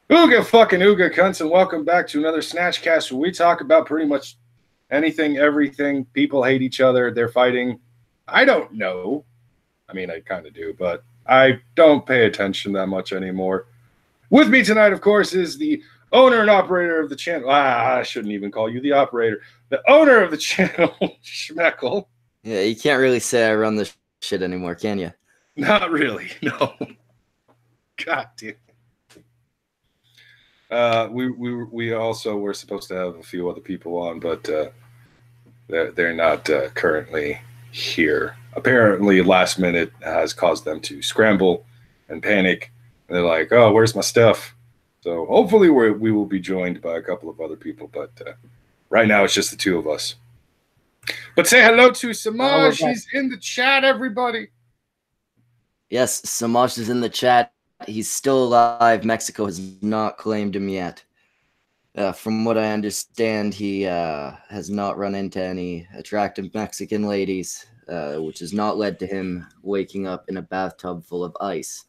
Ooga fucking Ooga cunts, and welcome back to another Snatchcast where we talk about pretty much anything, everything. People hate each other. They're fighting. I don't know. I mean, I kind of do, but I don't pay attention that much anymore. With me tonight, of course, is the owner and operator of the channel. I shouldn't even call you the operator. The owner of the channel, Schmeckle. Yeah, you can't really say I run this shit anymore, can you? Not really, no. God damn. We also were supposed to have a few other people on, but they're not currently here. Apparently, last minute has caused them to scramble and panic. And they're like, "Oh, where's my stuff?" So hopefully we will be joined by a couple of other people, but right now it's just the two of us. But say hello to Semaj. He's in the chat, everybody. Yes, Semaj is in the chat. He's still alive. Mexico has not claimed him yet. From what I understand, he has not run into any attractive Mexican ladies, which has not led to him waking up in a bathtub full of ice,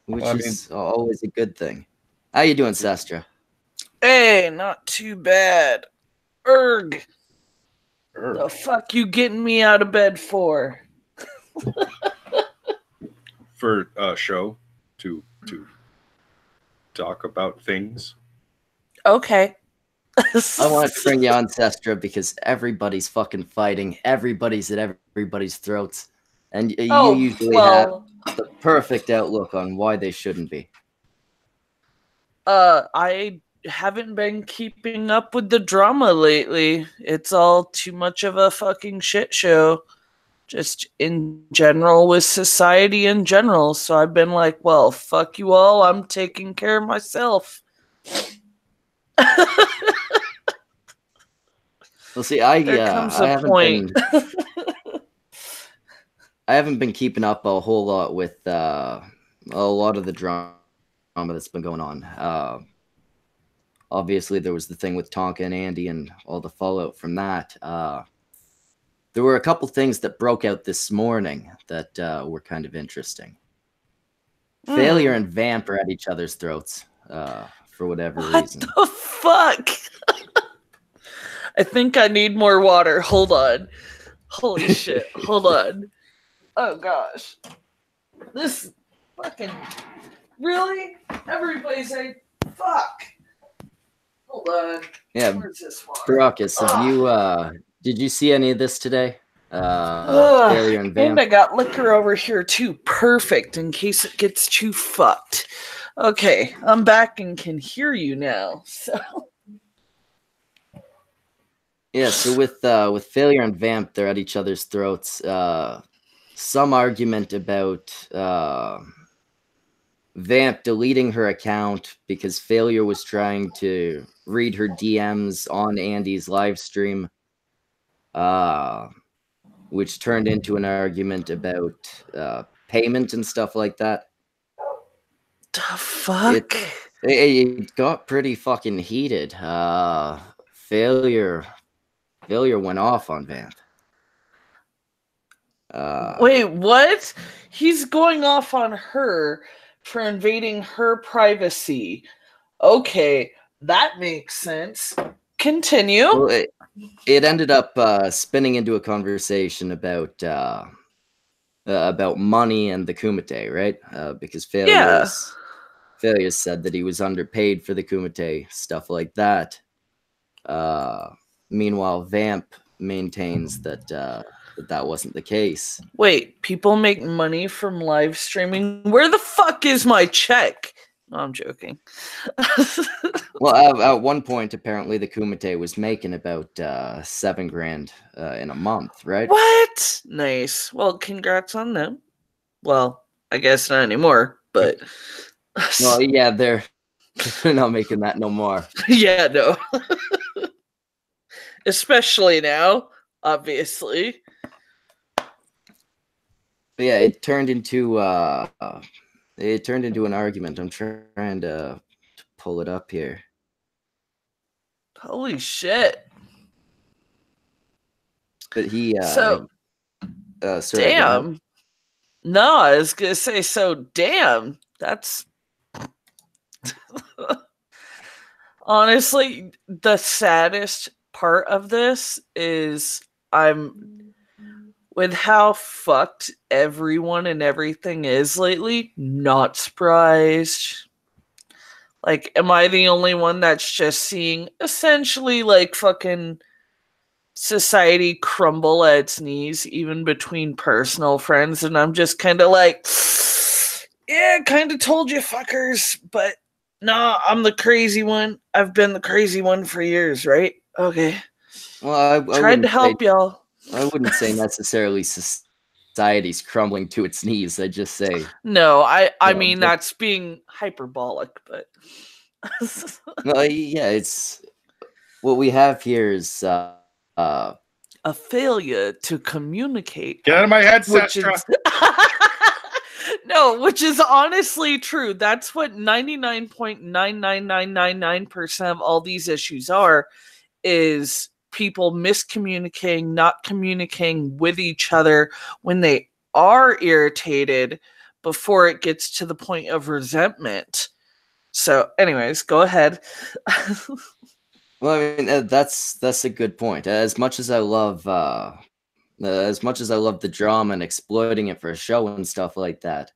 which is always a good thing. How you doing, Sestra? Hey, not too bad. Erg. The fuck you getting me out of bed for? For a show to talk about things. Okay. I wanted to bring you on, Sestra, because everybody's fucking fighting. Everybody's at everybody's throats. And you usually have the perfect outlook on why they shouldn't be. I haven't been keeping up with the drama lately. It's all too much of a fucking shit show. Just in general with society in general. So I've been like, well, fuck you all. I'm taking care of myself. Well, see, I haven't been keeping up a whole lot with a lot of the drama that's been going on. Obviously, there was the thing with Tonka and Andy and all the fallout from that. There were a couple things that broke out this morning that were kind of interesting. Failure and Vamp are at each other's throats for whatever reason. What the fuck? I think I need more water. Hold on. Holy shit. Hold on. Oh, gosh. This fucking... Really? Everybody's like, fuck. Hold on. Yeah, Baracus, have you... Did you see any of this today? Failure and Vamp. And I got liquor over here too. Perfect, in case it gets too fucked. Okay, I'm back and can hear you now. So yeah, so with Failure and Vamp, they're at each other's throats. Some argument about Vamp deleting her account because Failure was trying to read her DMs on Andy's live stream. Which turned into an argument about payment and stuff like that. The fuck? It got pretty fucking heated. Failure went off on Vamp. Wait, what? He's going off on her for invading her privacy. Okay, that makes sense. Continue. Well, it ended up spinning into a conversation about money and the Kumite, right? Because Failure said that he was underpaid for the Kumite, stuff like that. Meanwhile, Vamp maintains that that wasn't the case. Wait, people make money from live streaming? Where the fuck is my check? No, I'm joking. Well, at one point, apparently, the Kumite was making about $7,000 in a month, right? What? Nice. Well, congrats on them. Well, I guess not anymore, but... Well, yeah, they're not making that no more. Yeah, no. Especially now, obviously. But yeah, it turned into an argument. I'm trying to pull it up here. Holy shit. But he damn. No, I was gonna say, so damn. That's Honestly, the saddest part of this is I'm with how fucked everyone and everything is lately, not surprised. Like, am I the only one that's just seeing essentially like fucking society crumble at its knees, even between personal friends? And I'm just kind of like, yeah, kind of told you fuckers, but nah, I'm the crazy one. I've been the crazy one for years, right? Okay. Well, Tried to help y'all. I wouldn't say necessarily society's crumbling to its knees. I'd just say No, I you know, mean that's being hyperbolic, but no, yeah, it's what we have here is a failure to communicate, Get out of my head, which Sasha. is no, which is honestly true. That's what 99.99999% of all these issues are, is people miscommunicating, not communicating with each other when they are irritated before it gets to the point of resentment. So, anyways, go ahead. well, I mean, that's a good point. As much as I love the drama and exploiting it for a show and stuff like that,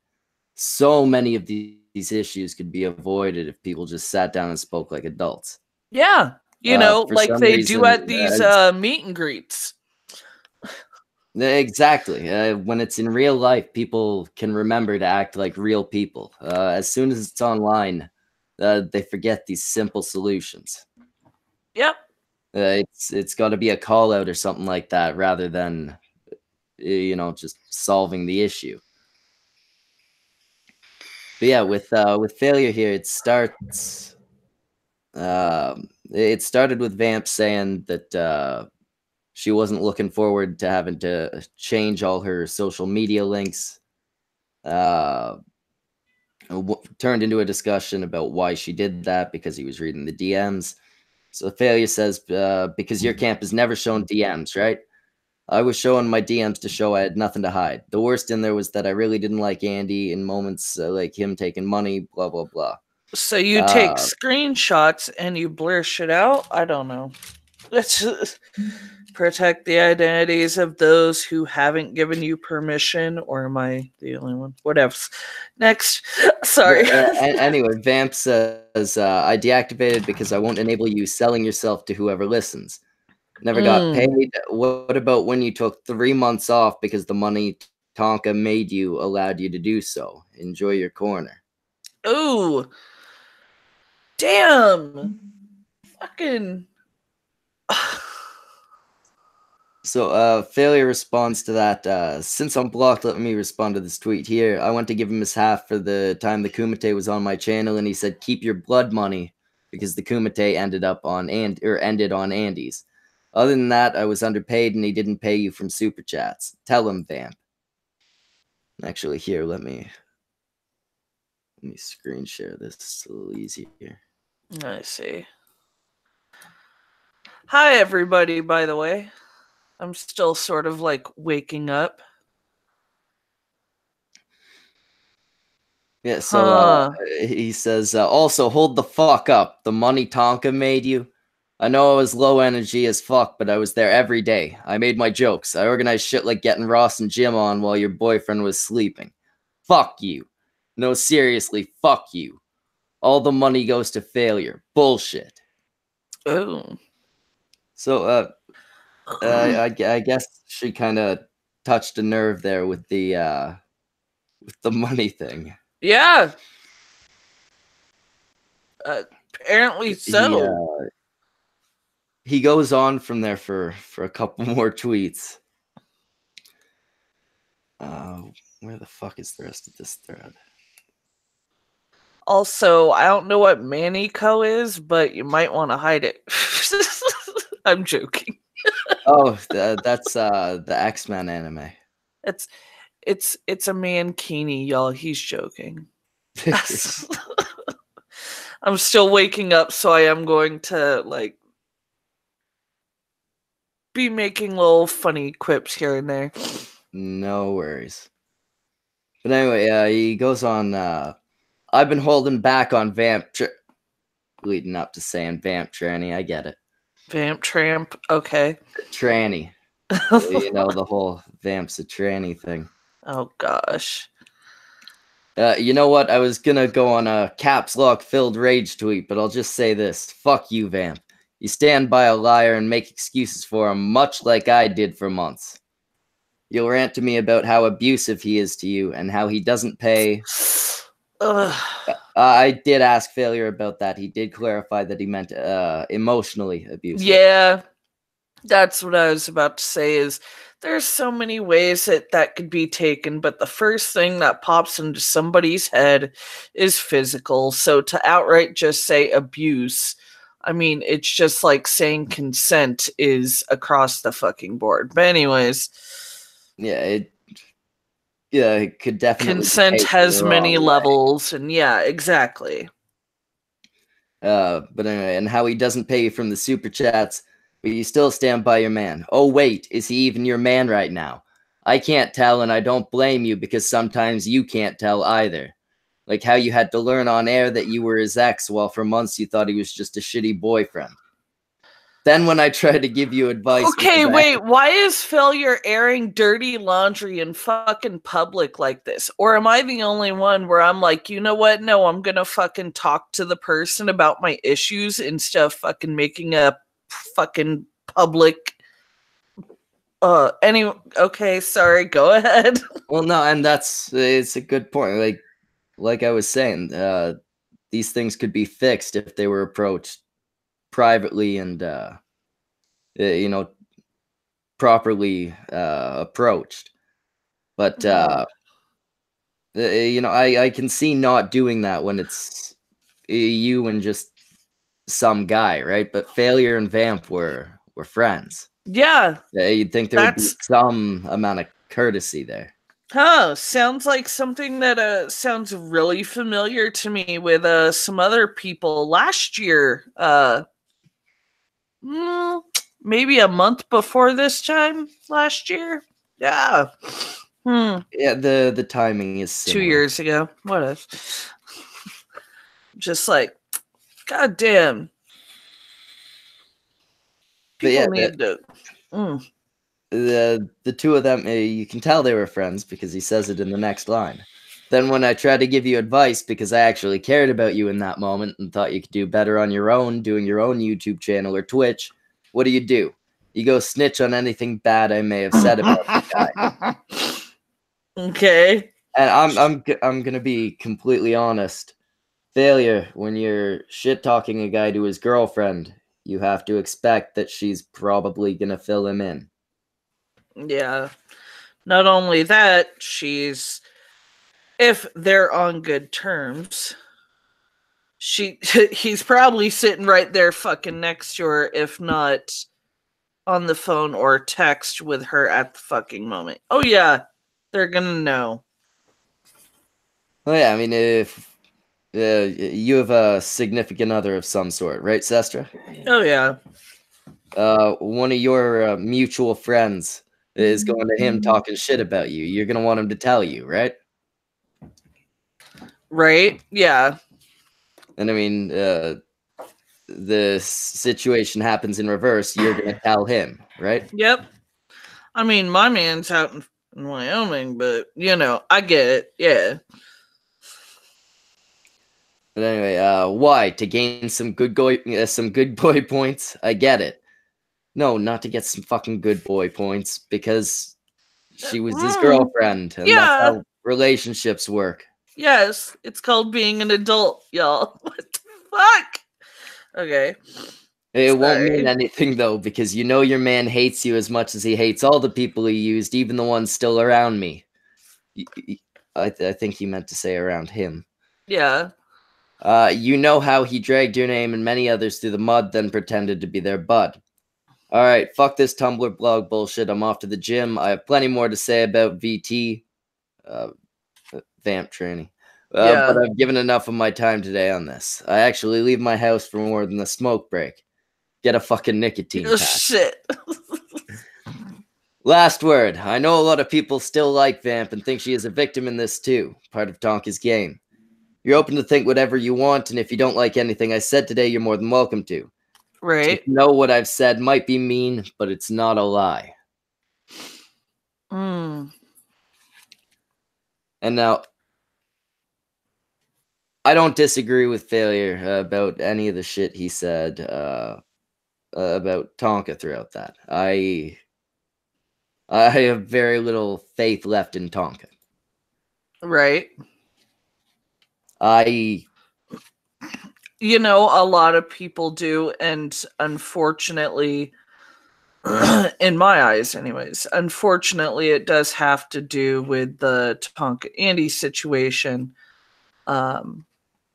so many of these issues could be avoided if people just sat down and spoke like adults. Yeah, For like some they reason, do at these meet and greets. Exactly. When it's in real life, people can remember to act like real people. As soon as it's online, they forget these simple solutions. Yep. It's got to be a call out or something like that, rather than just solving the issue. But yeah, with failure here, it starts. It started with Vamp saying that she wasn't looking forward to having to change all her social media links. Turned into a discussion about why she did that because he was reading the DMs. So failure says, because your camp has never shown DMs, right? I was showing my DMs to show I had nothing to hide. The worst in there was that I really didn't like Andy in moments like him taking money, blah, blah, blah. So you take screenshots and you blur shit out? I don't know. Let's protect the identities of those who haven't given you permission, or am I the only one? Whatever. Next. Sorry. Anyway, Vamp says, I deactivated because I won't enable you selling yourself to whoever listens. Never got paid. What about when you took 3 months off because the money Tonka made you allowed you to do so? Enjoy your corner. Ooh. Damn. Fucking. So, Failure responds to that. Since I'm blocked, let me respond to this tweet here. I want to give him his half for the time the Kumite was on my channel, and he said, keep your blood money, because the Kumite ended on Andy's. Other than that, I was underpaid, and he didn't pay you from Super Chats. Tell him, Vamp. Actually, here, let me screen share this. It's a little easier. I see. Hi, everybody, by the way. I'm still sort of like waking up. Yeah, so he says, also, hold the fuck up. The money Tonka made you. I know I was low energy as fuck, but I was there every day. I made my jokes. I organized shit like getting Ross and Jim on while your boyfriend was sleeping. Fuck you. No, seriously, fuck you. All the money goes to failure. Bullshit. Oh. So, I guess she kind of touched a nerve there with the money thing. Yeah. Apparently so. He goes on from there for a couple more tweets. Where the fuck is the rest of this thread? Also, I don't know what Manico is, but you might want to hide it. I'm joking. Oh, that's the X-Men anime. It's a mankini, y'all. He's joking. I'm still waking up, so I am going to like be making little funny quips here and there. No worries. But anyway, he goes on. I've been holding back on Vamp. leading up to saying vamp tranny. I get it. Vamp tramp. Okay. Tranny. You know, the whole vamp's a tranny thing. Oh gosh. You know what? I was gonna go on a caps lock filled rage tweet, but I'll just say this. Fuck you, Vamp. You stand by a liar and make excuses for him, much like I did for months. You'll rant to me about how abusive he is to you and how he doesn't pay. I did ask Failure about that. He did clarify that he meant emotionally abusive. Yeah, that's what I was about to say. Is there's so many ways that could be taken, but the first thing that pops into somebody's head is physical. So to outright just say abuse, I mean, it's just like saying consent is across the fucking board. But anyways, yeah, it could definitely. Consent has many levels, and yeah, exactly. But anyway, and how he doesn't pay you from the super chats, but you still stand by your man. Oh wait, is he even your man right now? I can't tell, and I don't blame you because sometimes you can't tell either. Like how you had to learn on air that you were his ex, while for months you thought he was just a shitty boyfriend. Then when I tried to give you advice... Okay, wait, why is Failure airing dirty laundry in fucking public like this? Or am I the only one where I'm like, you know what? No, I'm gonna fucking talk to the person about my issues instead of fucking making a fucking public... Anyway, okay, sorry, go ahead. Well, no, and it's a good point. Like I was saying, these things could be fixed if they were approached privately and you know, properly approached. But you know, I can see not doing that when it's you and just some guy, right? But Failure and Vamp were friends. Yeah. You'd think there would be some amount of courtesy there. Huh, sounds like something that sounds really familiar to me with some other people last year. Maybe a month before this time last year. Yeah. Yeah, the timing is similar. 2 years ago. What if? Just like, god damn. People need to. The two of them, you can tell they were friends because he says it in the next line. Then when I tried to give you advice because I actually cared about you in that moment and thought you could do better on your own, doing your own YouTube channel or Twitch, what do? You go snitch on anything bad I may have said about the guy. Okay. And I'm gonna be completely honest. Failure, when you're shit-talking a guy to his girlfriend, you have to expect that she's probably gonna fill him in. Yeah. Not only that, if they're on good terms, he's probably sitting right there fucking next to her, if not on the phone or text with her at the fucking moment. Oh yeah, they're gonna know. Well, yeah, I mean, if you have a significant other of some sort, right, Sestra? Oh yeah. One of your mutual friends is going to him talking shit about you. You're gonna want him to tell you, right? Right? Yeah. And I mean, the situation happens in reverse. You're gonna tell him, right? Yep. I mean, my man's out in Wyoming, but you know, I get it. Yeah. But anyway, why? To gain some good boy points? I get it. No, not to get some fucking good boy points, because she was his girlfriend, and that's how relationships work. Yes, it's called being an adult, y'all. What the fuck? Okay. It won't mean anything, though, because you know your man hates you as much as he hates all the people he used, even the ones still around me. I think he meant to say around him. Yeah. You know how he dragged your name and many others through the mud, then pretended to be their bud. Alright, fuck this Tumblr blog bullshit. I'm off to the gym. I have plenty more to say about VT. Vamp training. But I've given enough of my time today on this. I actually leave my house for more than the smoke break. Get a fucking nicotine patch. Shit. Last word. I know a lot of people still like Vamp and think she is a victim in this too. Part of Tonka's game. You're open to think whatever you want, and if you don't like anything I said today, you're more than welcome to. Right. Just know what I've said might be mean, but it's not a lie. Mm. And now, I don't disagree with Failure about any of the shit he said about Tonka throughout that. I have very little faith left in Tonka. Right. I You know, a lot of people do, and unfortunately, in my eyes anyways, unfortunately it does have to do with the Tonka Andy situation.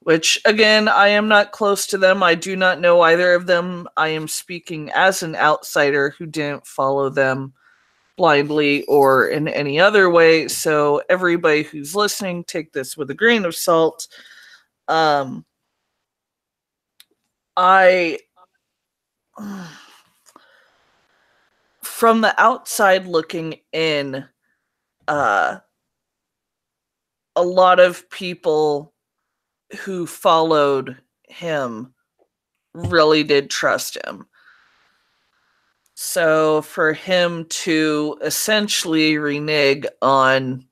Which again, I am not close to them. I do not know either of them. I am speaking as an outsider who didn't follow them blindly or in any other way. So everybody who's listening, take this with a grain of salt. I from the outside looking in, a lot of people who followed him really did trust him. So for him to essentially renege on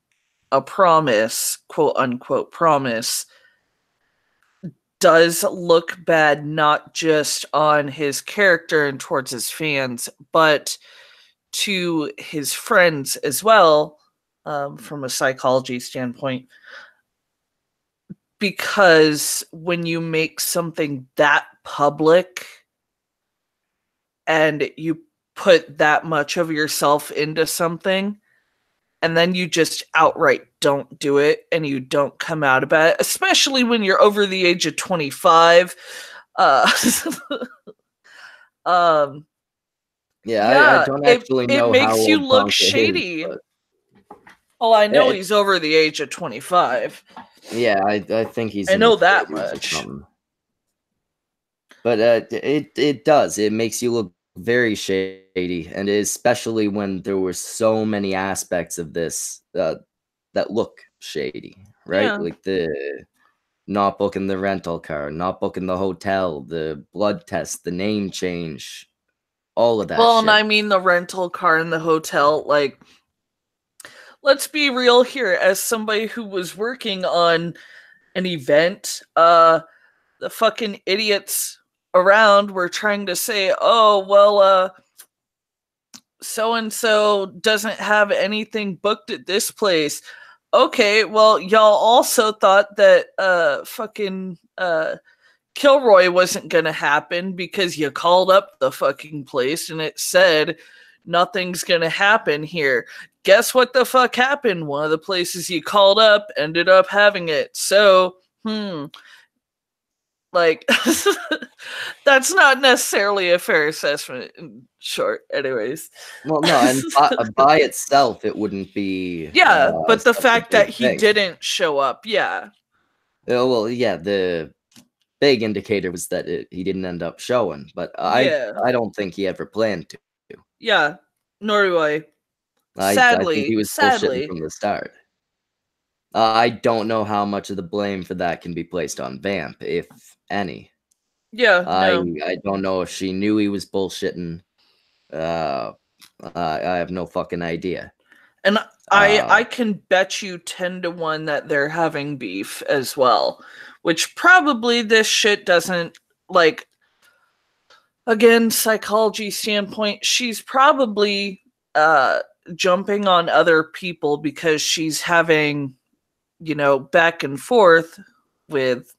a promise, quote unquote promise, does look bad not just on his character and towards his fans, but to his friends as well, from a psychology standpoint. Because when you make something that public and you put that much of yourself into something, and then you just outright don't do it and you don't come out about it, especially when you're over the age of 25. I don't actually know it makes how you old look Tonka shady. is, Oh, I know Yeah, he's over the age of 25. yeah, I think he's. I in know his that 30s or much. something. But it does. It makes you look very shady, and especially when there were so many aspects of this that look shady, right? Yeah. Like the not booking the rental car, not booking the hotel, the blood test, the name change, all of that Well, shit. and I mean the rental car and the hotel, like, let's be real here. As somebody who was working on an event, the fucking idiots around were trying to say, oh, well, so and so doesn't have anything booked at this place. Okay, well, y'all also thought that fucking Kilroy wasn't gonna happen because you called up the fucking place and it said nothing's gonna happen here. Guess what the fuck happened? One of the places you called up ended up having it. So, like, that's not necessarily a fair assessment in short, anyways. Well, no, and by itself, it wouldn't be. Yeah, but the such a fact big that he thing. didn't show up, yeah. Well, yeah, the big indicator was that he didn't end up showing, but Yeah. I don't think he ever planned to. Yeah, nor do I. I think he was bullshitting from the start. I don't know how much of the blame for that can be placed on Vamp, if any. Yeah, no. I don't know if she knew he was bullshitting. I have no fucking idea. And I can bet you 10 to 1 that they're having beef as well, which probably this shit doesn't, like, again, psychology standpoint, she's probably jumping on other people because she's having, you know, back and forth with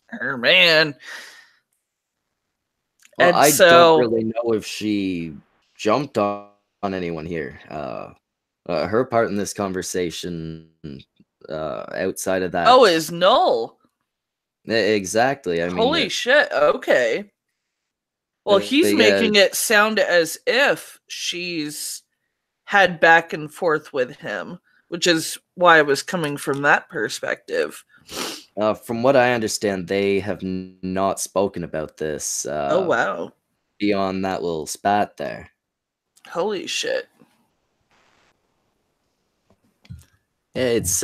her man. Well, And I so don't really know if she jumped on anyone here. Her part in this conversation, outside of that, is null. exactly. I mean, Holy shit. Okay. Well, he's making it sound as if she's had back and forth with him, which is why I was coming from that perspective. From what I understand, they have not spoken about this. Oh, wow. Beyond that little spat there. Holy shit. It's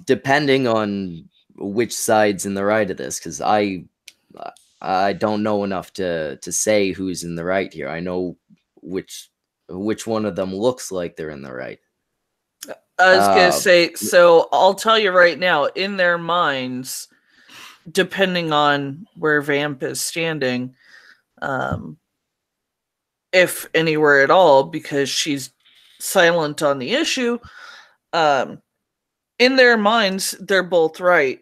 depending on which side's in the right of this, because I don't know enough to say who's in the right here. I know which one of them looks like they're in the right. I was gonna say, so I'll tell you right now, in their minds, depending on where Vamp is standing, if anywhere at all, because she's silent on the issue, in their minds, they're both right.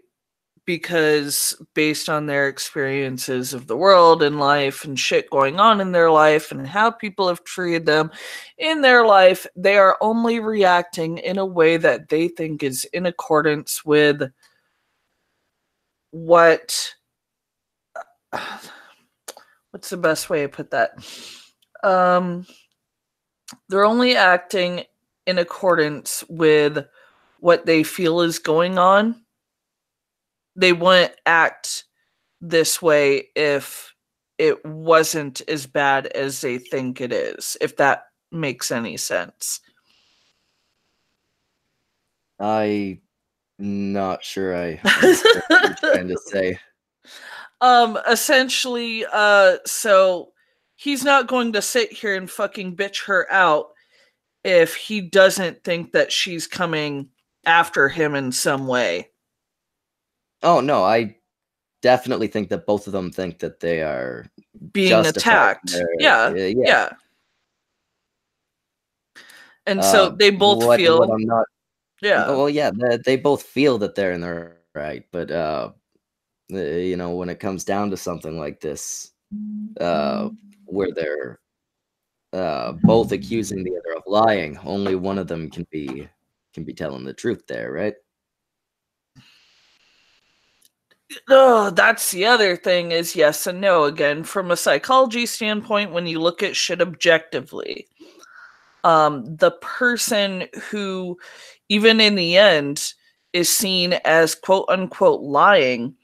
Because based on their experiences of the world and life and shit going on in their life and how people have treated them in their life, they are only reacting in a way that they think is in accordance with what's the best way to put that? They're only acting in accordance with what they feel is going on. They wouldn't act this way if it wasn't as bad as they think it is, if that makes any sense. I'm not sure I understand what you're trying to say. Essentially, so he's not going to sit here and fucking bitch her out if he doesn't think that she's coming after him in some way. Oh no, I definitely think that both of them think that they are being attacked. Yeah. And so they both feel. What I'm not. Yeah. Well, yeah, they both feel that they're in the right, but you know, when it comes down to something like this, where they're both accusing the other of lying, only one of them can be telling the truth there, right? Oh, that's the other thing is yes and no. Again, from a psychology standpoint, when you look at shit objectively, the person who, even in the end, is seen as quote unquote lying,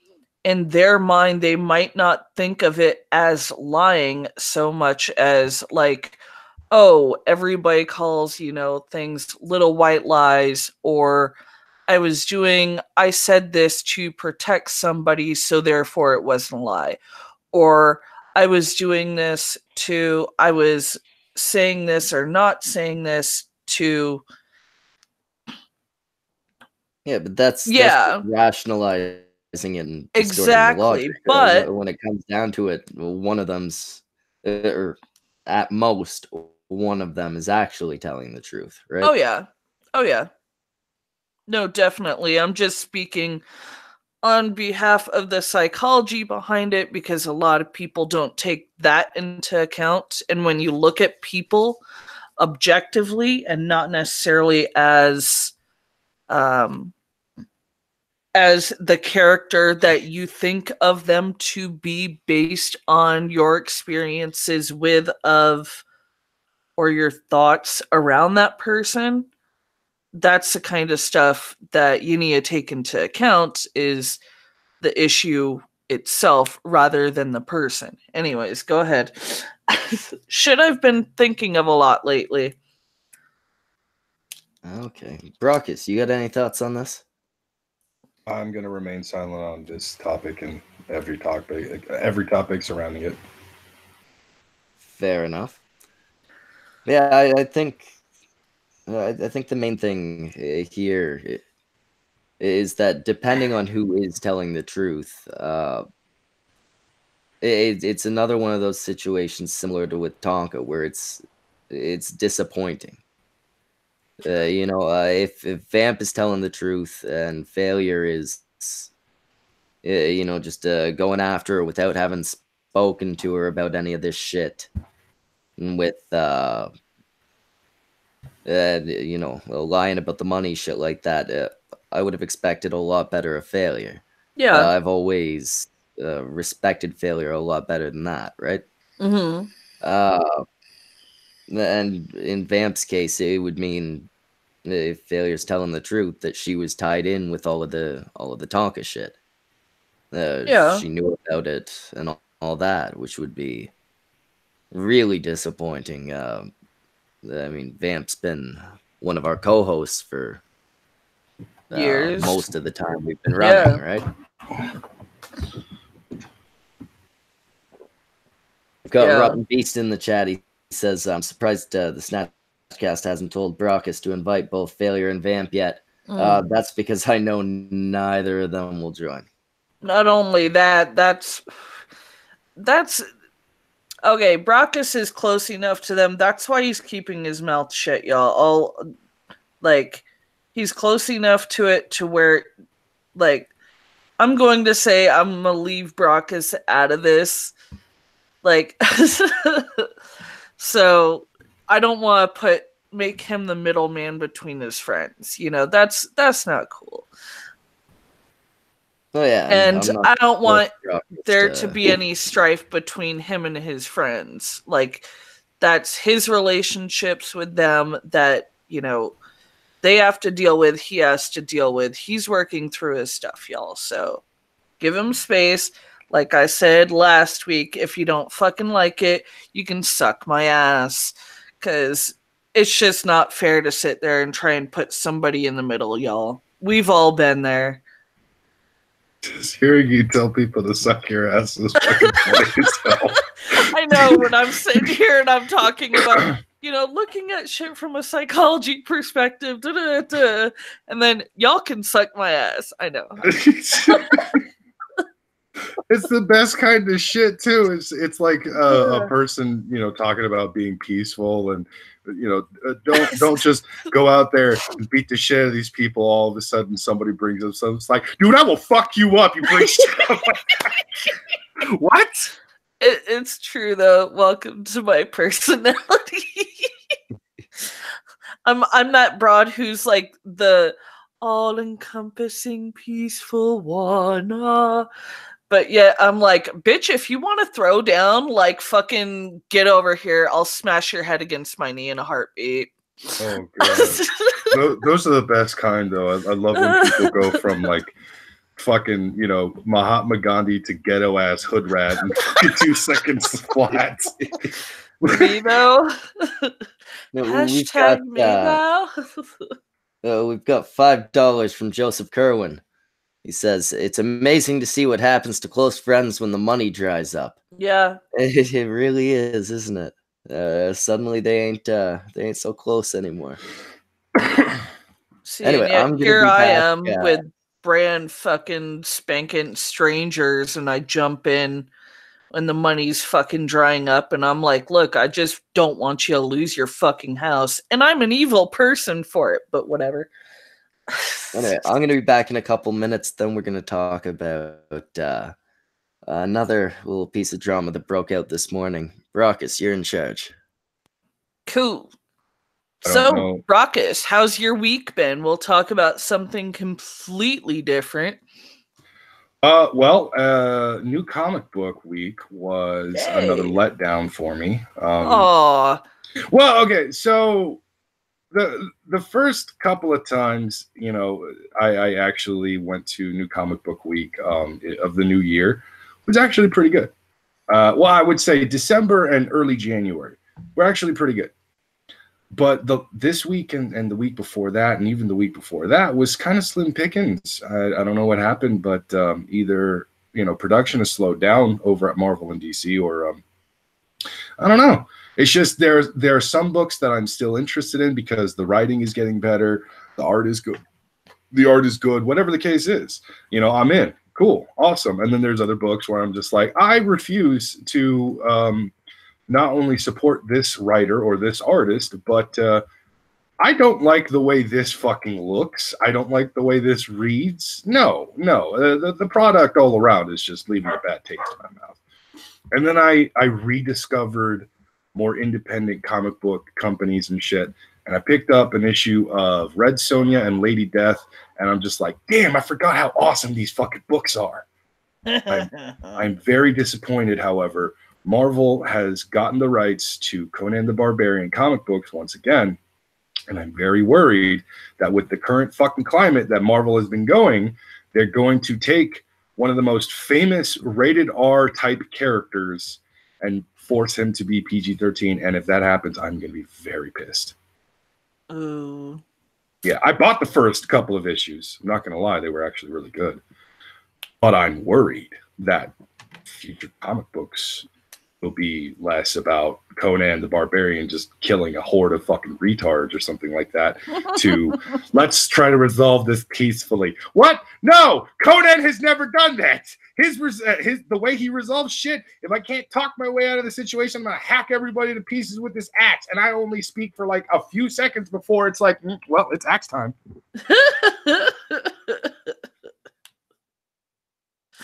in their mind, they might not think of it as lying so much as like, oh, everybody calls, things little white lies, or I said this to protect somebody, so therefore it wasn't a lie. Or I was doing this I was saying this or not saying this to. Yeah, but that's rationalizing and distorting the logic. But when it comes down to it, one of them's, or at most, one of them is actually telling the truth, right? Oh yeah. No, definitely. I'm just speaking on behalf of the psychology behind it because a lot of people don't take that into account. And when you look at people objectively and not necessarily as the character that you think of them to be based on your experiences with or your thoughts around that person, that's the kind of stuff that you need to take into account is the issue itself rather than the person. Anyways, go ahead. Shit I've been thinking of a lot lately. Okay. Brockus, you got any thoughts on this? I'm going to remain silent on this topic and every topic surrounding it. Fair enough. Yeah, I think the main thing here is that depending on who is telling the truth, it's another one of those situations similar to with Tonka, where it's disappointing. If Vamp is telling the truth and Failure is, just going after her without having spoken to her about any of this shit, and with lying about the money, shit like that, I would have expected a lot better of Failure. Yeah. I've always respected Failure a lot better than that, right? Mm-hmm. And in Vamp's case, it would mean if Failure's telling the truth that she was tied in with all of the Tonka shit. She knew about it and all that, which would be really disappointing. Vamp's been one of our co-hosts for Years. Most of the time we've been running, right? We've got Rotten Beast in the chat. He says, I'm surprised the Snatchcast hasn't told Brockus to invite both Failure and Vamp yet. That's because I know neither of them will join. Not only that, that's okay. Brockus is close enough to them. That's why he's keeping his mouth shut, y'all. He's close enough to it to where, like, I'm going to say I'm gonna leave Brockus out of this. Like, so I don't want to make him the middleman between his friends. You know, that's not cool. Oh yeah, and I don't want there to be any strife between him and his friends. Like, that's his relationships with them that, you know, they have to deal with, he has to deal with. He's working through his stuff, y'all. So give him space. Like I said last week, if you don't fucking like it, you can suck my ass. Because it's just not fair to sit there and try and put somebody in the middle, y'all. We've all been there. Just hearing you tell people to suck your ass is fucking funny as hell. I know, when I'm sitting here and I'm talking about, you know, looking at shit from a psychology perspective, and then y'all can suck my ass. I know. It's the best kind of shit too. It's like a person, you know, talking about being peaceful and, you know, don't just go out there and beat the shit out of these people. All of a sudden, somebody brings up something. It's like, dude, I will fuck you up. You bring shit up like that. What? It's true though. Welcome to my personality. I'm that broad who's like the all-encompassing peaceful one. But yeah, I'm like, bitch, if you want to throw down, like, fucking get over here. I'll smash your head against my knee in a heartbeat. Oh, God. Those are the best kind, though. I love when people go from, like, fucking, you know, Mahatma Gandhi to ghetto-ass hood rat in 2 seconds flat. Me, though? No, Hashtag me, though? We've got $5 from Joseph Kerwin. He says, it's amazing to see what happens to close friends when the money dries up. Yeah. It really is, isn't it? Suddenly they ain't so close anymore. See, anyway, and yet here I am with brand fucking spanking strangers, and I jump in when the money's fucking drying up, and I'm like, look, I just don't want you to lose your fucking house. And I'm an evil person for it, but whatever. Anyway, I'm going to be back in a couple minutes. Then we're going to talk about another little piece of drama that broke out this morning. Brockus, you're in charge. Cool. So, Brockus, how's your week been? We'll talk about something completely different. Well, New Comic Book Week was another letdown for me. Well, okay, so the first couple of times, you know, I actually went to New Comic Book Week of the new year. It was actually pretty good. Well, I would say December and early January were actually pretty good. But this week and the week before that, and even the week before that, was kind of slim pickings. I don't know what happened, but either, you know, production has slowed down over at Marvel and DC, or I don't know. It's just there are some books that I'm still interested in because the writing is getting better, the art is good, whatever the case is. You know, I'm in. Cool, awesome. And then there's other books where I'm just like, I refuse to not only support this writer or this artist, but I don't like the way this fucking looks. I don't like the way this reads. No. The product all around is just leaving a bad taste in my mouth. And then I rediscovered more independent comic book companies and shit. And I picked up an issue of Red Sonja and Lady Death. And I'm just like, damn, I forgot how awesome these fucking books are. I'm very disappointed, however. Marvel has gotten the rights to Conan the Barbarian comic books once again, and I'm very worried that with the current fucking climate that Marvel has been going, they're going to take one of the most famous rated R type characters and force him to be PG-13, and if that happens, I'm going to be very pissed. Ooh. Yeah, I bought the first couple of issues. I'm not going to lie, they were actually really good. But I'm worried that future comic books will be less about Conan the Barbarian just killing a horde of fucking retards or something like that to let's try to resolve this peacefully. What? No, Conan has never done that. The way he resolves shit, if I can't talk my way out of the situation, I'm gonna hack everybody to pieces with this axe, and I only speak for like a few seconds before it's like, well, it's axe time.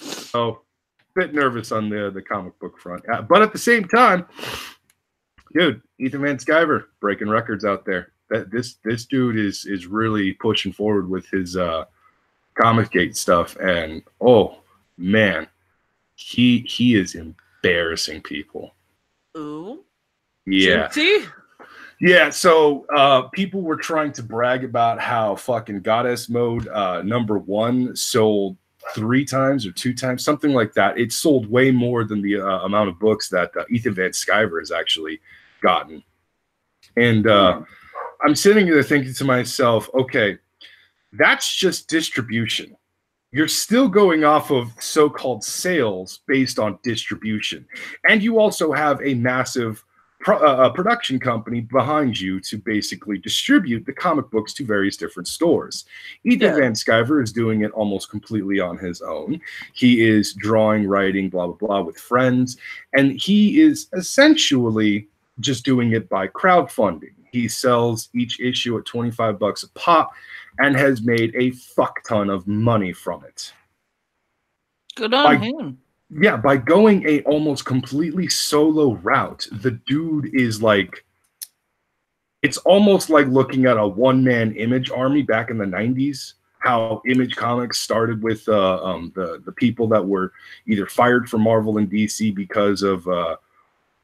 So, bit nervous on the comic book front, but at the same time, dude, Ethan Van Sciver breaking records out there. This dude is really pushing forward with his Comic Gate stuff, and oh man, he is embarrassing people. Ooh, yeah, Gypsy? Yeah. So people were trying to brag about how fucking Goddess Mode #1 sold 3 times or 2 times, something like that. It sold way more than the amount of books that Ethan Van Sciver has actually gotten. And I'm sitting there thinking to myself, okay, that's just distribution. You're still going off of so-called sales based on distribution. And you also have a massive production company behind you to basically distribute the comic books to various different stores. Ethan Van Sciver is doing it almost completely on his own. He is drawing, writing, blah, blah, blah with friends. And he is essentially just doing it by crowdfunding. He sells each issue at $25 a pop and has made a fuck ton of money from it. Good on him. Yeah, by going a almost completely solo route, the dude is like, it's almost like looking at a one-man Image army back in the 90s, how Image Comics started with the people that were either fired from Marvel and DC because of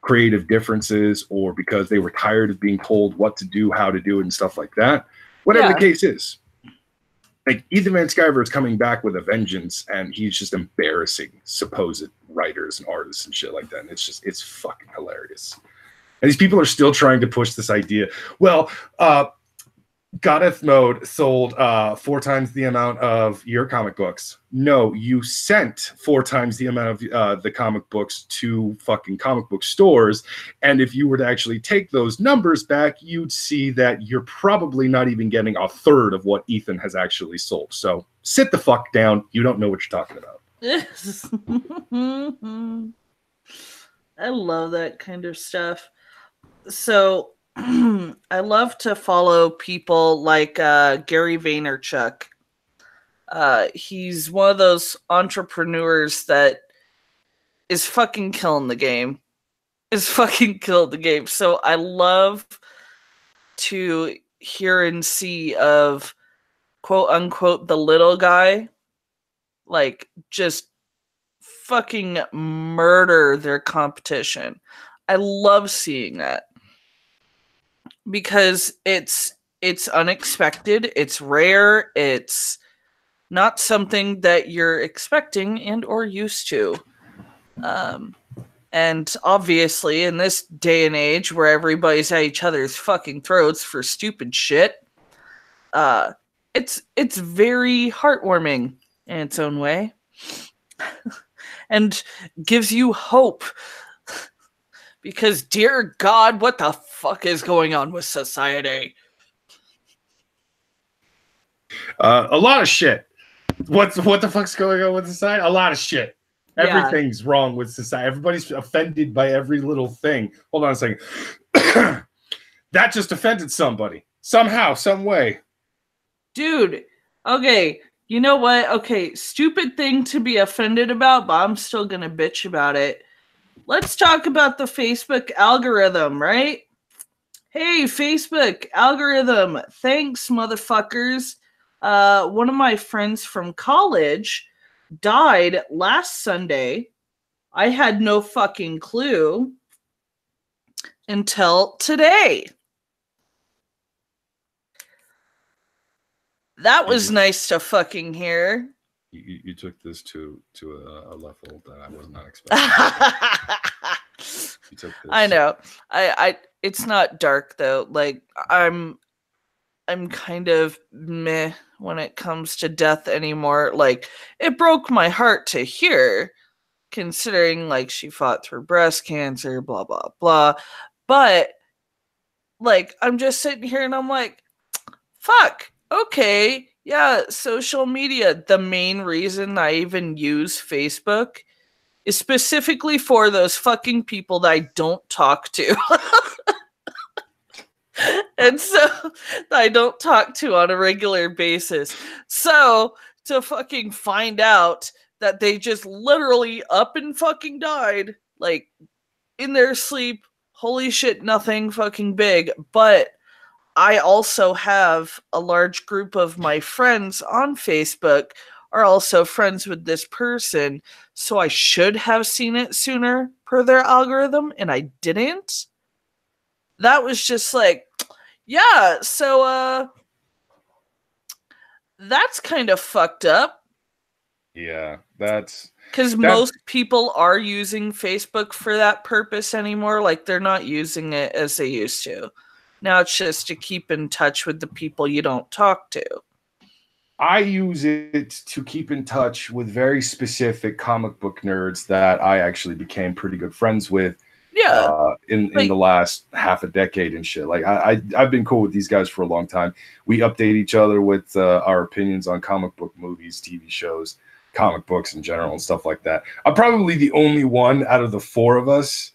creative differences or because they were tired of being told what to do, how to do it, and stuff like that. Whatever the case is. Like, Ethan Van Sciver is coming back with a vengeance, and he's just embarrassing supposed writers and artists and shit like that. And it's fucking hilarious. And these people are still trying to push this idea. Well, Goddess Mode sold 4 times the amount of your comic books. No, you sent 4 times the amount of the comic books to fucking comic book stores. And if you were to actually take those numbers back, you'd see that you're probably not even getting a third of what Ethan has actually sold. So sit the fuck down. You don't know what you're talking about. I love that kind of stuff. So I love to follow people like Gary Vaynerchuk. He's one of those entrepreneurs that is fucking killing the game. So I love to hear and see of quote unquote the little guy, like, just fucking murder their competition. I love seeing that. Because it's unexpected, it's rare, it's not something that you're expecting and or used to. And obviously in this day and age where everybody's at each other's fucking throats for stupid shit, it's very heartwarming in its own way. And gives you hope. Because, dear God, what the fuck is going on with society? A lot of shit. What the fuck's going on with society? A lot of shit. Everything's wrong with society. Everybody's offended by every little thing. Hold on a second. That just offended somebody. Somehow, some way. Dude, okay, you know what? Okay, stupid thing to be offended about, but I'm still gonna bitch about it. Let's talk about the Facebook algorithm, right? Hey, Facebook algorithm. Thanks, motherfuckers. One of my friends from college died last Sunday. I had no fucking clue until today. That was nice to fucking hear. You took this to a level that I was not expecting. You took this. I know. I it's not dark though. Like, I'm I'm kind of meh when it comes to death anymore. Like, it broke my heart to hear, considering like she fought through breast cancer, blah blah blah. But like, I'm just sitting here and I'm like, fuck, okay, yeah, social media. The main reason I even use Facebook is specifically for those fucking people that I don't talk to. And so I don't talk to on a regular basis. So to fucking find out that they just literally up and fucking died, like in their sleep, holy shit, nothing fucking big. But I also have a large group of my friends on Facebook are also friends with this person. So I should have seen it sooner per their algorithm, and I didn't. That was just like, yeah, so that's kind of fucked up. Yeah, that's because most people are using Facebook for that purpose anymore. Like, they're not using it as they used to. Now it's just to keep in touch with the people you don't talk to. I use it to keep in touch with very specific comic book nerds that I actually became pretty good friends with. Yeah. In the last half a decade and shit. Like, I've been cool with these guys for a long time. We update each other with our opinions on comic book movies, TV shows, comic books in general, and stuff like that. I'm probably the only one out of the four of us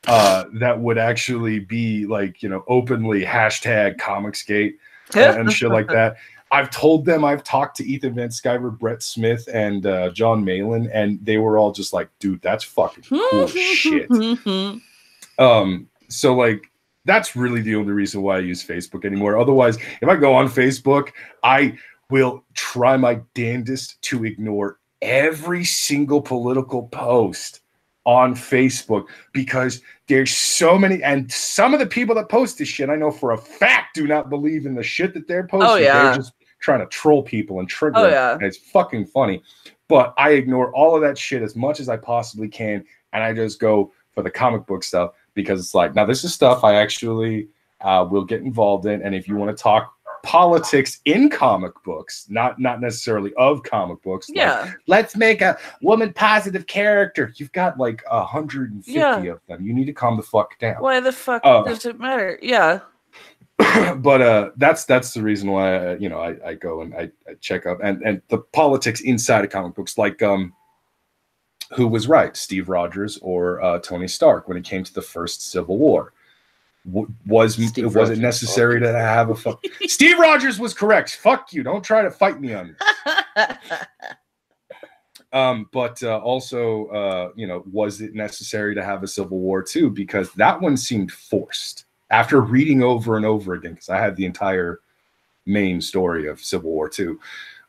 that would actually be like, openly hashtag Comicsgate and shit like that. I've told them I've talked to Ethan Van Sciver, Brett Smith, and John Malin, and they were all just like, dude, that's fucking cool shit. So like, that's really the only reason why I use Facebook anymore. Otherwise, if I go on Facebook, I will try my damnedest to ignore every single political post on Facebook, because there's so many, and some of the people that post this shit, I know for a fact, do not believe in the shit that they're posting. Oh, yeah. They're just trying to troll people and trigger them. Yeah. And it's fucking funny. But I ignore all of that shit as much as I possibly can, and I just go for the comic book stuff, because it's like, now this is stuff I actually will get involved in, and if you want to talk politics in comic books, not necessarily of comic books. Yeah. Like, let's make a woman positive character. You've got like 150 of them. You need to calm the fuck down. Why the fuck does it matter? Yeah. But that's the reason why I go and I check out and the politics inside of comic books, like who was right, Steve Rogers or Tony Stark, when it came to the first Civil War? Was it necessary to have a fuck? Steve Rogers was correct. Fuck you. Don't try to fight me on this. But also, was it necessary to have a Civil War too? Because that one seemed forced. After reading over and over again, because I had the entire main story of Civil War II,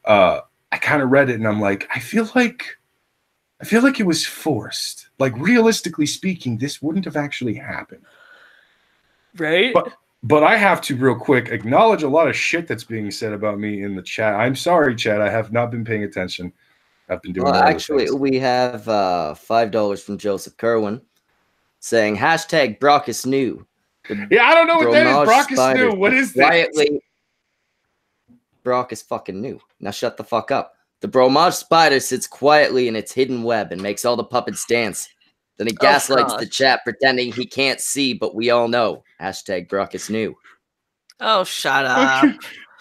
I kind of read it and I'm like, I feel like it was forced. Like, realistically speaking, this wouldn't have actually happened. Right? But I have to real quick acknowledge a lot of shit that's being said about me in the chat. I'm sorry, chat. I have not been paying attention. I've been doing actually, we have $5 from Joseph Kerwin saying hashtag Brock is new. Yeah, I don't know what that is. Brock is new. What is this? Quietly, Brock is fucking new. Now shut the fuck up. The Bromage spider sits quietly in its hidden web and makes all the puppets dance. Then he gaslights the chat, pretending he can't see, but we all know. Hashtag Brock is new. Oh, shut up.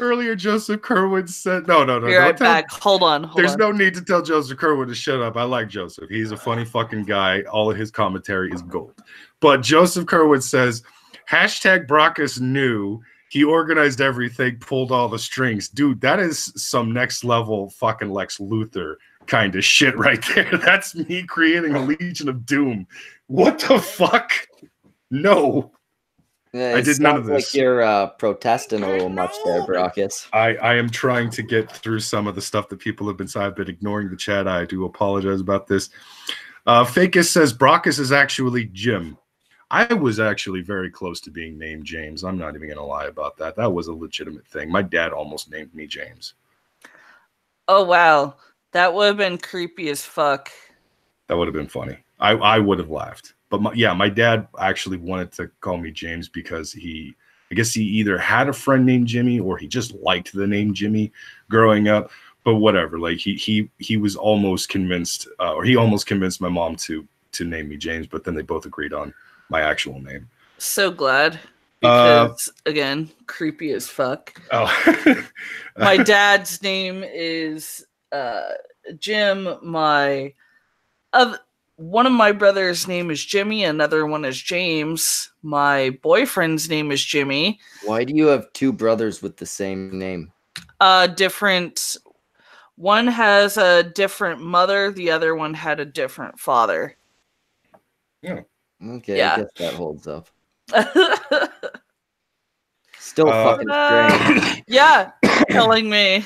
Earlier, Joseph Kerwin said, no. Be right back. Hold on. There's no need to tell Joseph Kerwin to shut up. I like Joseph. He's a funny fucking guy. All of his commentary is gold. But Joseph Kerwin says, hashtag Brock is new. He organized everything, pulled all the strings. Dude, that is some next level fucking Lex Luthor kind of shit right there. That's me creating a Legion of Doom. What the fuck? No. Yeah, I did none of this. Like you're protesting a little much there, Brockus. I am trying to get through some of the stuff that people have been saying. I've been ignoring the chat. I do apologize about this. Fakis says Brockus is actually Jim. I was actually very close to being named James. I'm not even going to lie about that. That was a legitimate thing. My dad almost named me James. Oh, wow. That would have been creepy as fuck. That would have been funny. I would have laughed. But my dad actually wanted to call me James because he I guess he either had a friend named Jimmy or he just liked the name Jimmy growing up. But whatever, like he was almost convinced, or he almost convinced my mom to name me James, but then they both agreed on my actual name. So glad, because again, creepy as fuck. Oh, My dad's name is Jim. One of my brothers' name is Jimmy. Another one is James. My boyfriend's name is Jimmy. Why do you have two brothers with the same name? Different. One has a different mother. The other one had a different father. Yeah. Okay, Yeah. I guess that holds up. Still fucking strange. Yeah, telling me.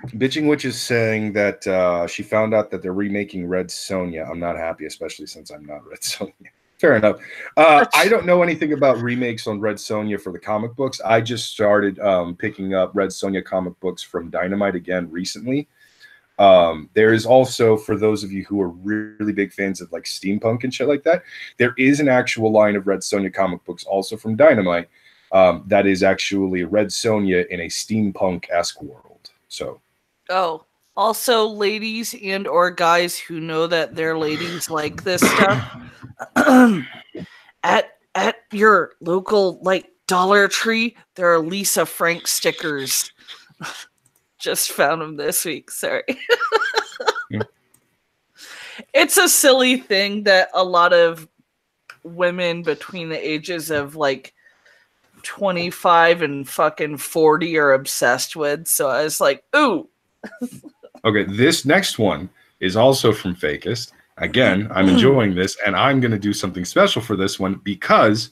Bitching Witch is saying that she found out that they're remaking Red Sonja. I'm not happy, especially since I'm not Red Sonja. Fair enough. I don't know anything about remakes on Red Sonja for the comic books. I just started picking up Red Sonja comic books from Dynamite again recently. There is also, for those of you who are really big fans of like steampunk and shit like that, there is an actual line of Red Sonja comic books also from Dynamite that is actually Red Sonja in a steampunk-esque world. So, Also ladies and or guys who know that their ladies like this stuff, at your local like Dollar Tree, there are Lisa Frank stickers. Just found them this week. Sorry. Yeah. It's a silly thing that a lot of women between the ages of like 25 and fucking 40 are obsessed with. So I was like, ooh. Okay, this next one is also from Fakest. Again, I'm enjoying this, and I'm going to do something special for this one because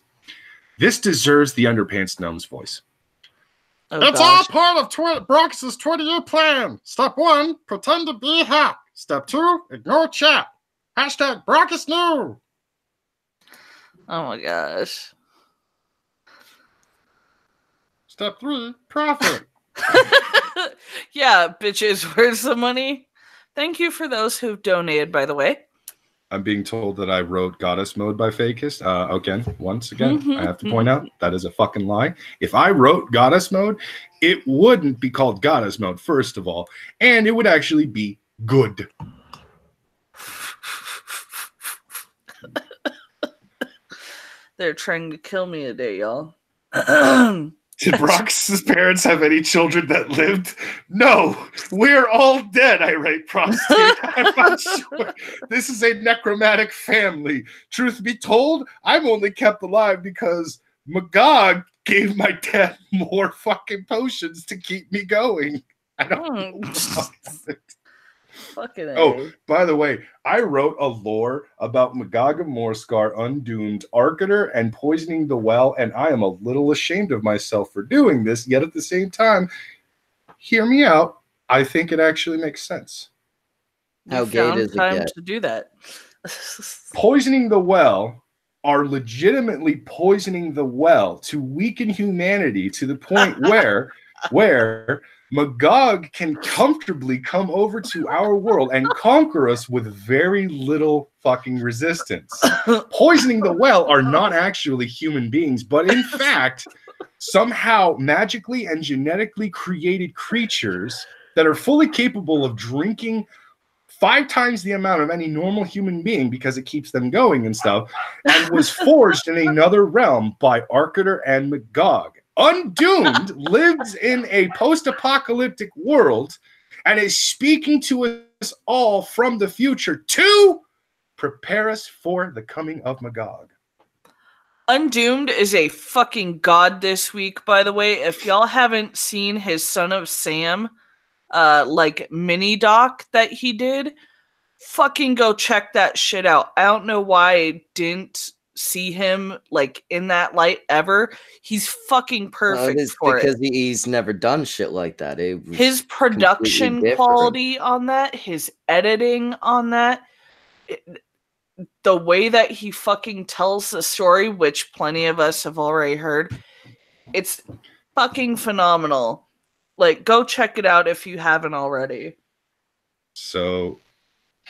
this deserves the Underpants Gnome's voice. Oh, It's gosh. all part of Brox's 20-year plan. Step 1, pretend to be hacked. Step 2, ignore chat. Hashtag Brock is new. Oh my gosh. Step 3, profit. Yeah, bitches, where's the money? Thank you for those who've donated, by the way. I'm being told that I wrote Goddess Mode by Fakest. Once again, I have to point out that is a fucking lie. If I wrote Goddess Mode, it wouldn't be called Goddess Mode, first of all, and it would actually be good. They're trying to kill me today, y'all. Did Brox's parents have any children that lived? No, we're all dead, I write prostate. I'm not sure. This is a necromantic family. Truth be told, I'm only kept alive because Magog gave my dad more fucking potions to keep me going. I don't know. Fucking A. Oh, by the way, I wrote a lore about Magog of Morskar, Undoomed, Arcater, and poisoning the well, and I am a little ashamed of myself for doing this, yet at the same time, hear me out, I think it actually makes sense. How gay does it time get? to do that. Poisoning the well are legitimately poisoning the well to weaken humanity to the point where Magog can comfortably come over to our world and conquer us with very little fucking resistance. Poisoning the well are not actually human beings, but in fact, somehow magically and genetically created creatures that are fully capable of drinking 5 times the amount of any normal human being because it keeps them going and stuff, and was forged in another realm by Arcater and Magog. Undoomed lives in a post-apocalyptic world and is speaking to us all from the future to prepare us for the coming of Magog. Undoomed is a fucking god this week, by the way. If y'all haven't seen his Son of Sam like mini doc that he did, fucking go check that shit out. I don't know why I didn't see him like in that light ever. He's fucking perfect for because it. He's never done shit like that. His production quality on that, his editing on that, the way that he fucking tells the story, which plenty of us have already heard, it's fucking phenomenal. Like, go check it out if you haven't already. So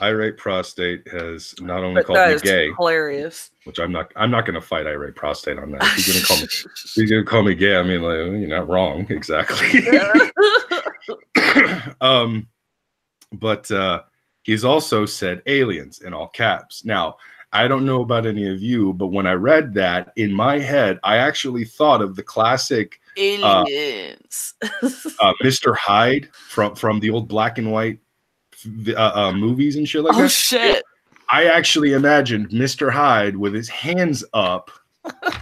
Irate Prostate has not only But called that me is gay, hilarious. which I'm not going to fight Irate Prostate on that. If he's going to call me gay, I mean, like, you're not wrong, exactly. But he's also said aliens in all caps. Now, I don't know about any of you, but when I read that, in my head, I actually thought of the classic Aliens. Mr. Hyde from the old black and white movies and shit like that. Oh shit! I actually imagined Mr. Hyde with his hands up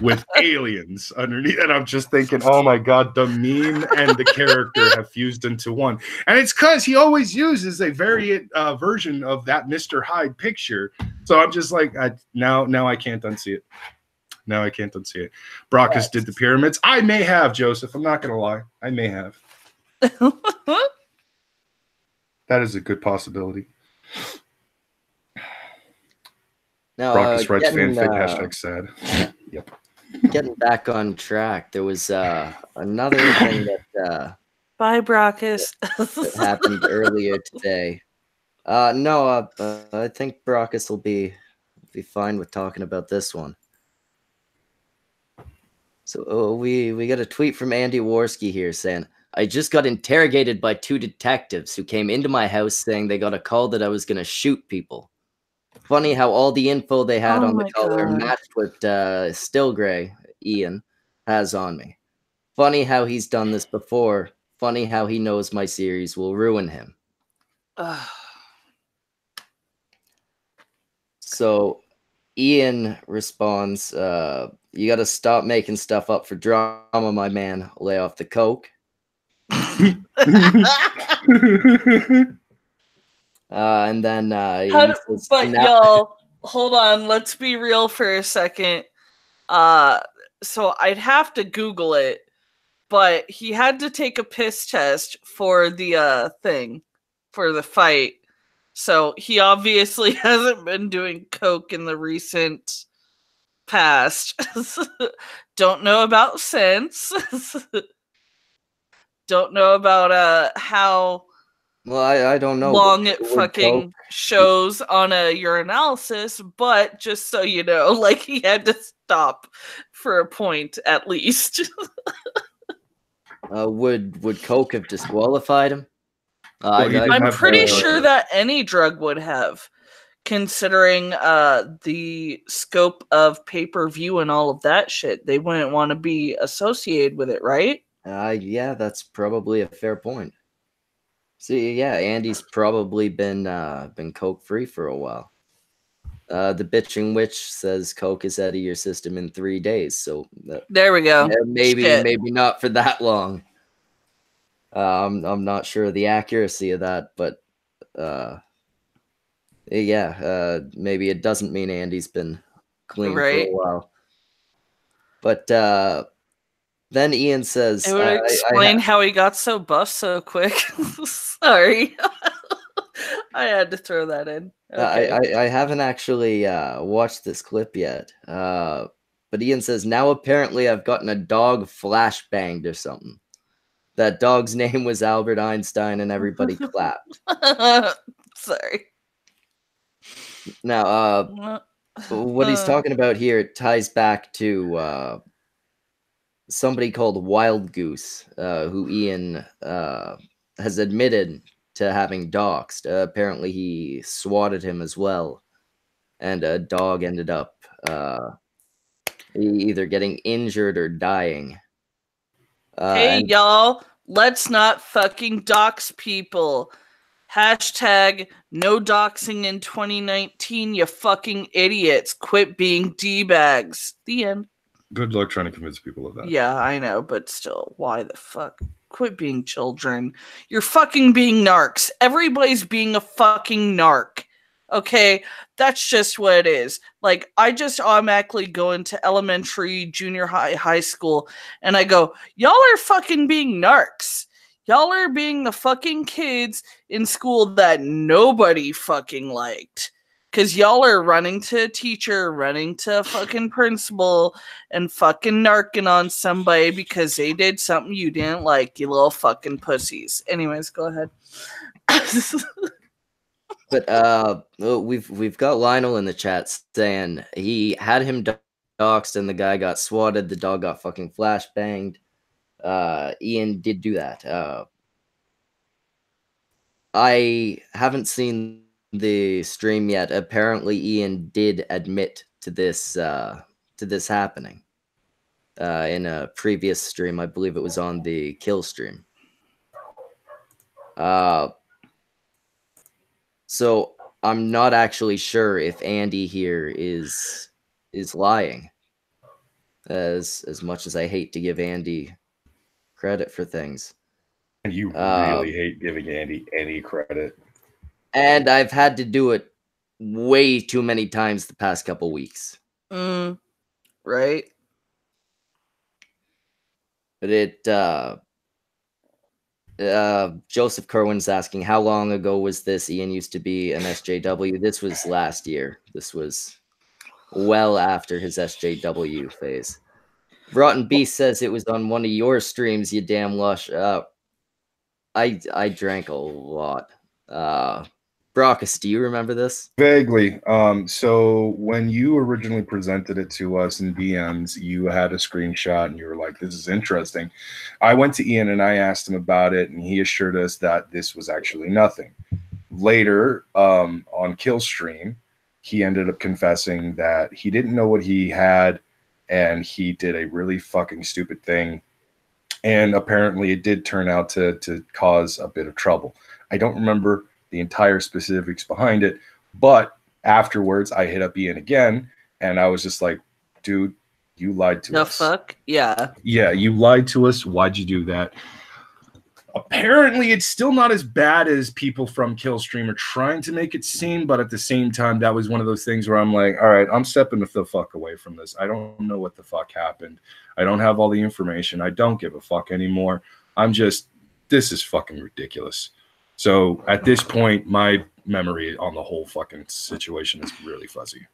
with aliens underneath, and I'm just thinking, oh my god, the meme and the character have fused into one. And it's because he always uses a variant version of that Mr. Hyde picture. So I'm just like, now I can't unsee it. Now I can't unsee it. Brockus did the pyramids. I may have, Joseph. I'm not gonna lie. I may have. That is a good possibility. Now, Brockus writes fanfic, #sad. Yep. Getting back on track, there was another thing that Bye, Brockus. that happened earlier today. No, I think Brockus will be fine with talking about this one. So we got a tweet from Andy Warski here saying, I just got interrogated by 2 detectives who came into my house saying they got a call that I was going to shoot people. Funny how all the info they had on the caller matched what Stillgray, Ian, has on me. Funny how he's done this before. Funny how he knows my series will ruin him. So Ian responds, you got to stop making stuff up for drama, my man. Lay off the coke. And then y'all, hold on, let's be real for a second. So I'd have to Google it, but he had to take a piss test for the thing, for the fight. So he obviously hasn't been doing coke in the recent past. Don't know about since. Don't know about how I don't know long it fucking shows on a urinalysis, but just so you know, like, he had to stop for a point at least. Would coke have disqualified him? I'm pretty sure that any drug would have, considering the scope of pay-per-view and all of that shit. They wouldn't want to be associated with it, right? Yeah, that's probably a fair point. See, yeah, Andy's probably been coke free for a while. The bitching witch says coke is out of your system in 3 days. So there we go. Maybe not for that long. I'm not sure of the accuracy of that, but maybe it doesn't mean Andy's been clean for a while. But then Ian says, it would explain how he got so buff so quick. Sorry. I had to throw that in. Okay. I haven't actually watched this clip yet. But Ian says, now apparently I've gotten a dog flashbanged or something. That dog's name was Albert Einstein and everybody clapped. Sorry. Now, what he's talking about here, it ties back to somebody called Wild Goose, who Ian has admitted to having doxed. Apparently he swatted him as well, and a dog ended up either getting injured or dying. Hey, y'all, let's not fucking dox people. Hashtag no doxing in 2019, you fucking idiots. Quit being D-bags. The end. Good luck trying to convince people of that. Yeah, I know, but still, why the fuck? Quit being children. You're fucking being narcs. Everybody's being a fucking narc. Okay? That's just what it is. Like, I just automatically go into elementary, junior high, high school, and I go, y'all are fucking being narcs. Y'all are being the fucking kids in school that nobody fucking liked. Because y'all are running to a teacher, running to a fucking principal, and fucking narking on somebody because they did something you didn't like, you little fucking pussies. Anyways, go ahead. But we've got Lionel in the chat saying he had him doxed and the guy got swatted. The dog got fucking flashbanged. Ian did do that. I haven't seen the stream yet. Apparently, Ian did admit to this happening in a previous stream. I believe it was on the kill stream. So I'm not actually sure if Andy here is lying. As much as I hate to give Andy credit for things. And you really hate giving Andy any credit. And I've had to do it way too many times the past couple weeks. Right. But Joseph Kerwin's asking, how long ago was this? Ian used to be an SJW. This was last year. This was well after his SJW phase. Rotten Beast says it was on one of your streams, you damn lush. I drank a lot. Brockus, do you remember this? Vaguely. So when you originally presented it to us in DMs, you had a screenshot and you were like, this is interesting. I went to Ian and I asked him about it, and he assured us that this was actually nothing. Later, on Killstream, he ended up confessing that he didn't know what he had, and he did a really fucking stupid thing. And apparently it did turn out to cause a bit of trouble. I don't remember the entire specifics behind it, but afterwards I hit up Ian again, and I was just like, dude, you lied to us. The fuck? Yeah. Yeah, you lied to us. Why'd you do that? Apparently, it's still not as bad as people from Killstream are trying to make it seem, but at the same time, that was one of those things where I'm like, all right, I'm stepping the fuck away from this. I don't know what the fuck happened. I don't have all the information. I don't give a fuck anymore. This is fucking ridiculous. So at this point, my memory on the whole fucking situation is really fuzzy.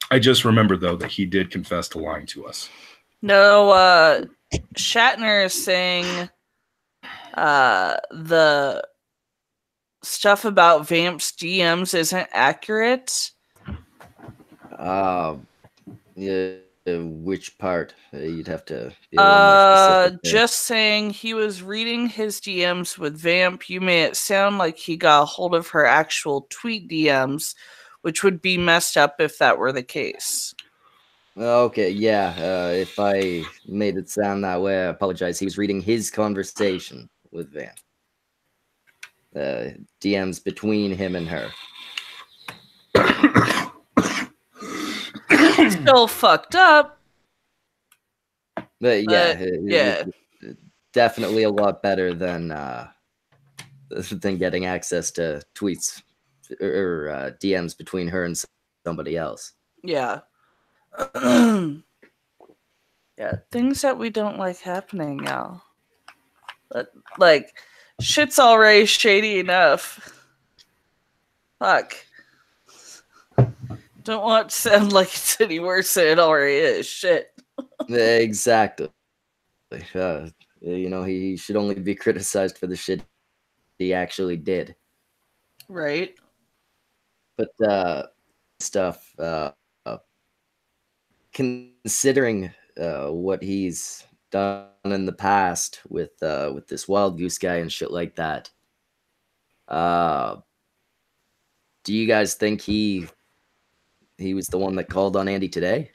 I just remember, though, that he did confess to lying to us. No, Shatner is saying the stuff about Vamp's DMs isn't accurate. Yeah, which part? You'd have to be a little more specific there. Just saying he was reading his DMs with Vamp. You made it sound like he got a hold of her actual tweet DMs, which would be messed up if that were the case. Okay, yeah. If I made it sound that way, I apologize. He was reading his conversation with Vamp. DMs between him and her. Still fucked up. But yeah, yeah. Definitely a lot better than getting access to tweets or DMs between her and somebody else. Yeah. Yeah, things that we don't like happening, y'all. But, like, shit's already shady enough. Fuck. Don't want to sound like it's any worse than it already is. Shit. Exactly. He should only be criticized for the shit he actually did. Right. But stuff, considering what he's done in the past with this Wild Goose guy and shit like that, do you guys think he was the one that called on Andy today?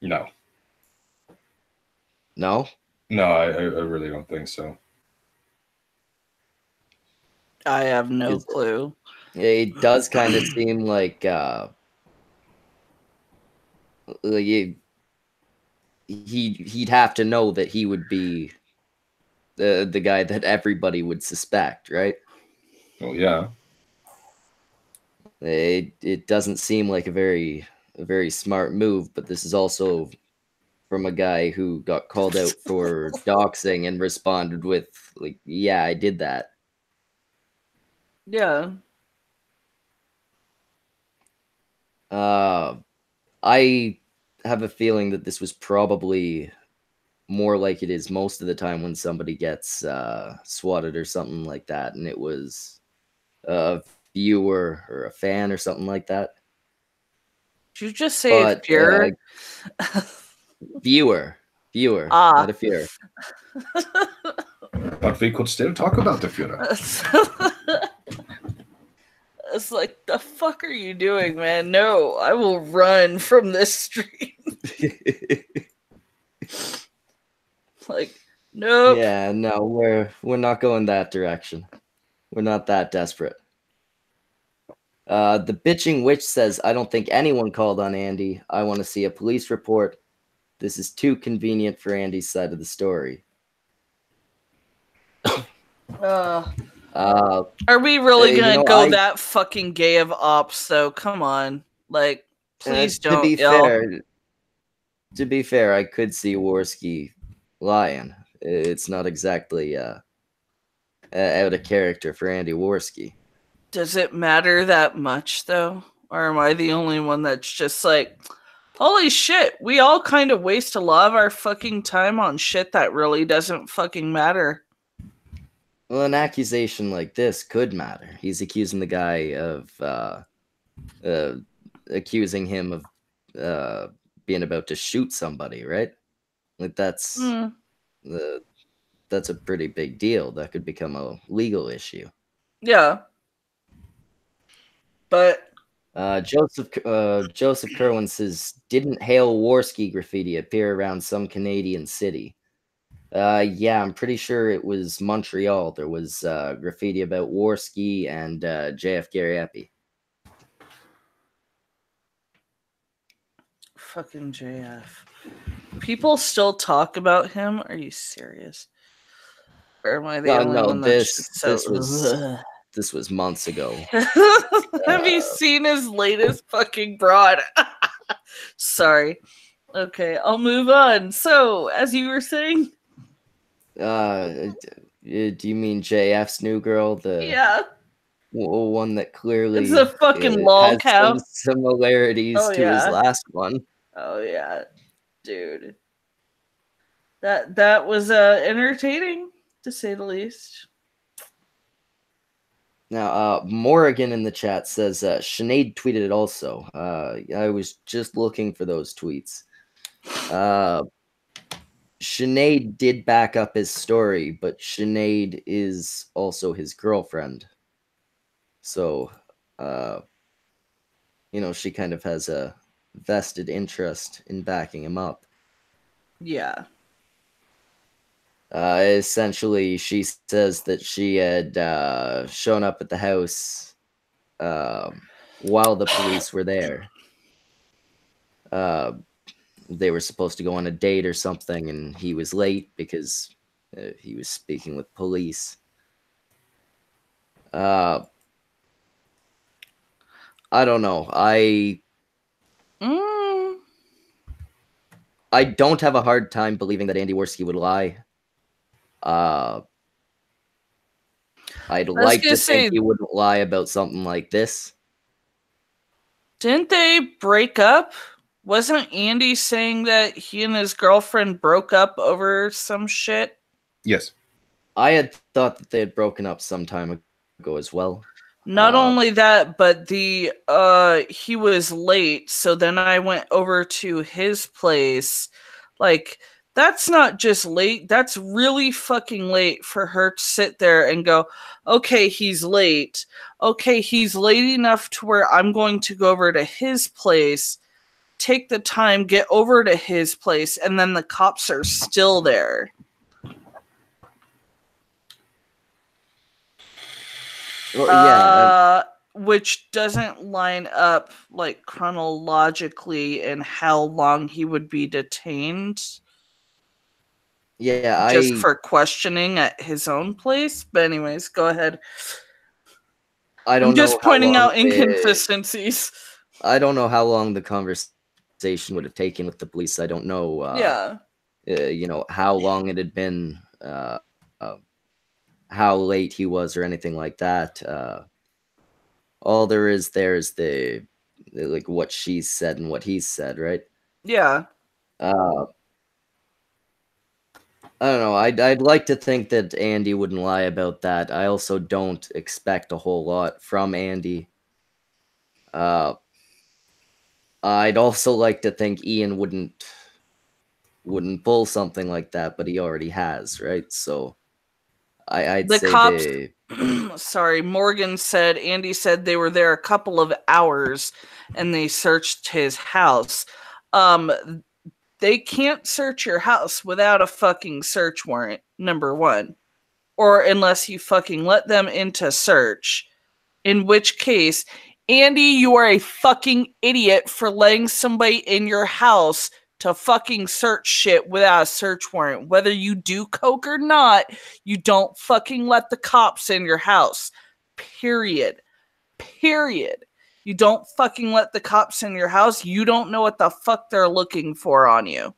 No. No? No, I really don't think so. I have no clue. It does kind of seem like he'd have to know that he would be the guy that everybody would suspect, right? Well, yeah. It doesn't seem like a very smart move, but this is also from a guy who got called out for doxing and responded with, like, yeah, I did that. Yeah. I have a feeling that this was probably more like it is most of the time when somebody gets swatted or something like that, and it was viewer or a fan or something like that. Did you just say But pure? viewer, Ah. not a fear. But we could still talk about the Führer. It's like, the fuck are you doing, man? No, I will run from this street. Like, nope. Yeah, no, we're not going that direction. We're not that desperate. The bitching witch says, I don't think anyone called on Andy. I want to see a police report. This is too convenient for Andy's side of the story. Are we really gonna go that fucking gay of ops though? Come on. Like, please don't. To be fair, I could see Warski lying. It's not exactly out of character for Andy Warski. Does it matter that much though? Or am I the only one that's just like, holy shit, we all kind of waste a lot of our fucking time on shit that really doesn't fucking matter. Well, an accusation like this could matter. He's accusing the guy of accusing him of being about to shoot somebody, right? Like that's a pretty big deal. That could become a legal issue. Yeah. But Joseph Kerwin says, didn't Hail Warski graffiti appear around some Canadian city? Yeah, I'm pretty sure it was Montreal. There was graffiti about Warski and JF Gary Epi. Fucking JF. People still talk about him? Are you serious? Or am I the only one that's this was months ago. Have you seen his latest fucking broad? Sorry. Okay, I'll move on. So, as you were saying, do you mean JF's new girl? Yeah. One that clearly it's a fucking lol has cow. some similarities to his last one. Oh yeah, dude. That was entertaining, to say the least. Now, Morrigan in the chat says Sinead tweeted it also. I was just looking for those tweets. Sinead did back up his story, but Sinead is also his girlfriend. So, she kind of has a vested interest in backing him up. Yeah. Essentially, she says that she had shown up at the house while the police were there. They were supposed to go on a date or something, and he was late because he was speaking with police. I don't know. I don't have a hard time believing that Andy Warski would lie. I'd like to think he wouldn't lie about something like this. Didn't they break up? Wasn't Andy saying that he and his girlfriend broke up over some shit? Yes. I had thought that they had broken up some time ago as well. Not only that, but he was late, so then I went over to his place. Like, that's not just late, that's really fucking late for her to sit there and go, okay, he's late. Okay, he's late enough to where I'm going to go over to his place, take the time, get over to his place, and then the cops are still there. Well, yeah. Which doesn't line up like chronologically in how long he would be detained. Yeah, just for questioning at his own place. But anyways, go ahead. I'm just pointing out inconsistencies. I don't know how long the conversation would have taken with the police. I don't know. How long it had been. How late he was or anything like that. All there is the like what she said and what he said, right? Yeah. I don't know. I'd like to think that Andy wouldn't lie about that. I also don't expect a whole lot from Andy. I'd also like to think Ian wouldn't pull something like that, but he already has, right? So I'd The say cops. they. Sorry, Morgan said. Andy said they were there a couple of hours, and they searched his house. They can't search your house without a fucking search warrant, number one. Or unless you fucking let them into search. In which case, Andy, you are a fucking idiot for letting somebody in your house to fucking search shit without a search warrant. Whether you do coke or not, you don't fucking let the cops in your house. Period. Period. You don't fucking let the cops in your house. You don't know what the fuck they're looking for on you.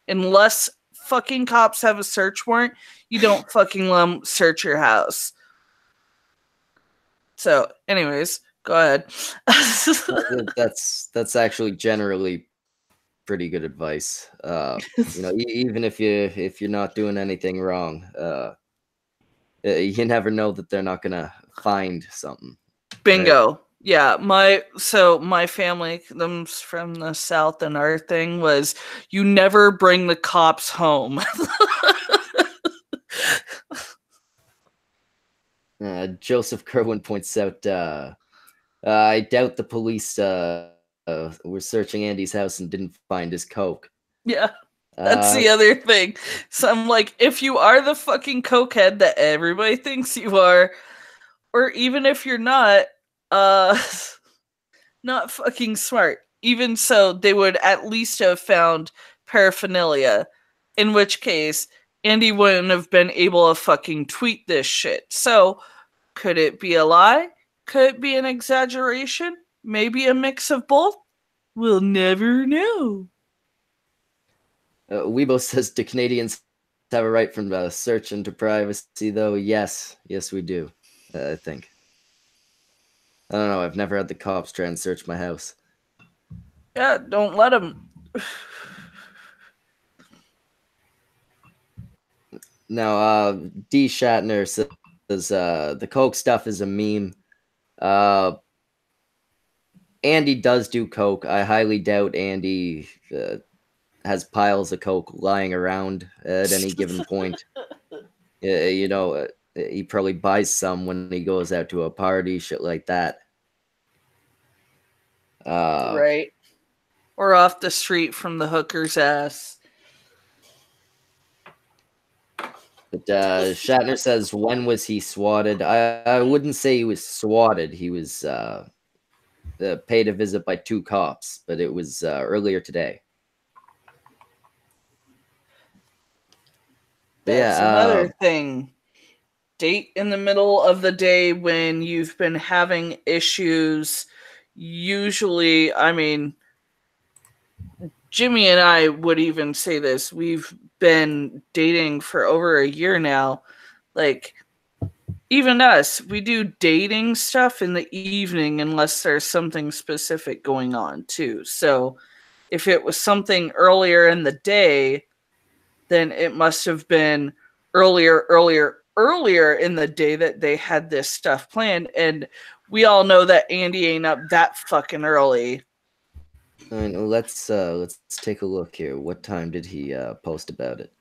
Unless fucking cops have a search warrant, you don't fucking let them search your house. So, anyways, go ahead. That's actually generally pretty good advice. Even if you're not doing anything wrong, you never know that they're not gonna find something. Bingo. Right? Yeah, my family, them from the South, and our thing was you never bring the cops home. Joseph Kerwin points out, I doubt the police were searching Andy's house and didn't find his coke. Yeah, that's the other thing. So I'm like, if you are the fucking cokehead that everybody thinks you are, or even if you're not fucking smart. Even so, they would at least have found paraphernalia, in which case Andy wouldn't have been able to fucking tweet this shit. So, could it be a lie? Could it be an exaggeration? Maybe a mix of both? We'll never know. Weibo says, do Canadians have a right from search into privacy, though? Yes, we do, I think. I don't know. I've never had the cops try and search my house. Yeah, don't let them. Now, D. Shatner says the coke stuff is a meme. Andy does do coke. I highly doubt Andy has piles of coke lying around at any given point. He probably buys some when he goes out to a party, shit like that. Right. Or off the street from the hooker's ass. But Shatner says, when was he swatted? I wouldn't say he was swatted. He was paid a visit by 2 cops, but it was earlier today. That's another thing. Date in the middle of the day when you've been having issues. Usually, I mean, Jimmy and I would even say this. We've been dating for over a year now. Like, even us, we do dating stuff in the evening unless there's something specific going on, too. So, if it was something earlier in the day, then it must have been earlier in the day that they had this stuff planned. And we all know that Andy ain't up that fucking early. I mean, let's take a look here. What time did he post about it?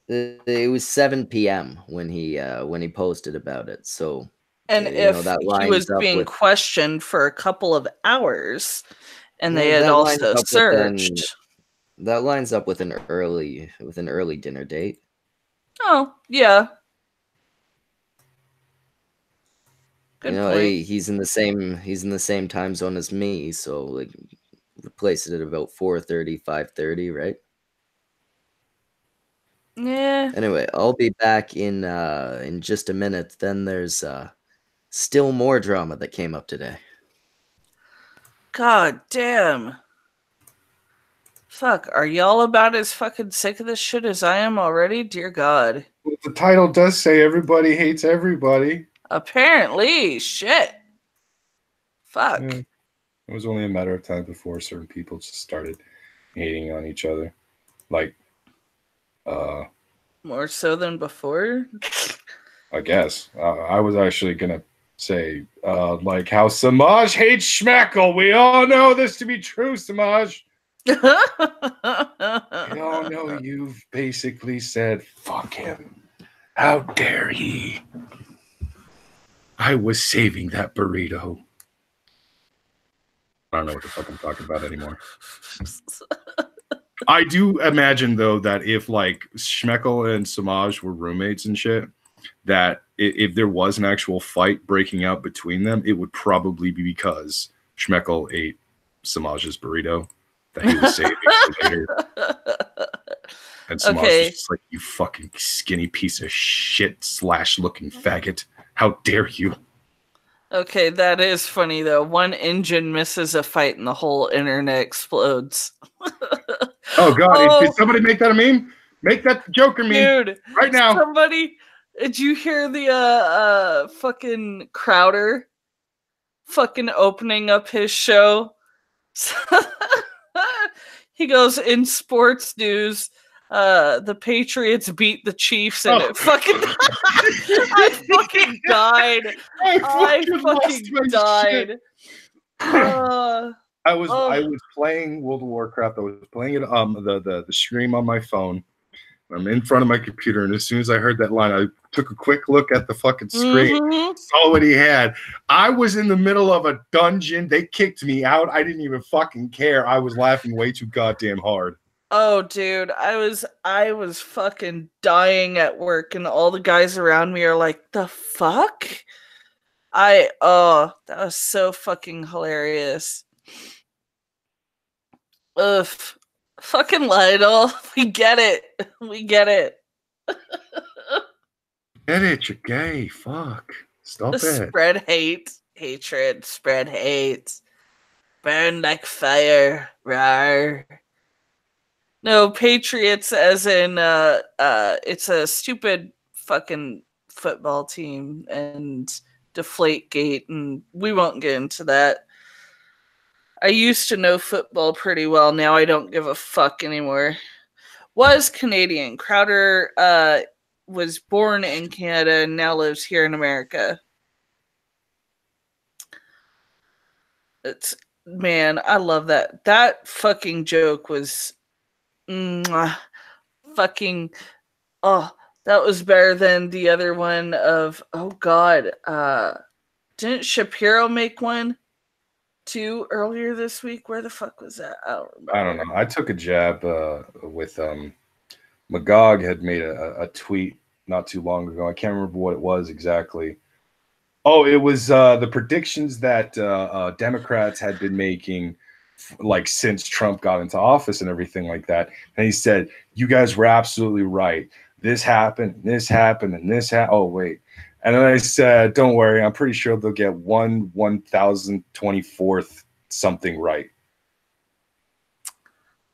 It was 7 p.m. when he posted about it. So, and if that he was being questioned for a couple of hours, and they had also searched. That lines up with an early dinner date. Oh, yeah. Good point. He's in the same time zone as me, so like replace it at about 4:30, 5:30, right? Yeah. Anyway, I'll be back in just a minute. Then there's still more drama that came up today. God damn. Fuck, are y'all about as fucking sick of this shit as I am already? Dear God. Well, the title does say everybody hates everybody. Apparently, shit. Fuck. Yeah. It was only a matter of time before certain people just started hating on each other. Like, More so than before? I guess. I was actually going to say, like how Semaj hates Schmeckle. We all know this to be true, Semaj. We all know you've basically said, fuck him. How dare he? I was saving that burrito. I don't know what the fuck I'm talking about anymore. I do imagine, though, that if like Schmeckle and Semaj were roommates and shit, that if there was an actual fight breaking out between them, it would probably be because Schmeckle ate Semaj's burrito that he was saving for later. And Semaj was just like, you fucking skinny piece of shit / looking faggot. How dare you? Okay, that is funny, though. One engine misses a fight and the whole internet explodes. Oh, God. Did somebody make that a meme? Make that Joker meme. Dude, right now. Somebody, did you hear the fucking Crowder fucking opening up his show? He goes, in sports news, the Patriots beat the Chiefs and it fucking I fucking died. I fucking died. I was playing World of Warcraft. I was playing it the stream on my phone. I'm in front of my computer, and as soon as I heard that line, I took a quick look at the fucking screen, saw what he had. I was in the middle of a dungeon. They kicked me out. I didn't even fucking care. I was laughing way too goddamn hard. Oh, dude, I was fucking dying at work, and all the guys around me are like, "The fuck?" That was so fucking hilarious. Ugh. Fucking Lidl. We get it. We get it. Get it, you're gay. Fuck. Stop it. Spread hate. Hatred. Spread hate. Burn like fire. Rawr. No, Patriots as in it's a stupid fucking football team and Deflategate, and we won't get into that. I used to know football pretty well. Now I don't give a fuck anymore. Was Canadian. Crowder was born in Canada and now lives here in America. Man, I love that. That fucking joke was fucking that was better than the other one of didn't Shapiro make one too earlier this week? Where the fuck was that? I don't know. I took a jab with Magog had made a tweet not too long ago. I can't remember what it was exactly. Oh, it was the predictions that Democrats had been making like since Trump got into office and everything like that. And he said, you guys were absolutely right. This happened, and this happened, and this happened. Oh, wait. And then I said, don't worry. I'm pretty sure they'll get 1,024th something right.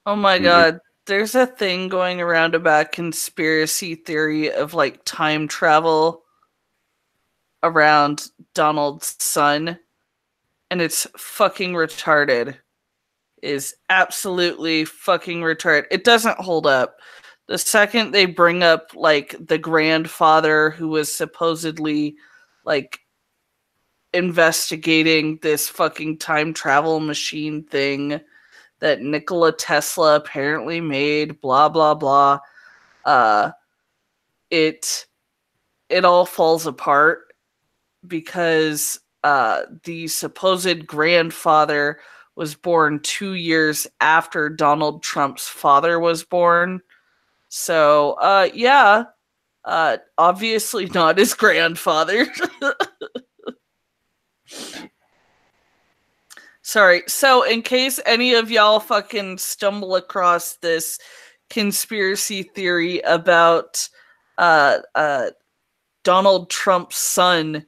Oh, my God. There's a thing going around about conspiracy theory of like time travel around Donald's son. And it's fucking retarded. Is absolutely fucking retarded. It doesn't hold up. The second they bring up like the grandfather who was supposedly like investigating this fucking time travel machine thing that Nikola Tesla apparently made, blah blah blah, it all falls apart because the supposed grandfather was born 2 years after Donald Trump's father was born. So, obviously not his grandfather. Sorry. So, in case any of y'all fucking stumble across this conspiracy theory about Donald Trump's son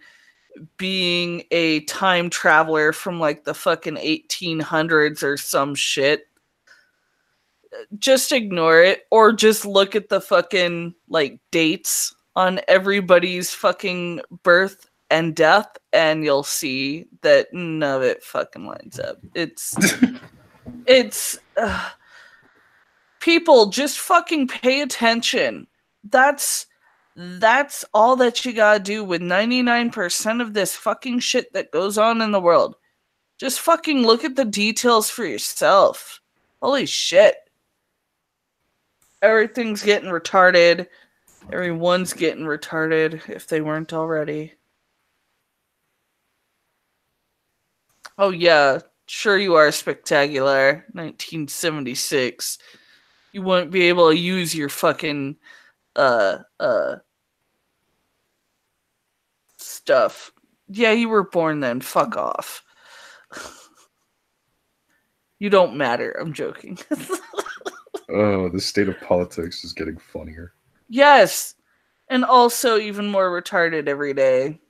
being a time traveler from like the fucking 1800s or some shit, just ignore it, or just look at the fucking like dates on everybody's fucking birth and death, and you'll see that none of it fucking lines up. It's People, just fucking pay attention. That's all that you gotta do with 99% of this fucking shit that goes on in the world. Just fucking look at the details for yourself. Holy shit. Everything's getting retarded. Everyone's getting retarded if they weren't already. Oh yeah, sure you are spectacular. 1976. You wouldn't be able to use your fucking stuff. Yeah, you were born then. Fuck off. You don't matter. I'm joking. Oh, the state of politics is getting funnier. Yes. And also even more retarded every day.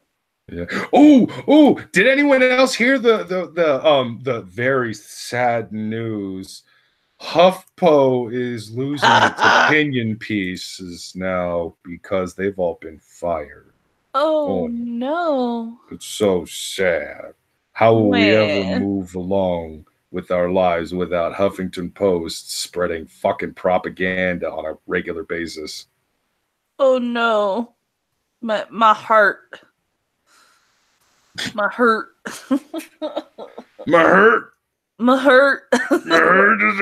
Yeah. Oh, did anyone else hear the very sad news? HuffPo is losing its opinion pieces now because they've all been fired. Oh no. It's so sad. How will we ever move along with our lives without Huffington Post spreading fucking propaganda on a regular basis? Oh no. My heart. My hurt. My hurt. My hurt. My hurt is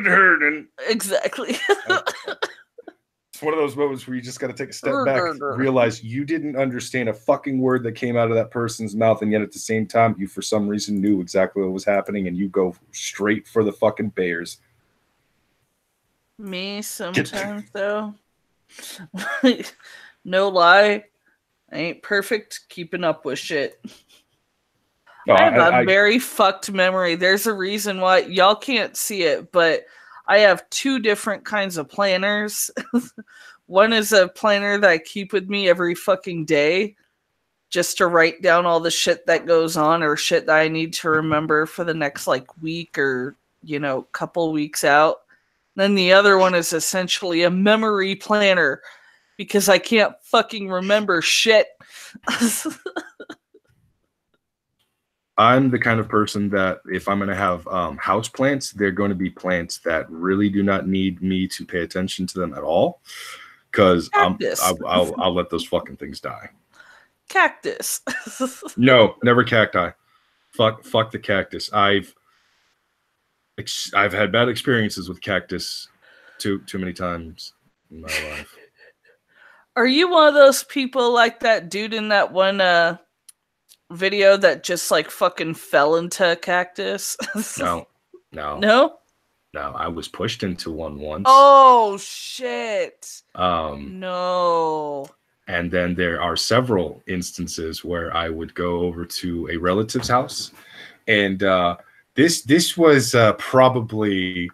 hurting. Exactly. It's one of those moments where you just got to take a step back, realize you didn't understand a fucking word that came out of that person's mouth, and yet at the same time, you for some reason knew exactly what was happening, and you go straight for the fucking bears. Me sometimes, though. No lie. I ain't perfect keeping up with shit. No, I have a very fucked memory. There's a reason why y'all can't see it, but I have two different kinds of planners. One is a planner that I keep with me every fucking day just to write down all the shit that goes on or shit that I need to remember for the next like week or, couple weeks out. Then the other one is essentially a memory planner because I can't fucking remember shit. I'm the kind of person that if I'm going to have house plants, they're going to be plants that really do not need me to pay attention to them at all, because I'll let those fucking things die. Cactus. No, never cacti. Fuck the cactus. I've had bad experiences with cactus too many times in my life. Are you one of those people like that dude in that one video that just like fucking fell into a cactus? No. I was pushed into one once. Oh shit. No. And then there are several instances where I would go over to a relative's house, and this was probably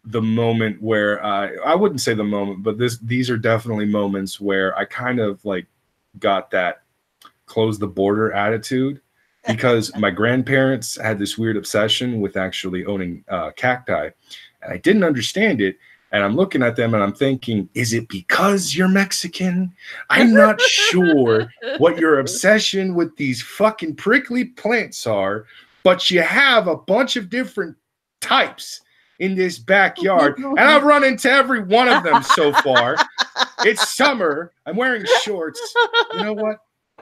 the moment where I wouldn't say the moment, but these are definitely moments where I kind of like got that close the border attitude, because my grandparents had this weird obsession with actually owning cacti, and I didn't understand it. And I'm looking at them and I'm thinking, is it because you're Mexican? I'm not sure what your obsession with these fucking prickly plants are, but you have a bunch of different types in this backyard, and I've run into every one of them so far. It's summer. I'm wearing shorts. You know what?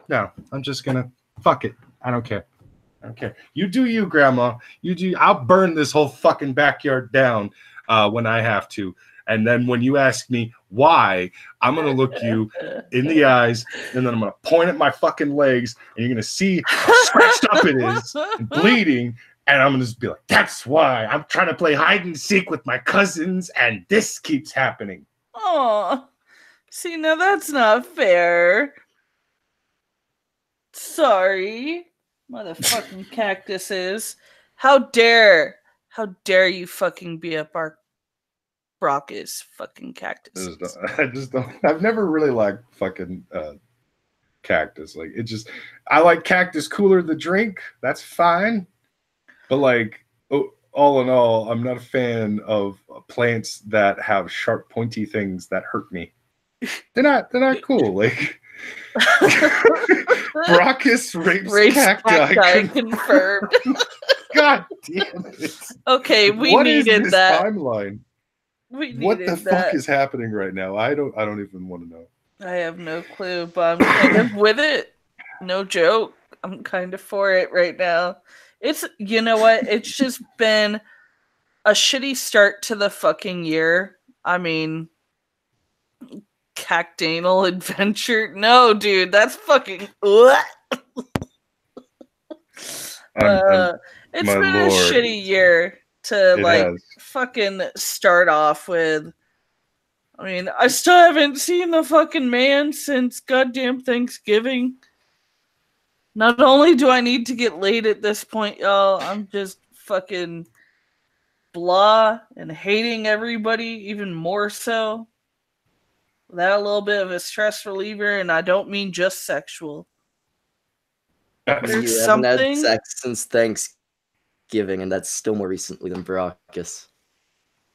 No, I'm just gonna fuck it. I don't care. You do you, Grandma. You do. I'll burn this whole fucking backyard down when I have to. And then when you ask me why, I'm gonna look you in the eyes, and then I'm gonna point at my fucking legs, and you're gonna see how scratched up it is and bleeding. And I'm gonna just be like, that's why I'm trying to play hide and seek with my cousins, and this keeps happening. Oh, see, now that's not fair. Sorry, motherfucking cactuses. How dare you fucking be up our Brock's fucking cactus. I've never really liked fucking cactus. Like, I like cactus cooler the drink. That's fine. But like, all in all, I'm not a fan of plants that have sharp, pointy things that hurt me. They're not cool. Like, Brockus rapes cacti confirmed. God damn it. Okay, we what needed is this that timeline. We What the needed fuck that. is happening right now? I don't even want to know. I have no clue, but I'm kind of with it. No joke. I'm kind of for it right now. It's, you know what? It's just been a shitty start to the fucking year. I mean, cactanal adventure. No, dude, that's fucking. It's my been a lord. shitty year to It like has. fucking start off with. I mean, I still haven't seen the fucking man since goddamn Thanksgiving. Not only do I need to get laid at this point, y'all, I'm just fucking blah and hating everybody even more so. Without a little bit of a stress reliever, and I don't mean just sexual. There's You haven't had something. sex since Thanksgiving, and that's still more recently than Baracus.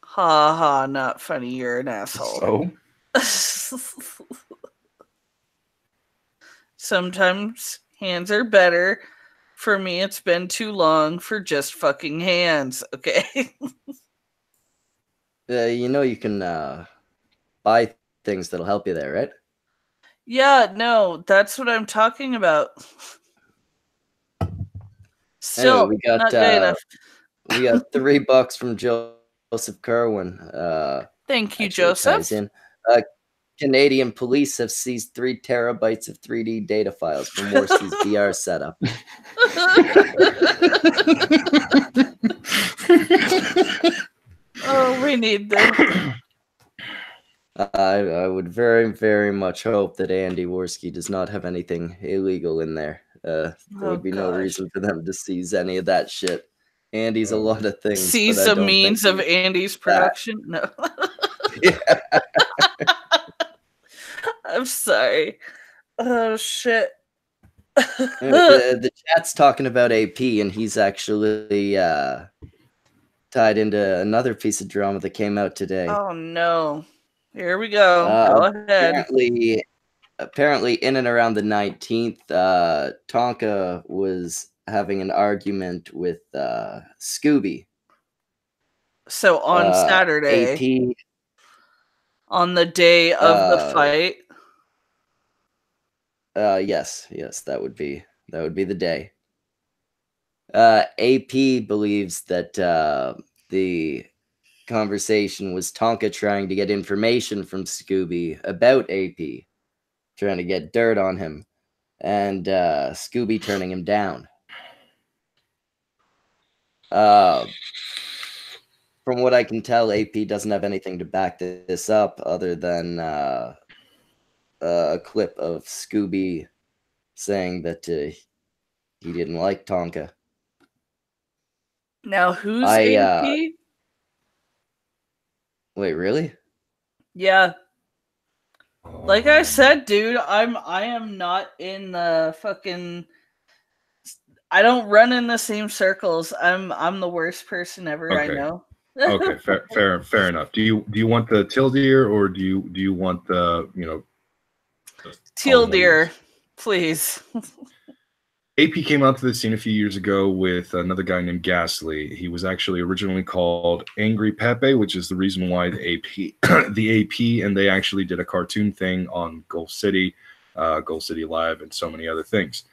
Ha ha, not funny, you're an asshole. So Sometimes hands are better. For me, it's been too long for just fucking hands, okay? You know you can buy things that'll help you there, right? Yeah, no, that's what I'm talking about. Still, Anyway, not gay enough. we got $3 from Joseph Kerwin. Thank you, Actually, it ties Joseph. in. Canadian police have seized 3 terabytes of 3D data files from Warski's VR setup. Oh, we need them. I would very, very much hope that Andy Warski does not have anything illegal in there. There would be no reason for them to seize any of that shit. Andy's a lot of things. See but I some don't think means of he's Andy's production? No. Yeah. I'm sorry. Oh, shit. The chat's talking about AP, and he's actually tied into another piece of drama that came out today. Oh, no. Here we go. Go ahead. Apparently, in and around the 19th, Tonka was having an argument with Scooby. So on Saturday, AP, on the day of the fight. Yes, that would be the day. AP believes that the conversation was Tonka trying to get information from Scooby about AP, trying to get dirt on him, and Scooby turning him down. From what I can tell, AP doesn't have anything to back this up other than a clip of Scooby saying that he didn't like Tonka. Now, who's AP? Wait, really? Yeah. Like I said, dude, I am not in the fucking. I don't run in the same circles. I'm the worst person ever. Okay. I know. Okay, fair enough. Do you want the teal deer or do you want the teal deer, please? AP came out to the scene a few years ago with another guy named Ghastly. He was actually originally called Angry Pepe, which is the reason why the AP, and they actually did a cartoon thing on Gulf City Live, and so many other things.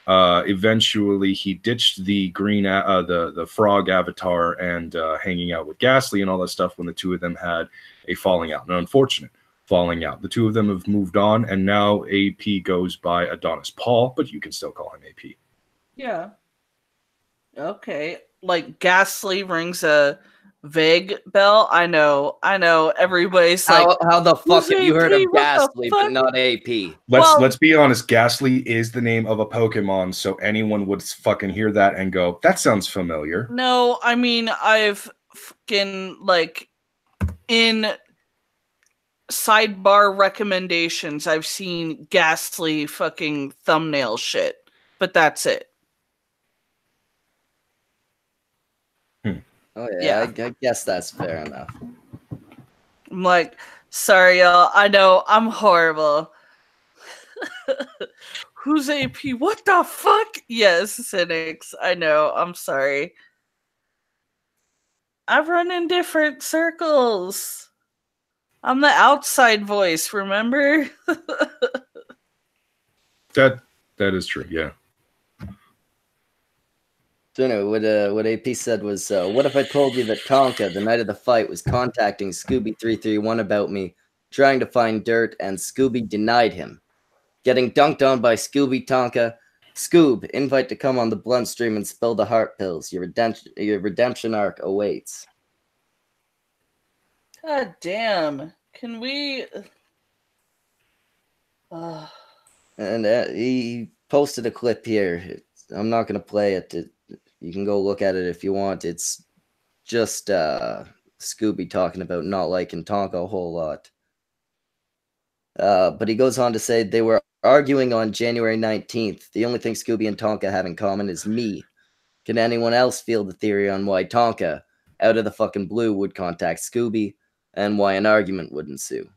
Eventually, he ditched the green, the frog avatar and hanging out with Ghastly and all that stuff when the two of them had a falling out, an unfortunate falling out. The two of them have moved on, and now AP goes by Adonis Paul, but you can still call him AP. Yeah. Okay. Like Ghastly rings a vague bell. I know. Everybody's like, how the fuck have you heard of What the Ghastly but fuck? not AP? Let's be honest. Ghastly is the name of a Pokemon, so anyone would fucking hear that and go, "That sounds familiar." No, I mean I've fucking like in sidebar recommendations, I've seen Ghastly fucking thumbnail shit, but that's it. Oh yeah. I guess that's fair enough. I'm like, sorry y'all, I know I'm horrible. Who's AP? What the fuck? Yes, cynics. I know. I'm sorry. I've run in different circles. I'm the outside voice, remember? That is true. Yeah. So anyway, what AP said was, what if I told you that Tonka, the night of the fight, was contacting Scooby331 about me, trying to find dirt, and Scooby denied him. Getting dunked on by Scooby Tonka. Scoob, invite to come on the blunt stream and spill the heart pills. Your redemption arc awaits. God damn. Can we... And he posted a clip here. I'm not going to play it. You can go look at it if you want. It's just Scooby talking about not liking Tonka a whole lot. But he goes on to say they were arguing on January 19th. The only thing Scooby and Tonka have in common is me. Can anyone else feel the theory on why Tonka, out of the fucking blue, would contact Scooby and why an argument would ensue?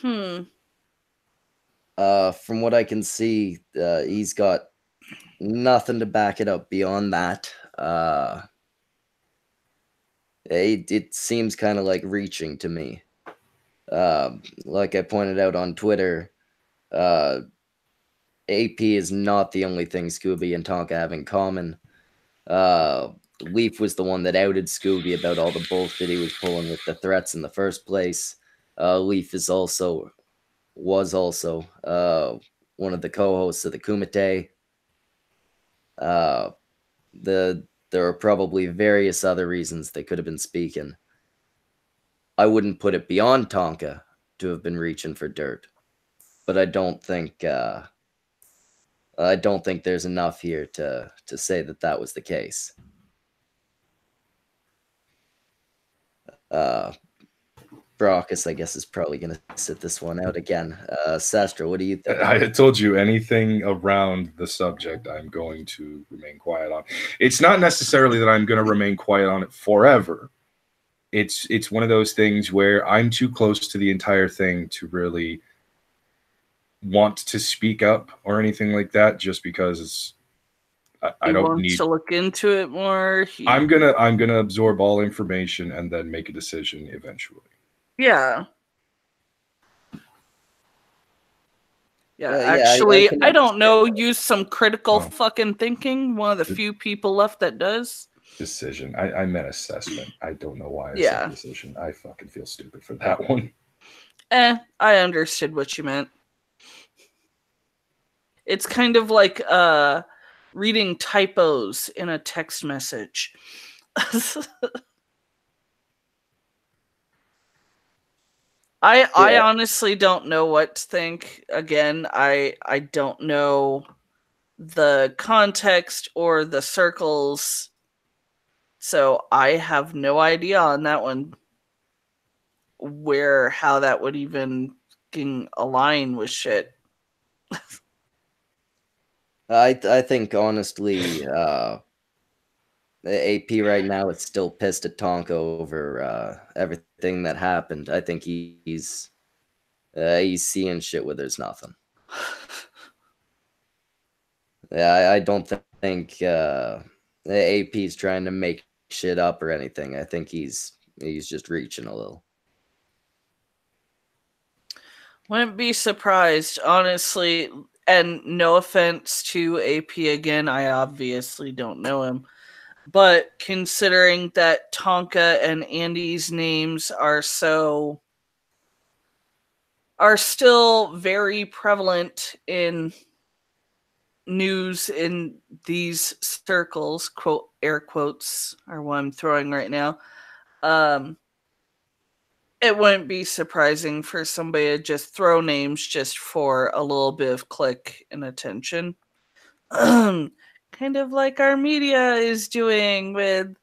Hmm. From what I can see, he's got nothing to back it up beyond that. It seems kind of like reaching to me. Like I pointed out on Twitter, AP is not the only thing Scooby and Tonka have in common. Leaf was the one that outed Scooby about all the bullshit he was pulling with the threats in the first place. Leaf was also one of the co-hosts of the Kumite. There are probably various other reasons they could have been speaking. I wouldn't put it beyond Tonka to have been reaching for dirt, but I don't think there's enough here to say that was the case. Brockus, I guess, is probably going to sit this one out again. Sastra, what do you think? I had told you anything around the subject, I'm going to remain quiet on. It's not necessarily that I'm going to remain quiet on it forever. It's one of those things where I'm too close to the entire thing to really want to speak up or anything like that, just because I don't need to look into it more. I'm gonna absorb all information and then make a decision eventually. Yeah. Actually, I don't know. Use some critical fucking thinking. One of the few people left that does. Decision. I meant assessment. I don't know why I said decision. I fucking feel stupid for that one. I understood what you meant. It's kind of like reading typos in a text message. I honestly don't know what to think. Again, I don't know the context or the circles, so I have no idea on that one how that would even align with shit. I think honestly, AP right now is still pissed at Tonka over everything that happened. I think he's seeing shit where there's nothing. I don't think AP's trying to make shit up or anything. I think he's just reaching a little. Wouldn't be surprised, honestly. And no offense to AP again, I obviously don't know him. But considering that Tonka and Andy's names are still very prevalent in news in these circles, quote air quotes are what I'm throwing right now. It wouldn't be surprising for somebody to just throw names just for a little bit of click and attention. Kind of like our media is doing with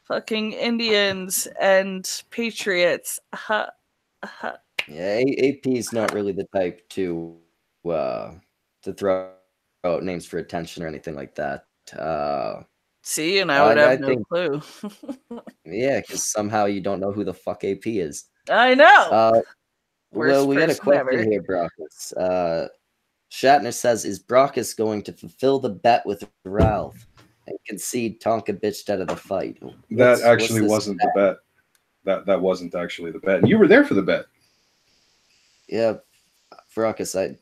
fucking Indians and patriots. Yeah, AP's not really the type to throw out names for attention or anything like that. See, and I would have no clue. Yeah, because somehow you don't know who the fuck AP is. I know. Well, we got a question here, Brockus. Shatner says, is Brockus going to fulfill the bet with Ralph? and concede Tonka bitched out of the fight. That actually wasn't the bet. That wasn't actually the bet. And you were there for the bet. Yeah, Ruckus, I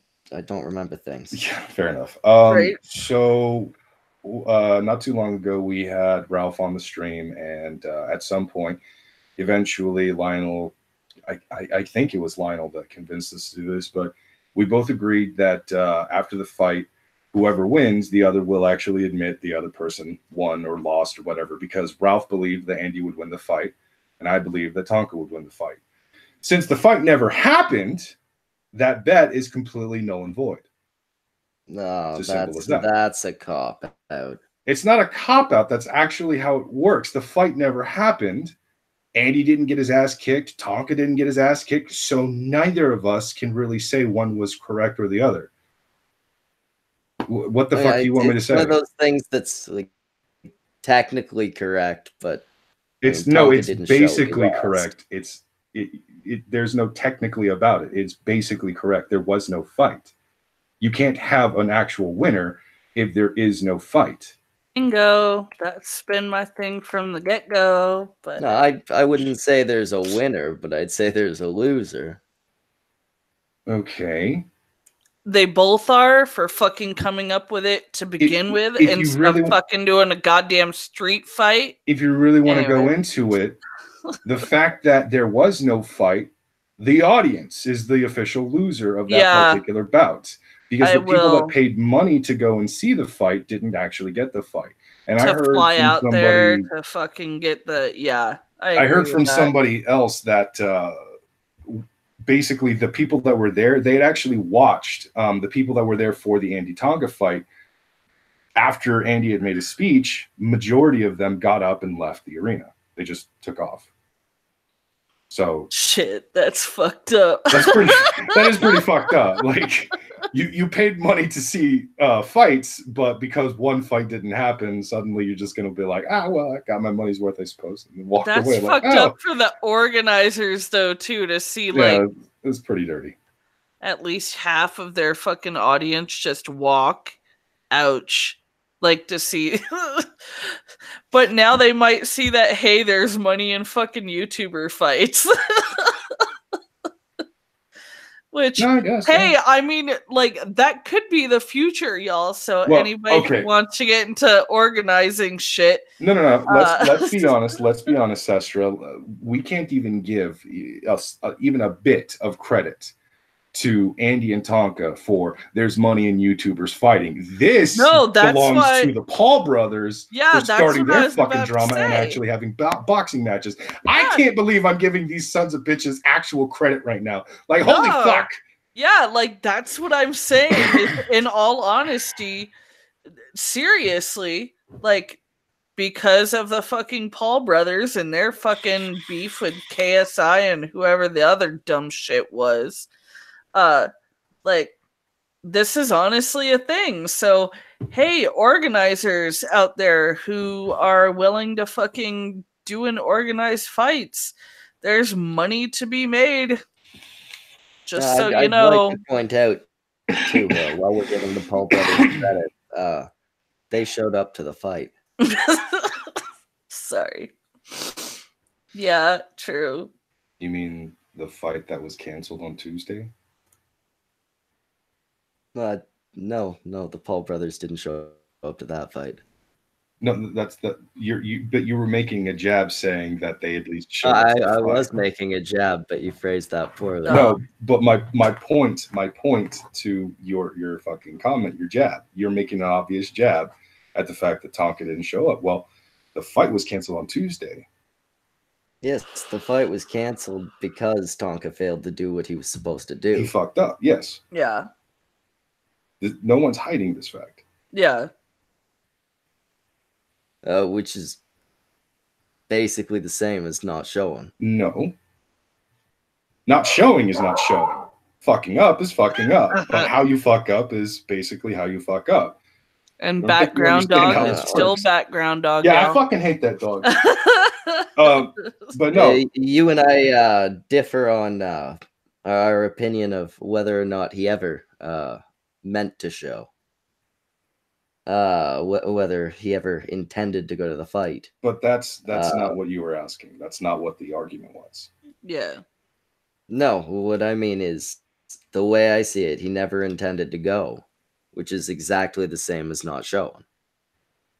don't remember things. Yeah, fair enough. Right. So not too long ago, we had Ralph on the stream, and at some point, eventually Lionel, I think it was Lionel that convinced us to do this, but we both agreed that after the fight, whoever wins, the other will actually admit the other person won or lost or whatever, because Ralph believed that Andy would win the fight, and I believed that Tonka would win the fight. Since the fight never happened, that bet is completely null and void. No, It's as simple as that's a cop out. It's not a cop out. That's actually how it works. The fight never happened. Andy didn't get his ass kicked. Tonka didn't get his ass kicked. So neither of us can really say one was correct or the other. What the fuck do you want me to say? One of those things that's like technically correct, but it's basically correct. There's no technically about it. It's basically correct. There was no fight. You can't have an actual winner if there is no fight. Bingo. That's been my thing from the get-go. But no, I wouldn't say there's a winner, but I'd say there's a loser. Okay. They both are for fucking coming up with it to begin with, instead of fucking doing a goddamn street fight. If you really want to go into it, the fact that there was no fight, the audience is the official loser of that particular bout. Because the people that paid money to go and see the fight didn't actually get the fight. And I heard fly out there to fucking get the I heard from somebody else that basically the people that were there, they had actually watched the people that were there for the Andy Tonka fight. After Andy had made a speech, majority of them got up and left the arena. They just took off. So shit, that's fucked up. That is pretty fucked up. Like you paid money to see fights, but because one fight didn't happen, suddenly you're just gonna be like, well, I got my money's worth, I suppose, and walk away. That's fucked up for the organizers, though, too, to see like it's pretty dirty. At least half of their fucking audience just walk. Ouch. Like to see, but now they might see that, hey, there's money in fucking YouTuber fights. Which, I mean, like, that could be the future, y'all. So anybody who wants to get into organizing shit. No. Let's be honest. Let's be honest, Sestra. We can't even give us even a bit of credit to Andy and Tonka for there's money in YouTubers fighting. This belongs to the Paul brothers for starting their fucking drama and actually having boxing matches. I can't believe I'm giving these sons of bitches actual credit right now. Like, holy fuck. Yeah, like, that's what I'm saying. In all honesty, seriously, like, because of the fucking Paul brothers and their fucking beef with KSI and whoever the other dumb shit was, like, this is honestly a thing. So hey, organizers out there who are willing to fucking do an organized fights, there's money to be made. Just so you know. I'd like to point out too, while we're giving the Paul brothers credit, they showed up to the fight. Sorry. Yeah, true. You mean the fight that was canceled on Tuesday? No, the Paul brothers didn't show up to that fight. No, that's but you were making a jab saying that they at least showed up. I was making a jab, but you phrased that poorly. No, but my point to your fucking comment, your jab, you're making an obvious jab at the fact that Tonka didn't show up. Well, the fight was canceled on Tuesday. Yes, the fight was canceled because Tonka failed to do what he was supposed to do. He fucked up, yes. Yeah. No one's hiding this fact. Yeah. Which is basically the same as not showing. No. Not showing is not showing. Fucking up is fucking up. But how you fuck up is basically how you fuck up. And background dog is still background dog. Yeah, I fucking hate that dog. But no. You and I differ on our opinion of whether or not he ever meant to show. whether he ever intended to go to the fight. But that's not what you were asking. That's not what the argument was. Yeah. No, what I mean is, the way I see it, he never intended to go, which is exactly the same as not showing.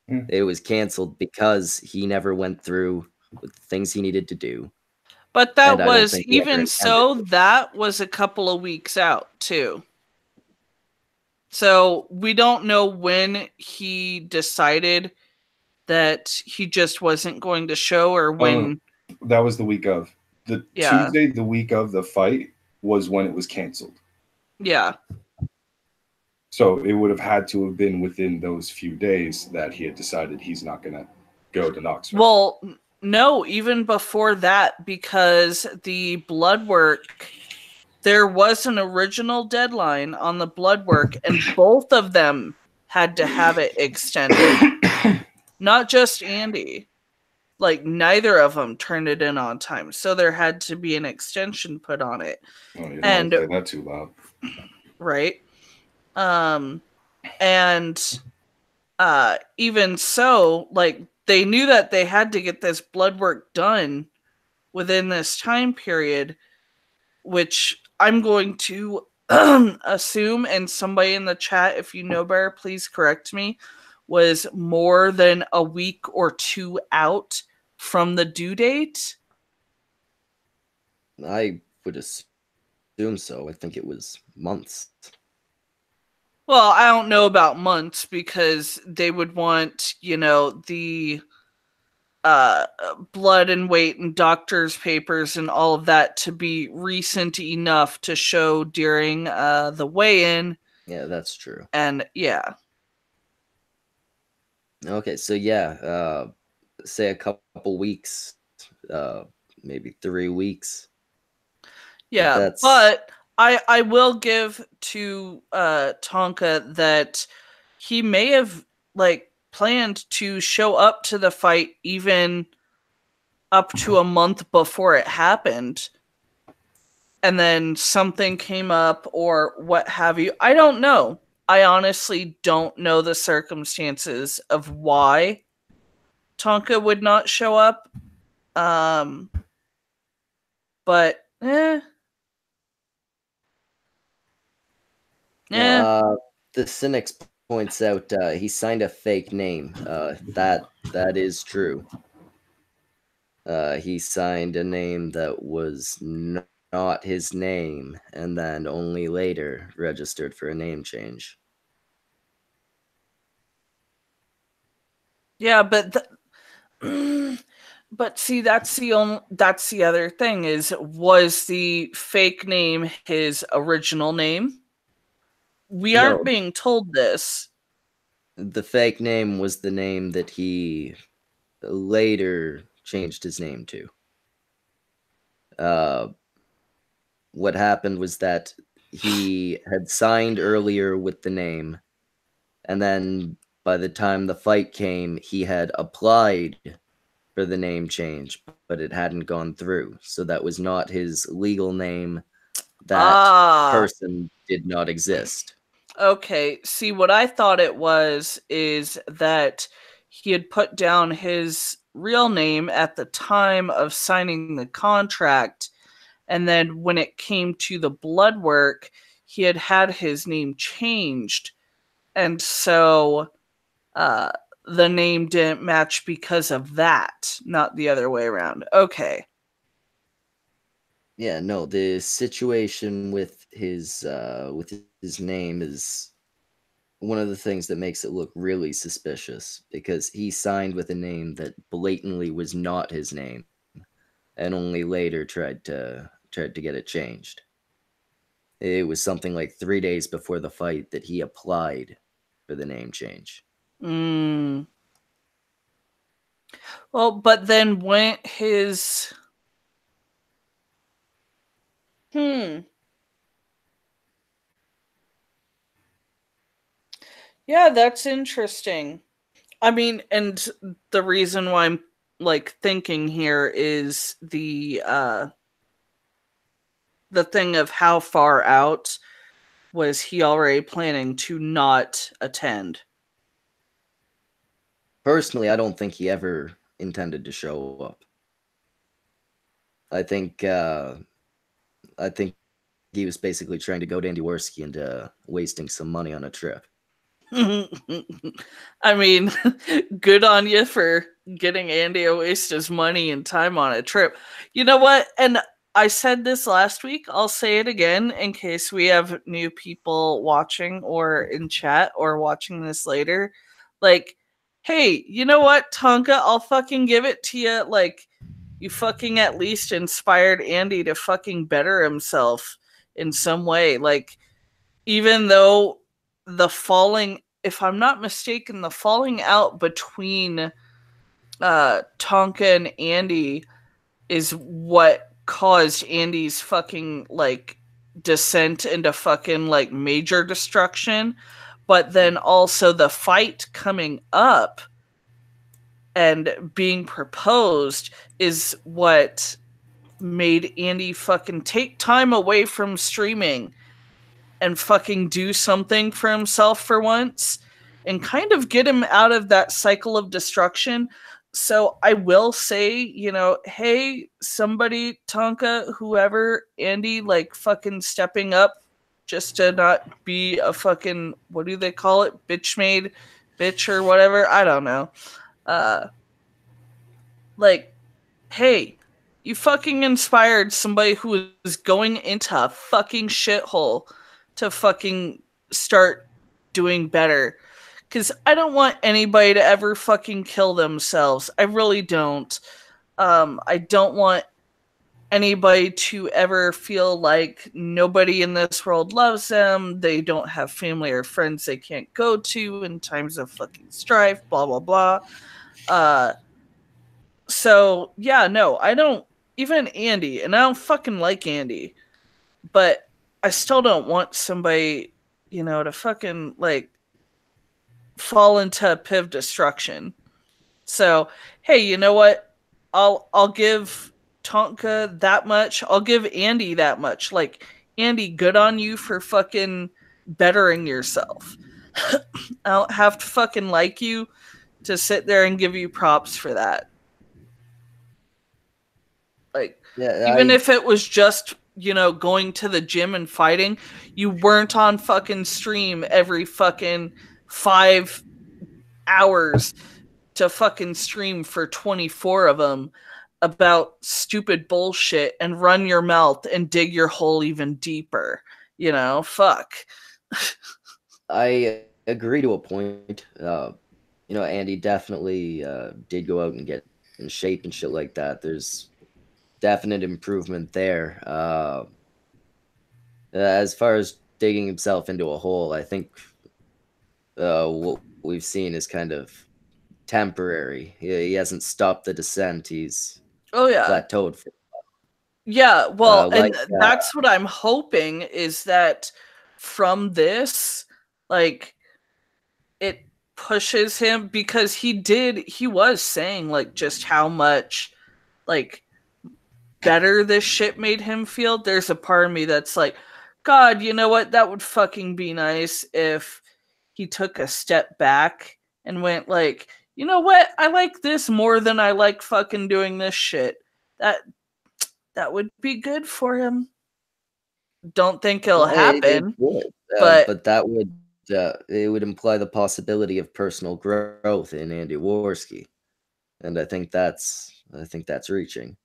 Hmm. It was canceled because he never went through with the things he needed to do. But that And I don't was, think he ever even so, intended to. that was a couple of weeks out, too. So we don't know when he decided that he just wasn't going to show, or when. That was the week of. The Yeah. Tuesday, the week of the fight, was when it was canceled. Yeah. So it would have had to have been within those few days that he had decided he's not going to go to Knoxville. Well, no, even before that, because the blood work, there was an original deadline on the blood work, and both of them had to have it extended. Not just Andy. Like, neither of them turned it in on time. So there had to be an extension put on it. Oh, you don't And want to say that too loud. right. And even so, like, they knew that they had to get this blood work done within this time period, which I'm going to assume, and somebody in the chat, if you know better, please correct me, was more than a week or two out from the due date. I would assume so. I think it was months. Well, I don't know about months, because they would want, the blood and weight and doctor's papers and all of that to be recent enough to show during the weigh-in. Yeah, that's true. And yeah. Okay, so yeah, say a couple weeks, maybe 3 weeks. Yeah, but I will give to Tonka that he may have, like, planned to show up to the fight even up to a month before it happened, and then something came up or what have you. I don't know. I honestly don't know the circumstances of why Tonka would not show up. But the Cynics points out he signed a fake name. That is true. He signed a name that was not his name, and then only later registered for a name change. Yeah, but but see, that's the other thing is, was the fake name his original name? We aren't being told this. The fake name was the name that he later changed his name to. What happened was that he had signed earlier with the name, and then by the time the fight came, he had applied for the name change, but it hadn't gone through. So that was not his legal name. That person did not exist. Okay, see, what I thought it is that he had put down his real name at the time of signing the contract, and then when it came to the blood work, he had his name changed, and so the name didn't match because of that, not the other way around. Okay. Yeah, no, the situation with his name is one of the things that makes it look really suspicious, because he signed with a name that blatantly was not his name, and only later tried to get it changed. It was something like 3 days before the fight that he applied for the name change. Well, but then when his Yeah, that's interesting. I mean, and the reason why I'm, like, thinking here is the thing of how far out was he already planning to not attend. personally, I don't think he ever intended to show up. I think he was basically trying to goad Andy Warski into wasting some money on a trip. I mean, good on you for getting Andy to waste his money and time on a trip. You know what? And I said this last week. I'll say it again in case we have new people watching or in chat or watching this later. Like, hey, you know what, Tonka? I'll fucking give it to you. Like, you fucking at least inspired Andy to fucking better himself in some way. Like, even though the falling, if I'm not mistaken, the falling out between Tonka and Andy is what caused Andy's fucking like descent into fucking like major destruction. But then also the fight coming up and being proposed is what made Andy fucking take time away from streaming and fucking do something for himself for once and kind of get him out of that cycle of destruction. So I will say, you know, hey, somebody, Tonka, whoever, Andy, like fucking stepping up just to not be a fucking, what do they call it? Bitch or whatever. I don't know. Like, hey, you fucking inspired somebody who was going into a fucking shithole to fucking start doing better. Because I don't want anybody to ever fucking kill themselves. I really don't. I don't want anybody to ever feel like nobody in this world loves them. They don't have family or friends they can't go to in times of fucking strife, blah, blah, blah. So, yeah, no, I don't, even Andy, and I don't fucking like Andy, but I still don't want somebody, you know, to fucking, like, fall into a pit of destruction. So, hey, you know what? I'll give Tonka that much. I'll give Andy that much. Like, Andy, good on you for fucking bettering yourself. I don't have to fucking like you to sit there and give you props for that. Like, Yeah, even if it was just, you know, going to the gym and fighting, you weren't on fucking stream every fucking 5 hours to fucking stream for 24 of them about stupid bullshit and run your mouth and dig your hole even deeper. You know, fuck. I agree to a point. You know, Andy definitely did go out and get in shape and shit like that. There's definite improvement there. As far as digging himself into a hole, I think what we've seen is kind of temporary. He hasn't stopped the descent. He's plateaued. Yeah, well, Like, and that's what I'm hoping is that from this, like, it pushes him, because he was saying, like, just how much, like, better this shit made him feel. There's a part of me that's like, God, you know what? That would fucking be nice if he took a step back and went like, you know what? I like this more than I like fucking doing this shit. That would be good for him. Don't think it'll happen, but that would it would imply the possibility of personal growth in Andy Warski, and I think that's reaching.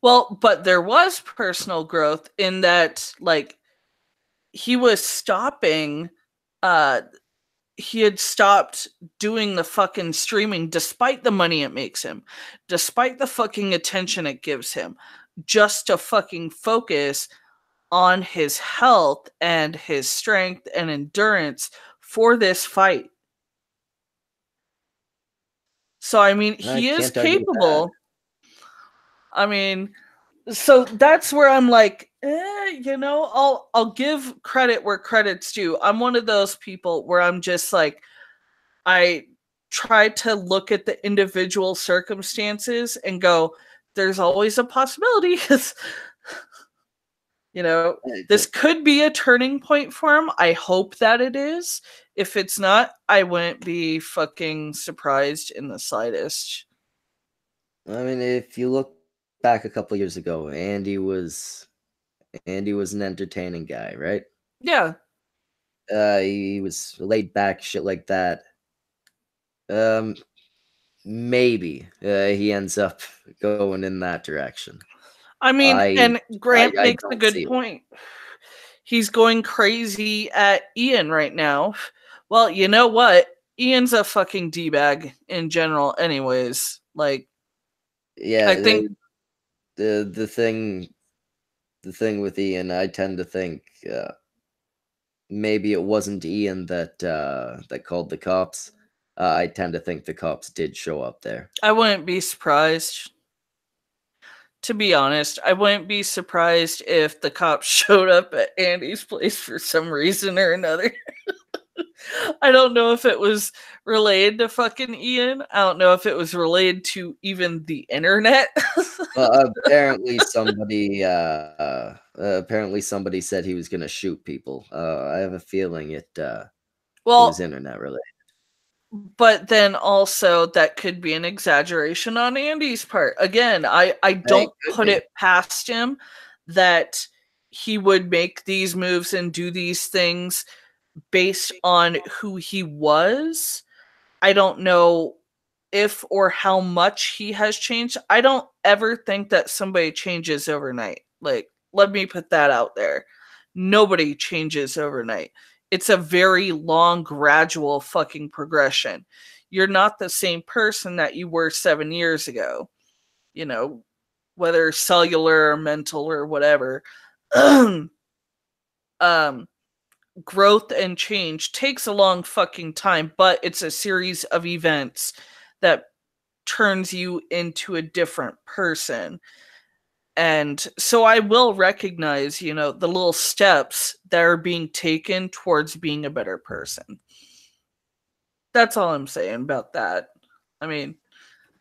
Well, but there was personal growth in that, like, he was stopping. He had stopped doing the fucking streaming despite the money it makes him, despite the fucking attention it gives him, just to fucking focus on his health and his strength and endurance for this fight. So, I mean, he is capable. I mean, so that's where I'm like, you know, I'll give credit where credit's due. I'm one of those people where I'm just like, I try to look at the individual circumstances and go, there's always a possibility. You know, this could be a turning point for him. I hope that it is. If it's not, I wouldn't be fucking surprised in the slightest. I mean, if you look back a couple years ago, Andy was an entertaining guy, right? Yeah. He was laid back, shit like that. Maybe he ends up going in that direction. I mean, and Grant I makes a don't good see it. point. He's going crazy at Ian right now. Well, you know what? Ian's a fucking D-bag in general anyways. Like, Yeah, I think the thing with Ian, I tend to think maybe it wasn't Ian that called the cops. I tend to think the cops did show up there. I wouldn't be surprised. To be honest, I wouldn't be surprised if the cops showed up at Andy's place for some reason or another. I don't know if it was related to fucking Ian. I don't know if it was related to even the internet. Well, apparently somebody said he was gonna shoot people. I have a feeling it was internet related. But then also that could be an exaggeration on Andy's part. Again, I don't put it past him that he would make these moves and do these things based on who he was. I don't know if or how much he has changed. I don't ever think that somebody changes overnight. Like, let me put that out there. Nobody changes overnight. It's a very long, gradual fucking progression. You're not the same person that you were 7 years ago, you know, whether cellular or mental or whatever. Growth and change takes a long fucking time, but it's a series of events that turns you into a different person. And so I will recognize, the little steps that are being taken towards being a better person. That's all I'm saying about that. I mean,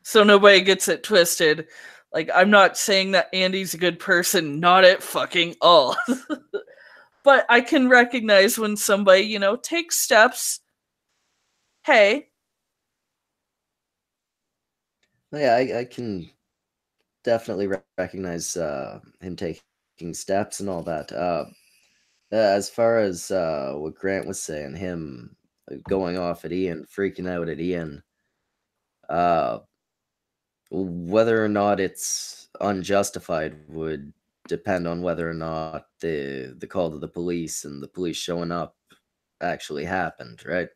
so nobody gets it twisted. Like, I'm not saying that Andy's a good person, not at fucking all. But I can recognize when somebody, takes steps. Hey. Yeah, I can definitely recognize him taking steps and all that. As far as what Grant was saying, him going off at Ian, freaking out at Ian, whether or not it's unjustified would depend on whether or not the call to the police and the police showing up actually happened, right?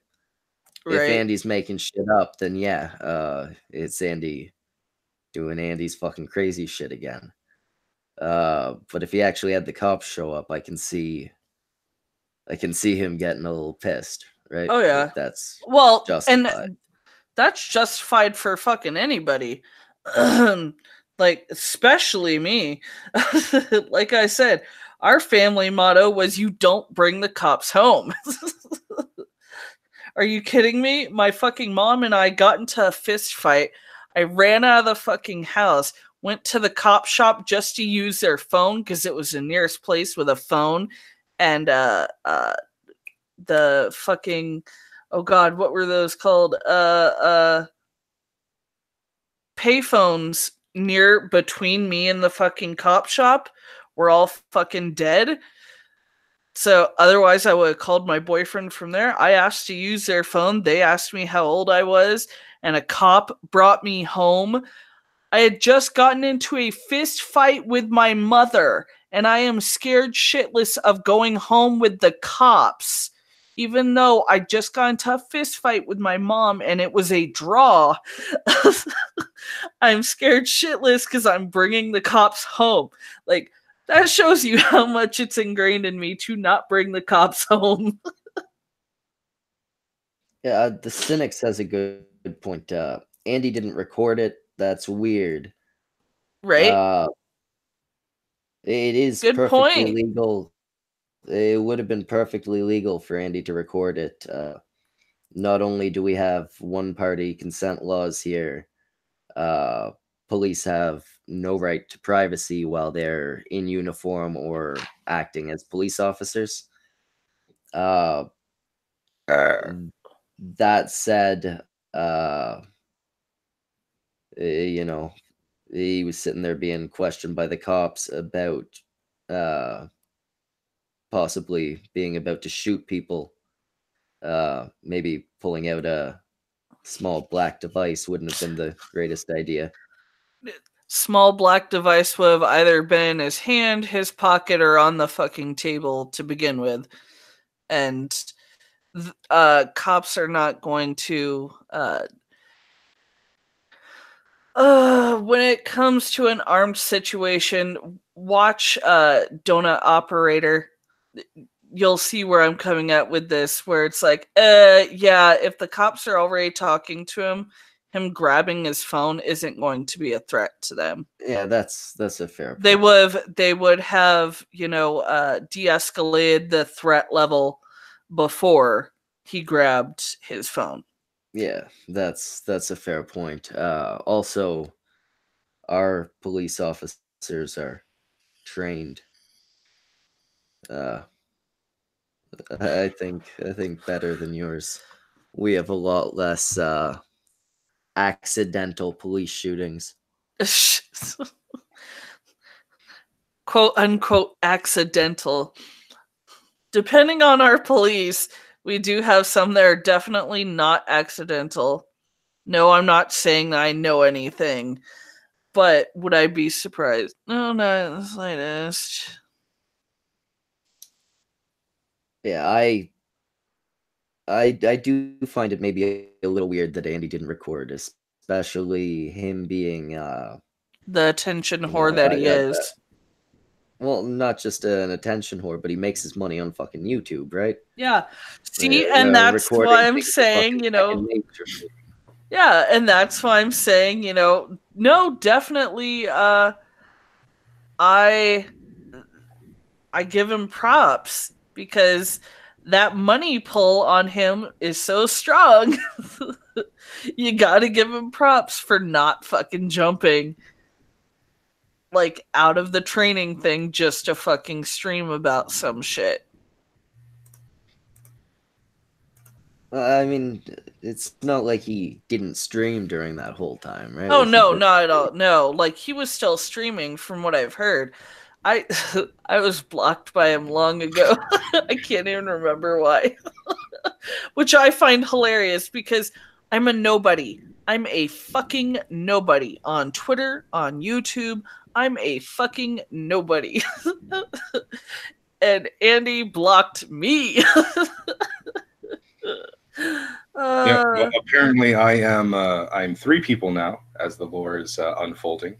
If Andy's making shit up, then yeah, it's Andy doing Andy's fucking crazy shit again. But if he actually had the cops show up, I can see him getting a little pissed, right? Oh yeah, like that's justified. And that's justified for fucking anybody. Like, especially me. Like I said, our family motto was "You don't bring the cops home." Are you kidding me? My fucking mom and I got into a fist fight. I ran out of the fucking house, went to the cop shop just to use their phone because it was the nearest place with a phone, and the fucking, oh god, what were those called? Payphones near between me and the fucking cop shop were all fucking dead. So otherwise I would have called my boyfriend from there. I asked to use their phone. They asked me how old I was, and a cop brought me home. I had just gotten into a fist fight with my mother, and I am scared shitless of going home with the cops. Even though I just got into a fist fight with my mom and it was a draw, I'm scared shitless because I'm bringing the cops home. Like, that shows you how much it's ingrained in me to not bring the cops home. Yeah, the Cynic says a good point. Andy didn't record it. That's weird. Right? It is good perfectly point. legal. It would have been perfectly legal for Andy to record it. Not only do we have one-party consent laws here, police have no right to privacy while they're in uniform or acting as police officers. That said, you know, he was sitting there being questioned by the cops about possibly being about to shoot people. Maybe pulling out a small black device wouldn't have been the greatest idea. Small black device would have either been in his hand, his pocket, or on the fucking table to begin with. And cops are not going to when it comes to an armed situation, watch Donut Operator. You'll see where I'm coming at with this, where it's like, yeah, if the cops are already talking to him grabbing his phone isn't going to be a threat to them. Yeah, that's a fair point. They would have, de-escalated the threat level before he grabbed his phone. Yeah, that's a fair point. Also, our police officers are trained. I think better than yours. We have a lot less accidental police shootings. Quote unquote accidental. Depending on our police, we do have some that are definitely not accidental. No, I'm not saying that I know anything, but would I be surprised? No, not in the slightest. Yeah, I do find it maybe a little weird that Andy didn't record, especially him being the attention whore that he is. Well, not just an attention whore, but he makes his money on fucking YouTube, right? Yeah. See, and that's why I'm saying, yeah, and that's why I'm saying, no, definitely, I give him props because that money pull on him is so strong. You gotta give him props for not fucking jumping like out of the training thing just to fucking stream about some shit. I mean, it's not like he didn't stream during that whole time, right? Oh, no, not at all. No, like he was still streaming from what I've heard. I was blocked by him long ago. I can't even remember why. Which I find hilarious because I'm a nobody. I'm a fucking nobody on Twitter, on YouTube. I'm a fucking nobody. And Andy blocked me. Yeah, well, apparently I'm three people now as the lore is unfolding.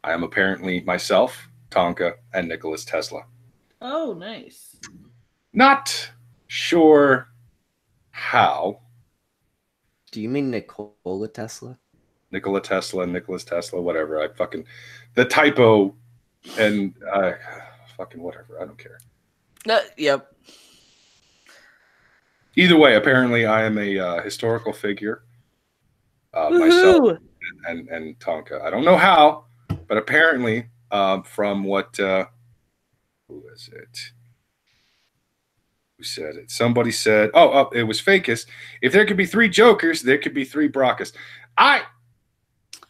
I am apparently myself, Tonka, and Nicholas Tesla. Oh, nice. Not sure how. Do you mean Nikola Tesla? Nikola Tesla, Nicholas Tesla, whatever. The typo and fucking whatever. I don't care. Yep. Either way, apparently I am a historical figure. Myself and Tonka. I don't know how, but apparently from what who is it? Who said it? Somebody said, oh, it was Facus. If there could be three Jokers, there could be three Brockus. I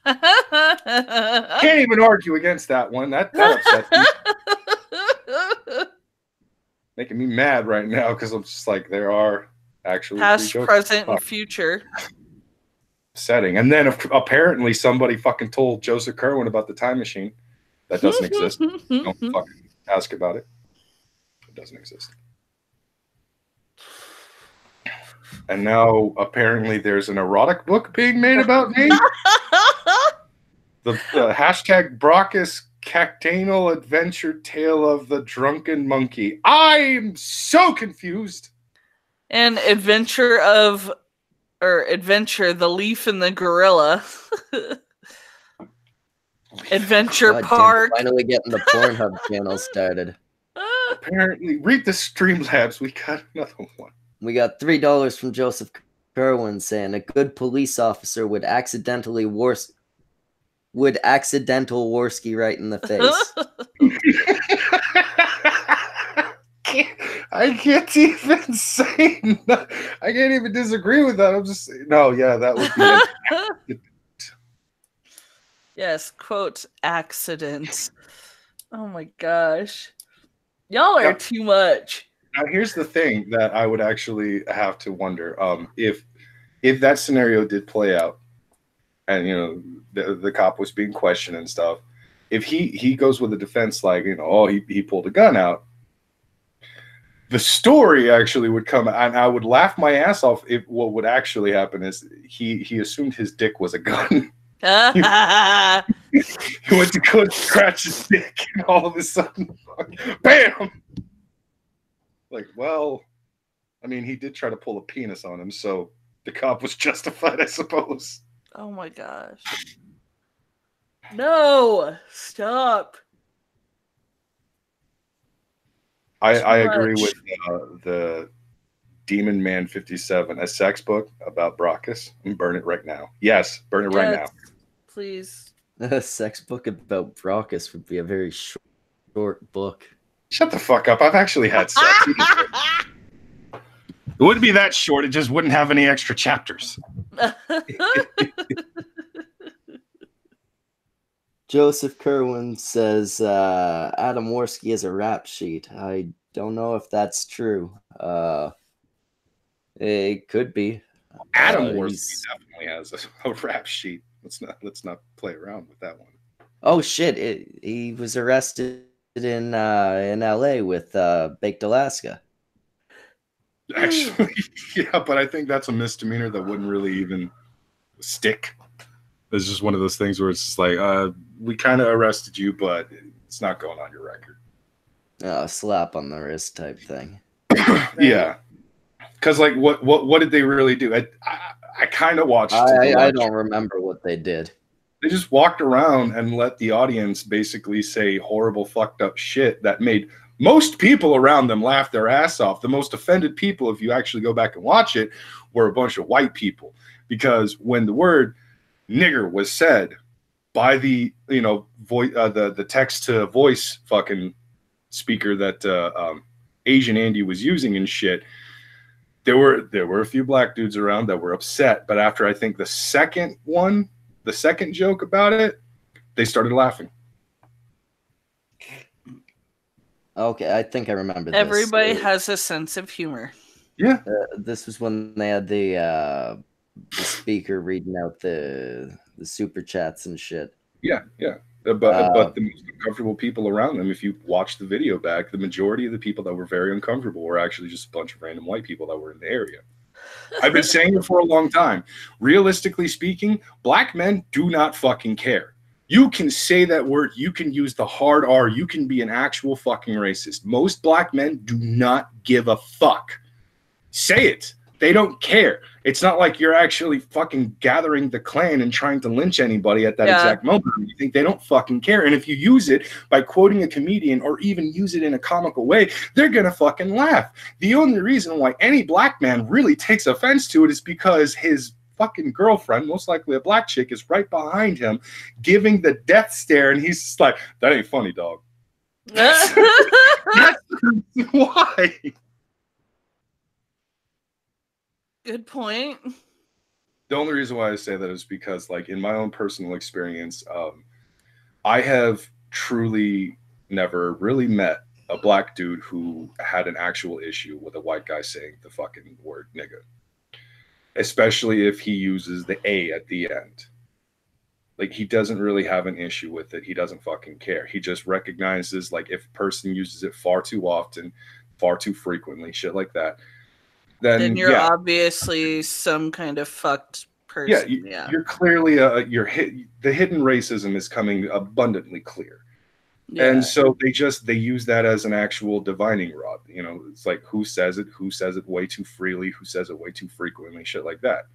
can't even argue against that one. That upsets me. Making me mad right now because I'm just like, there are actually past, present, and future. Setting. And then apparently somebody fucking told Joseph Kerwin about the time machine. That doesn't exist. Don't fucking ask about it. It doesn't exist. And now apparently there's an erotic book being made about me. The hashtag Brockus Cactanal Adventure Tale of the Drunken Monkey. I'm so confused. And Adventure, the Leaf and the Gorilla. Adventure Park. Finally getting the Pornhub channel started. Apparently, read the Streamlabs. We got another one. We got $3 from Joseph Kerwin saying a good police officer would accidental Warski right in the face. I can't even say no. I can't even disagree with that. I'm just no, yeah, that would be Yes, quote, accident. Oh my gosh. Y'all are too much. Now here's the thing that I would actually have to wonder. If that scenario did play out and the cop was being questioned and stuff, if he goes with a defense like, oh, he pulled a gun out, the story actually would come, and I would laugh my ass off if what would actually happen is he assumed his dick was a gun. He went to go scratch his dick, and all of a sudden, bam! Like, well, I mean, he did try to pull a penis on him, so the cop was justified, I suppose. Oh my gosh. No! Stop. I agree with the Demon Man 57, a sex book about Brockus, and burn it right now. Yes, burn it right now. Please. A sex book about Brockus would be a very short book. Shut the fuck up. I've actually had sex. It wouldn't be that short. It just wouldn't have any extra chapters. Joseph Kerwin says Adam Warski is a rap sheet. I don't know if that's true. It could be. Adam Warski definitely has a rap sheet. Let's not play around with that one. Oh shit! He was arrested in L.A. with Baked Alaska. Actually, yeah, but I think that's a misdemeanor that wouldn't really even stick. It's just one of those things where it's just like, we kind of arrested you, but it's not going on your record. Slap on the wrist type thing. Yeah, because like, what did they really do? I kind of watched. I don't remember what they did. They just walked around and let the audience basically say horrible, fucked up shit that made most people around them laugh their ass off. The most offended people, if you actually go back and watch it, were a bunch of white people, because when the word nigger was said by the the text to voice fucking speaker that Asian Andy was using and shit, there were a few black dudes around that were upset, but after I think the second joke about it, they started laughing. Okay, I think I remember this. Everybody has a sense of humor. Yeah. This was when they had the speaker reading out the super chats and shit. Yeah. But the most uncomfortable people around them, if you watch the video back, the majority of the people that were very uncomfortable were actually just a bunch of random white people that were in the area. I've been saying it for a long time. Realistically speaking, black men do not fucking care. You can say that word. You can use the hard R. You can be an actual fucking racist. Most black men do not give a fuck. Say it. They don't care. It's not like you're actually fucking gathering the Klan and trying to lynch anybody at that exact moment. You think they don't fucking care. And if you use it by quoting a comedian or even use it in a comical way, they're going to fucking laugh. The only reason why any black man really takes offense to it is because his fucking girlfriend, most likely a black chick, is right behind him giving the death stare. And he's just like, that ain't funny, dog. That's why. Good point. The only reason why I say that is because, like, in my own personal experience, I have truly never really met a black dude who had an actual issue with a white guy saying the fucking word nigga, especially if he uses the A at the end. Like, he doesn't really have an issue with it. He doesn't fucking care. He just recognizes, like, if a person uses it far too often, far too frequently, shit like that, then you're obviously some kind of fucked person. Yeah, you're clearly the hidden racism is coming abundantly clear. Yeah. And so they use that as an actual divining rod. You know, it's like who says it way too freely, who says it way too frequently, shit like that.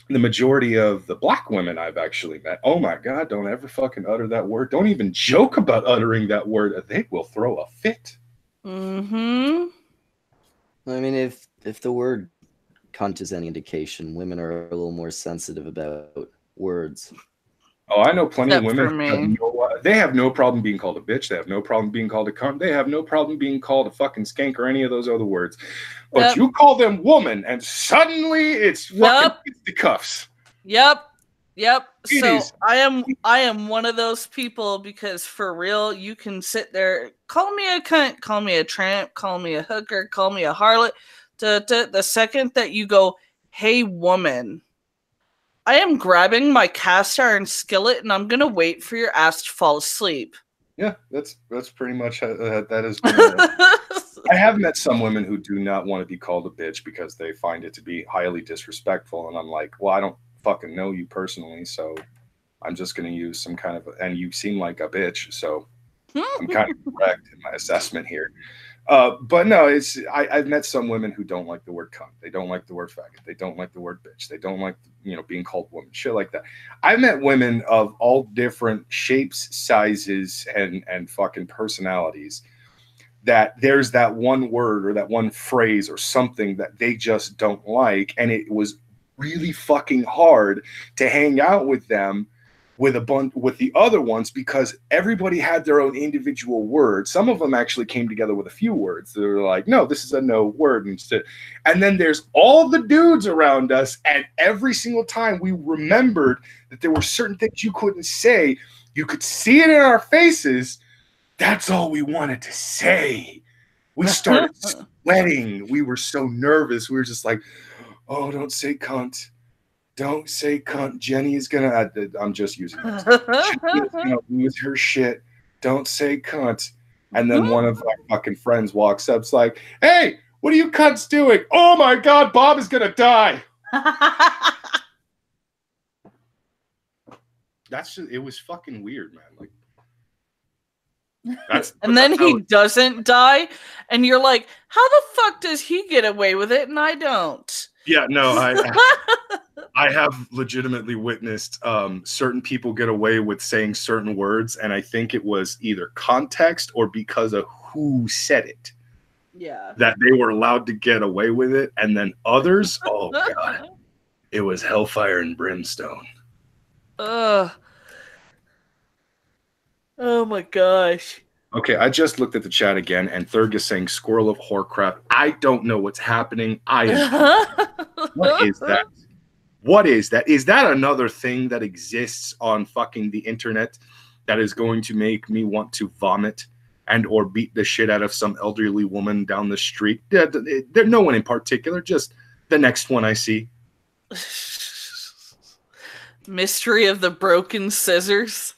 The majority of the black women I've actually met, oh my God, don't ever fucking utter that word. Don't even joke about uttering that word. They will throw a fit. Mm-hmm. I mean, if the word cunt is any indication, women are a little more sensitive about words. Oh, I know plenty of Except women. for me. They have no problem being called a bitch. They have no problem being called a cunt. They have no problem being called a fucking skank or any of those other words. But Yep. you call them woman, and suddenly it's fucking fisticuffs. Yep. It So is. I am one of those people, because for real, you can sit there, call me a cunt, call me a tramp, call me a hooker, call me a harlot. The second that you go, hey woman, I am grabbing my cast iron skillet and I'm gonna wait for your ass to fall asleep. Yeah, that's pretty much that has been. I have met some women who do not want to be called a bitch because they find it to be highly disrespectful, and I'm like, well, I don't fucking know you personally, so I'm just going to use some kind of, and you seem like a bitch, so I'm kind of correct in my assessment here. But no, I've met some women who don't like the word cunt. They don't like the word faggot. They don't like the word bitch. They don't like, being called woman, shit like that. I've met women of all different shapes, sizes, and fucking personalities, that there's that one word or that one phrase or something that they just don't like. And it was really fucking hard to hang out with them with the other ones, because everybody had their own individual word. Some of them actually came together with a few words. They were like, no, this is a no word instead. And then there's all the dudes around us, and every single time we remembered that there were certain things you couldn't say. You could see it in our faces. That's all we wanted to say. We started sweating. We were so nervous. We were just like, oh, don't say cunt. Don't say cunt. Jenny is gonna. I'm just using this. Jenny is gonna lose her shit. Don't say cunt. And then one of my fucking friends walks up, it's like, "Hey, what are you cunts doing? Oh my God, Bob is gonna die." It was fucking weird, man. Like, and then he doesn't die, and you're like, how the fuck does he get away with it and I don't? Yeah, no, I have legitimately witnessed certain people get away with saying certain words, and I think it was either context or because of who said it. Yeah. That they were allowed to get away with it, and then others, oh God, it was hellfire and brimstone. Oh my gosh. Okay, I just looked at the chat again, and Thurg is saying squirrel of whorecraft. I don't know what's happening. What is that? What is that? Is that another thing that exists on fucking the internet that is going to make me want to vomit and or beat the shit out of some elderly woman down the street? There's no one in particular, just the next one I see. Mystery of the Broken Scissors.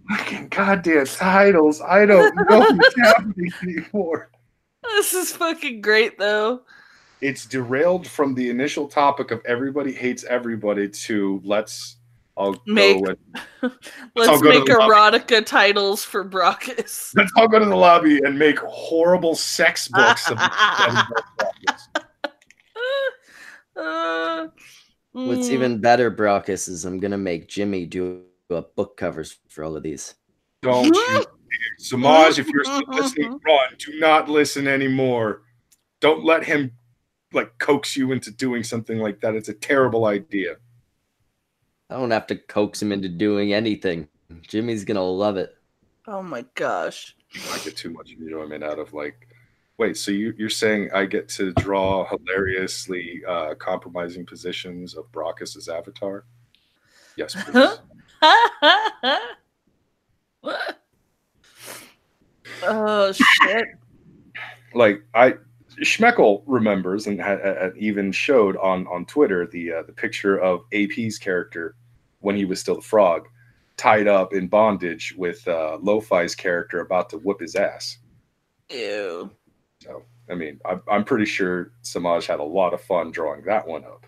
Fucking goddamn titles. I don't know what's happening anymore. This is fucking great, though. It's derailed from the initial topic of everybody hates everybody to let's make erotica titles for Brockus. Let's all go to the lobby and make horrible sex books about Brockus. What's even better, Brockus, is I'm gonna make Jimmy do book covers for all of these. Don't you, Semaj? If you're still listening, run. Do not listen anymore. Don't let him coax you into doing something like that. It's a terrible idea. I don't have to coax him into doing anything. Jimmy's gonna love it. Oh my gosh! I get too much enjoyment out of wait. So you're saying I get to draw hilariously compromising positions of Brockus's avatar? Yes, please. Oh shit! Schmeckel remembers and even showed on Twitter the picture of AP's character when he was still the frog, tied up in bondage with Lo-Fi's character about to whip his ass. Ew. So, I mean, I'm pretty sure Semaj had a lot of fun drawing that one up.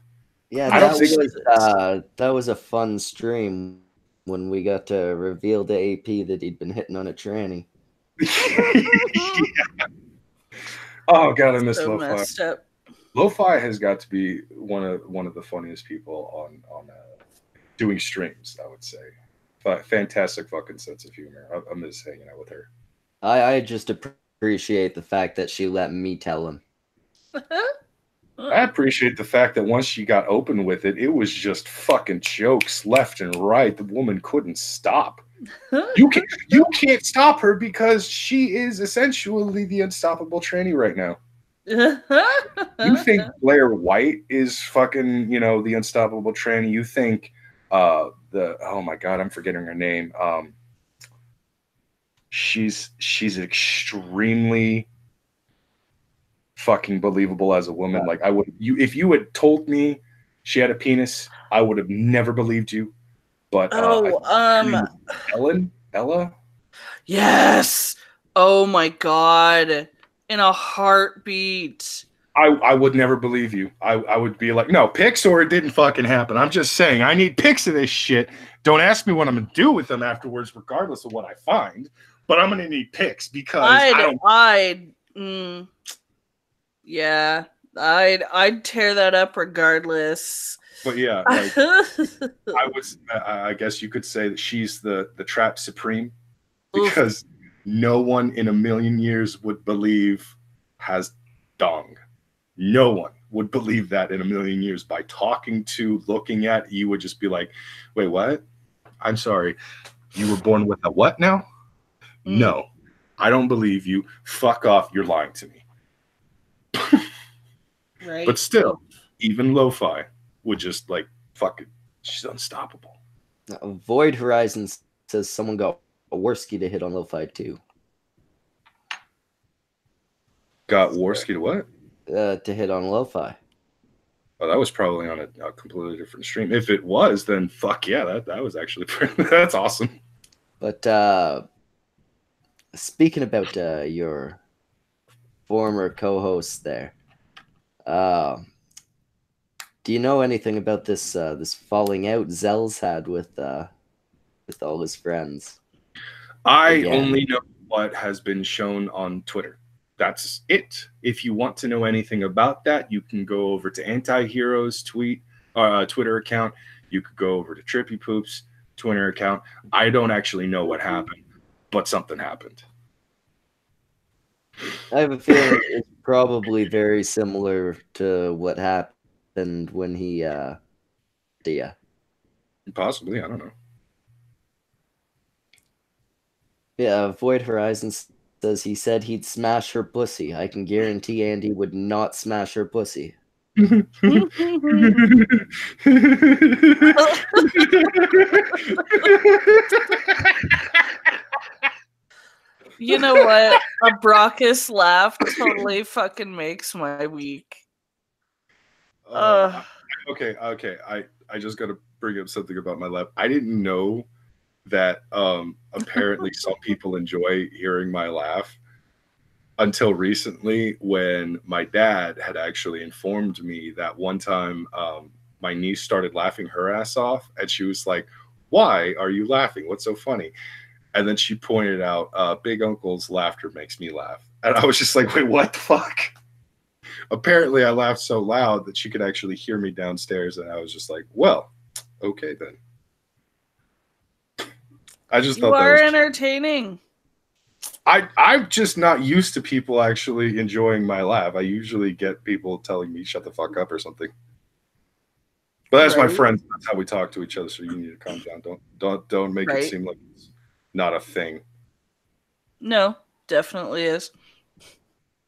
Yeah, that was a fun stream when we got to reveal to AP that he'd been hitting on a tranny. Yeah. Oh God, I miss Lo-Fi. Lo-Fi has got to be one of the funniest people on doing streams, I would say. Fantastic fucking sense of humor. I miss hanging out with her. I just appreciate the fact that she let me tell him. I appreciate the fact that once she got open with it, it was just fucking jokes left and right. The woman couldn't stop. You can't stop her because she is essentially the unstoppable tranny right now. You think Blair White is fucking, the unstoppable tranny? You think oh my god, I'm forgetting her name. She's extremely fucking believable as a woman. Like if you had told me she had a penis, I would have never believed you. But Ella. Yes. Oh my god. In a heartbeat. I would never believe you. I would be like, no, pics or it didn't fucking happen. I'm just saying, I need pics of this shit. Don't ask me what I'm gonna do with them afterwards, regardless of what I find. But I'm gonna need pics because I'd tear that up regardless. But yeah, like, I guess you could say that she's the trap supreme, because no one in a million years would believe has dong. No one would believe that in a million years. By looking at, you would just be like, wait, what? I'm sorry. You were born with a what now? No, I don't believe you. Fuck off. You're lying to me. Right. But still, even lo-fi would just like, fuck it. She's unstoppable. Void Horizons says someone got Warski to hit on lo-fi too. Got Warski to what? To hit on lo-fi. Oh, that was probably on a completely different stream. If it was, then fuck yeah, that was actually that's awesome. But speaking about your former co-host there, do you know anything about this this falling out Zell's had with all his friends? I only know what has been shown on Twitter. That's it. If you want to know anything about that, you can go over to Anti-Hero's Twitter account. You could go over to Trippy Poop's Twitter account. I don't actually know what happened, but something happened. I have a feeling it's probably very similar to what happened when he yeah. Possibly, I don't know. Yeah, Void Horizons says he said he'd smash her pussy. I can guarantee Andy would not smash her pussy. You know what? A Brockus laugh totally fucking makes my week. Okay. I just gotta bring up something about my laugh. I didn't know that apparently some people enjoy hearing my laugh until recently, when my dad had actually informed me that one time my niece started laughing her ass off, and she was like, "Why are you laughing? What's so funny?" And then she pointed out, Big Uncle's laughter makes me laugh. And I was just like, wait, what the fuck? Apparently I laughed so loud that she could actually hear me downstairs, and I was just like, well, okay then. I just thought you are that was entertaining. I'm just not used to people actually enjoying my laugh. I usually get people telling me shut the fuck up or something. But that's my friends. That's how we talk to each other. So you need to calm down. Don't make it seem like it's not a thing. No, definitely is.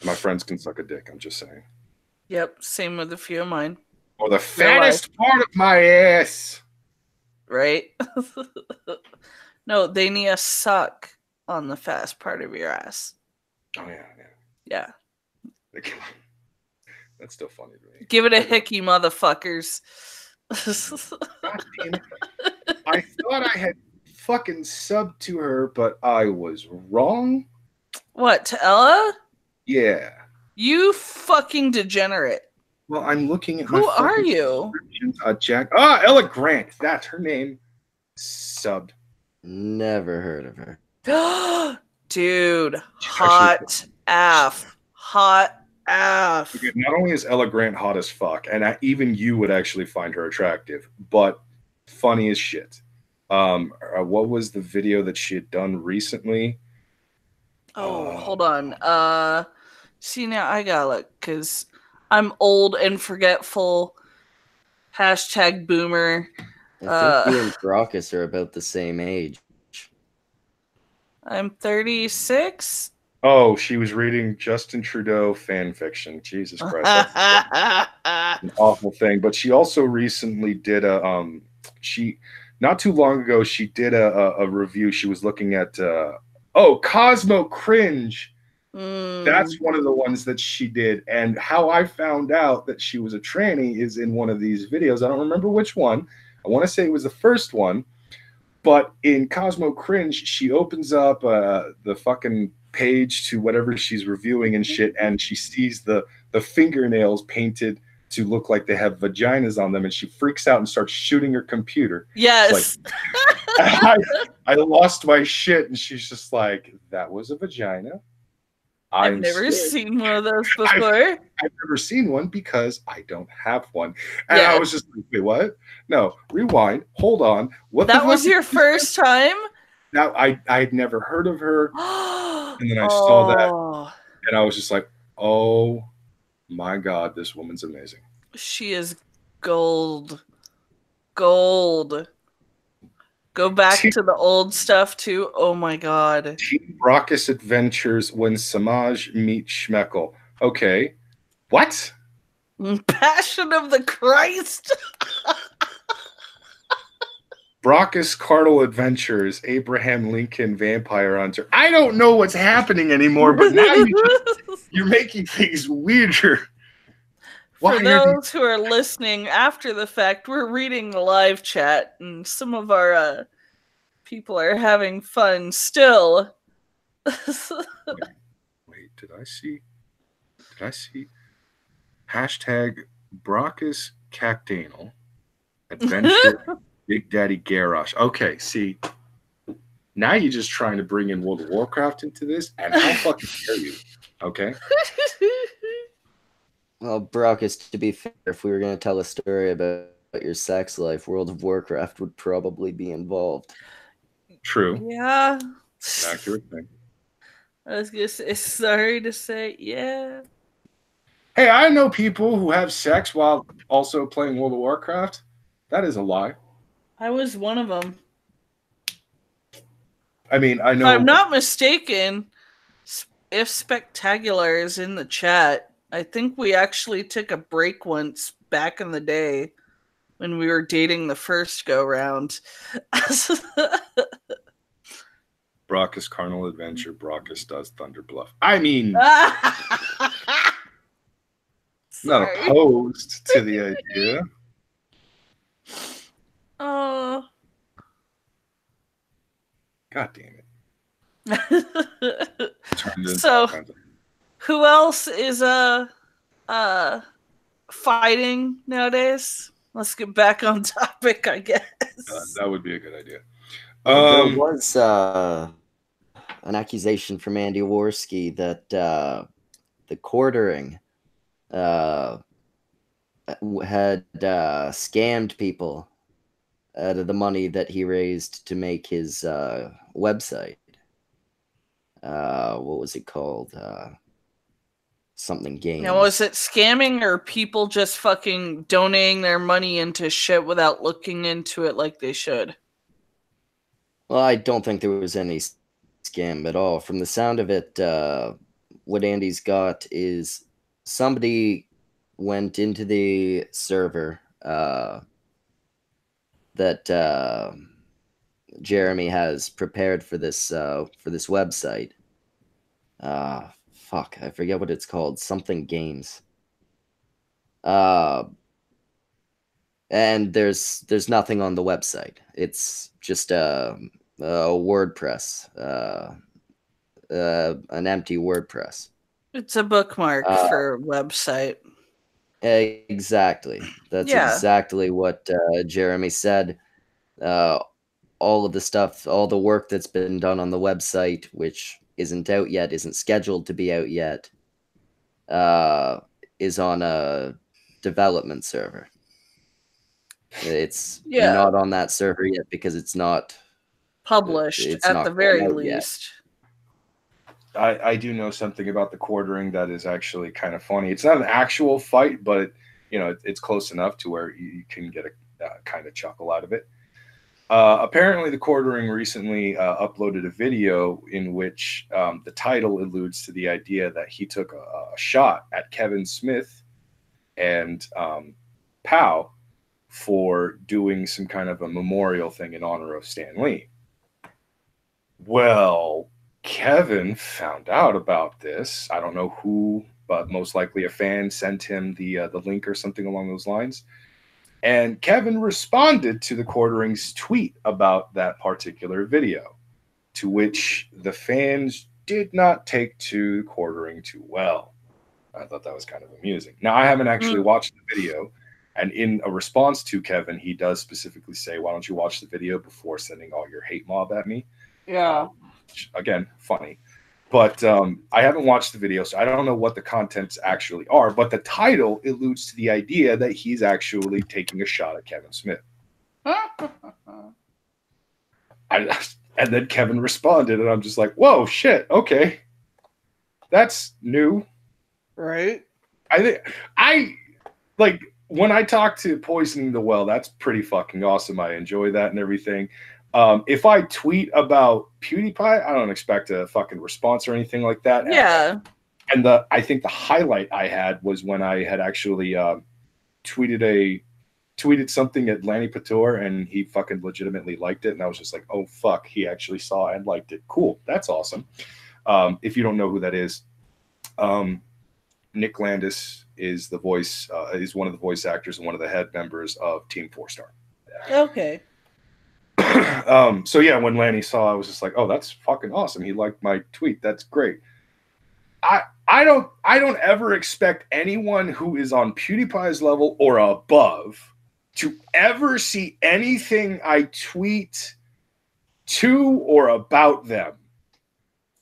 My friends can suck a dick. I'm just saying. Yep, same with a few of mine. Or the fattest part of my ass. Right? No, they need a suck on the fast part of your ass. Oh, yeah. Yeah. That's still funny to me. Give it a hickey, motherfuckers. God damn it. I thought I had fucking subbed to her, but I was wrong. What, to Ella? Yeah. You fucking degenerate. Well, I'm looking at Who are you? Ella Grant. That's her name. Subbed. Never heard of her. Dude, hot AF. Hot AF. Not only is Ella Grant hot as fuck, and even you would actually find her attractive, but funny as shit. What was the video that she had done recently? Oh, hold on. See, now I gotta look, because I'm old and forgetful. Hashtag boomer. I think you and Graucus are about the same age. I'm 36. Oh, she was reading Justin Trudeau fan fiction. Jesus Christ, that's an awful thing. But she also recently did she not too long ago she did a review. She was looking at Cosmo Cringe. That's one of the ones that she did. And how I found out that she was a tranny is in one of these videos. I don't remember which one. I want to say it was the first one. But in Cosmo Cringe, she opens up the fucking page to whatever she's reviewing and shit, and she sees the fingernails painted to look like they have vaginas on them, and she freaks out and starts shooting her computer. Yes. Like, I lost my shit, and she's just like, that was a vagina. I've never seen one of those before. I've never seen one because I don't have one. And I was just like, wait, what? No, rewind. Hold on. What? That was your first time? Now, I'd never heard of her. And then I saw that. And I was just like, oh my God, this woman's amazing. She is gold. Gold. Go back to the old stuff too. Oh my God. Team Raucous Adventures when Semaj meets Schmeckel. Okay. What? Passion of the Christ. Brockus Carnal Adventures, Abraham Lincoln Vampire Hunter. I don't know what's happening anymore, but now you're making things weirder. For those who are listening after the fact, we're reading the live chat, and some of our people are having fun still. Wait, did I see? Hashtag Brockus Cactanal Adventure Big Daddy Garrosh. Okay, see. Now you're just trying to bring in World of Warcraft into this, and how fucking dare you? Okay? Well, Braucus, to be fair, if we were going to tell a story about your sex life, World of Warcraft would probably be involved. True. Yeah. Accurate thing. I was going to say, sorry to say, yeah. Hey, I know people who have sex while also playing World of Warcraft. That is a lie. I was one of them. I mean, I know. If I'm not mistaken, if Spectacular is in the chat, I think we actually took a break once back in the day when we were dating the first go round. Brockus Carnal Adventure, Brockus does Thunder Bluff. I mean, not opposed to the idea. Oh. God damn it. So, who else is fighting nowadays? Let's get back on topic, I guess. That would be a good idea. There was an accusation from Andy Warski that the quartering had scammed people out of the money that he raised to make his website. What was it called? Something games. Now, was it scamming or people just fucking donating their money into shit without looking into it like they should? Well, I don't think there was any scam at all. From the sound of it, what Andy's got is somebody went into the server that Jeremy has prepared for this website. Fuck, I forget what it's called. Something games. And there's nothing on the website. It's just a WordPress, an empty WordPress. It's a bookmark for a website. Exactly. That's exactly what Jeremy said. All of the stuff, all the work that's been done on the website, which isn't out yet, isn't scheduled to be out yet, is on a development server. It's not on that server yet because it's not published at the very least. I do know something about the quartering that is actually kind of funny. It's not an actual fight, but it's close enough to where you can get a kind of chuckle out of it. Apparently, the quartering recently uploaded a video in which the title alludes to the idea that he took a shot at Kevin Smith and Pow for doing some kind of a memorial thing in honor of Stan Lee. Well, Kevin found out about this. I don't know who, but most likely a fan sent him the link or something along those lines. And Kevin responded to the quartering's tweet about that particular video, to which the fans did not take to quartering too well. I thought that was kind of amusing. Now, I haven't actually watched the video, and in a response to Kevin, he does specifically say, "Why don't you watch the video before sending all your hate mob at me?" Yeah. Again, funny. But I haven't watched the video, so I don't know what the contents actually are. But the title alludes to the idea that he's actually taking a shot at Kevin Smith. And then Kevin responded, and I'm just like, whoa, shit, okay. That's new. Right? I like, when I talk to Poisoning the Well, that's pretty fucking awesome. I enjoy that and everything. If I tweet about PewDiePie, I don't expect a fucking response or anything like that. Yeah. And I think the highlight I had was when I had actually tweeted something at Lanny Pator, and he fucking legitimately liked it, and I was just like, oh fuck, he actually saw and liked it. Cool, that's awesome. If you don't know who that is, Nick Landis is the voice, is one of the voice actors and one of the head members of Team 4-Star. Okay. So yeah, when Lanny saw, I was just like, oh, that's fucking awesome. He liked my tweet. That's great. I don't ever expect anyone who is on PewDiePie's level or above to ever see anything I tweet to or about them.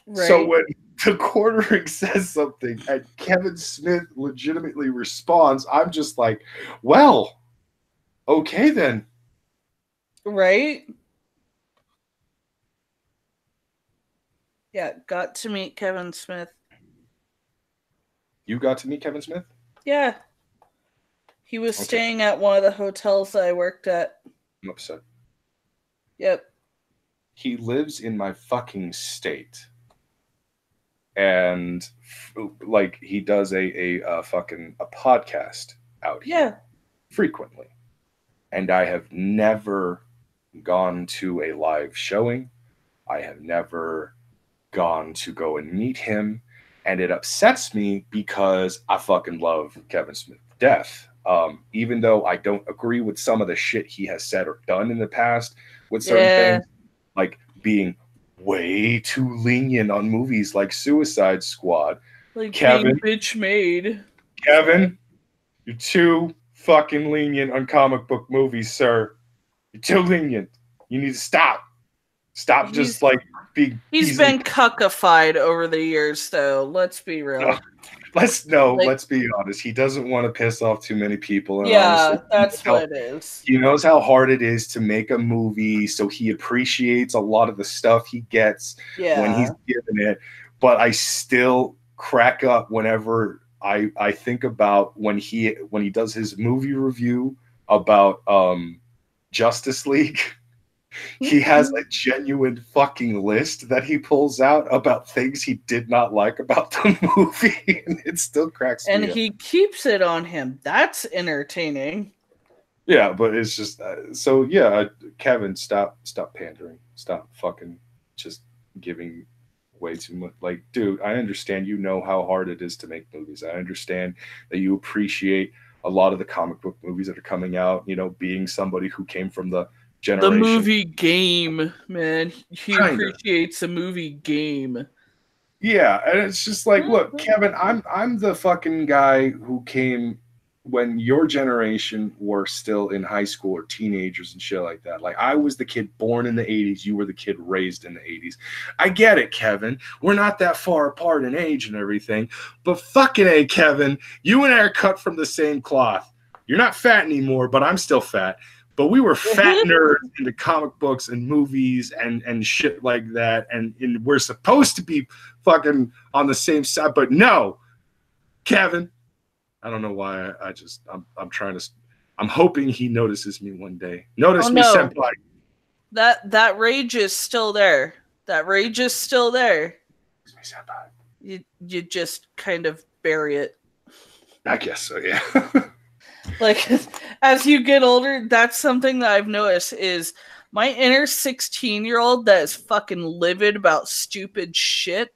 Right. So when the quartering says something and Kevin Smith legitimately responds, I'm just like, well, okay then. Right? Yeah, got to meet Kevin Smith. You got to meet Kevin Smith? Yeah. He was staying at one of the hotels I worked at. I'm upset. Yep. He lives in my fucking state. And like, he does a fucking podcast out here frequently. And I have never gone to a live showing. I have never gone to go and meet him. And it upsets me because I fucking love Kevin Smith to death. Even though I don't agree with some of the shit he has said or done in the past with certain things, like being way too lenient on movies like Suicide Squad. Like Kevin, being bitch made. Kevin, you're too fucking lenient on comic book movies, sir. You're too lenient. You need to stop. Stop just like being. He's been cuckified over the years, though. Let's be real. Let's be honest. He doesn't want to piss off too many people. And yeah, honestly, that's what it is. He knows how hard it is to make a movie, so he appreciates a lot of the stuff he gets when he's given it. But I still crack up whenever I think about when he does his movie review about Justice League. He has a genuine fucking list that he pulls out about things he did not like about the movie, and it still cracks me up. And he keeps it on him. That's entertaining. Yeah, but it's just Kevin, stop pandering. Stop fucking just giving way too much. Like, dude, I understand you know how hard it is to make movies. I understand that you appreciate a lot of the comic book movies that are coming out, being somebody who came from the generation. The movie game, man. He appreciates a movie game. Yeah, and it's just like, look, Kevin, I'm the fucking guy who came when your generation were still in high school or teenagers and shit like that. Like, I was the kid born in the 80s. You were the kid raised in the 80s. I get it, Kevin. We're not that far apart in age and everything. But fucking A, Kevin, you and I are cut from the same cloth. You're not fat anymore, but I'm still fat. but we were fat nerds into comic books and movies and shit like that. And we're supposed to be fucking on the same side, but no, Kevin. I don't know why. I'm trying to. I'm hoping he notices me one day. Notice me, senpai. That rage is still there. That rage is still there. Notice me, senpai. You just kind of bury it. I guess so, yeah. Like, as you get older, that's something that I've noticed is my inner 16-year-old that is fucking livid about stupid shit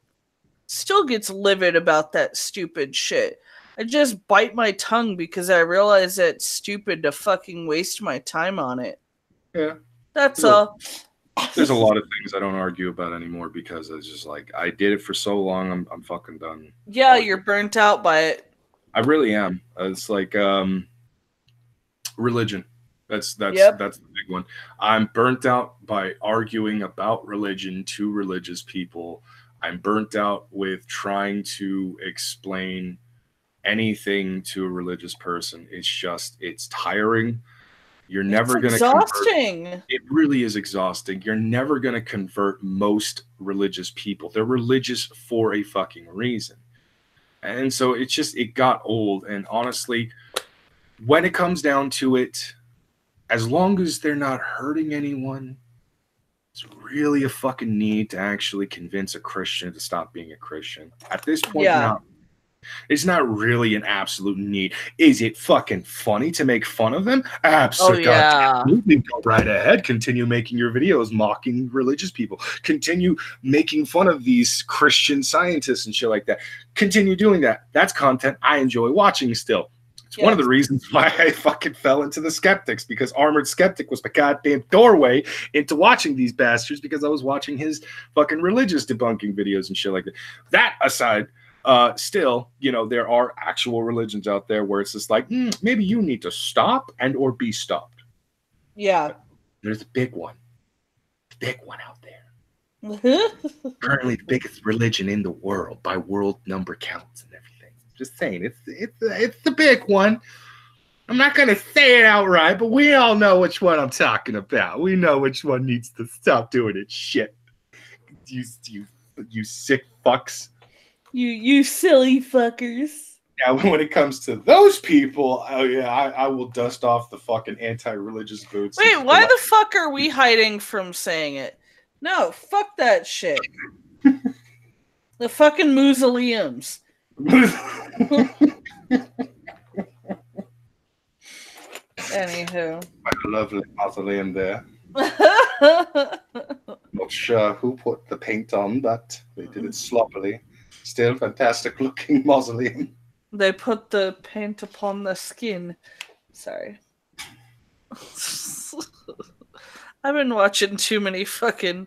still gets livid about that stupid shit. I just bite my tongue because I realize that it's stupid to fucking waste my time on it. Yeah. That's all. There's a lot of things I don't argue about anymore because it's just like, I did it for so long, I'm fucking done. Yeah, you're burnt out by it. I really am. It's like religion. That's the big one. I'm burnt out by arguing about religion to religious people. I'm burnt out with trying to explain anything to a religious person. It's tiring. You're never going to convert. It really is exhausting. You're never going to convert most religious people. They're religious for a fucking reason. And so it got old. And honestly, when it comes down to it, as long as they're not hurting anyone, it's really a fucking need to actually convince a Christian to stop being a Christian. At this point, it's not really an absolute need. Is it fucking funny to make fun of them? Absolutely. Go right ahead. Continue making your videos mocking religious people. Continue making fun of these Christian scientists and shit like that. Continue doing that. That's content I enjoy watching still. It's one of the reasons why I fucking fell into the skeptics, because Armored Skeptic was my goddamn doorway into watching these bastards, because I was watching his fucking religious debunking videos and shit like that. That aside, still, there are actual religions out there where it's just like, maybe you need to stop and or be stopped. Yeah. There's a big one. Big one out there. Currently the biggest religion in the world by world number counts and everything. Just saying, it's the big one. I'm not gonna say it outright, but we all know which one I'm talking about. We know which one needs to stop doing its shit. You sick fucks. You silly fuckers. Yeah, when it comes to those people, I will dust off the fucking anti-religious boots. Wait, why the fuck are we hiding from saying it? No, fuck that shit. The fucking mausoleums. Anywho. Quite a lovely mausoleum there. Not sure who put the paint on, but they did it sloppily. Still fantastic looking mausoleum. They put the paint upon the skin. Sorry. I've been watching too many fucking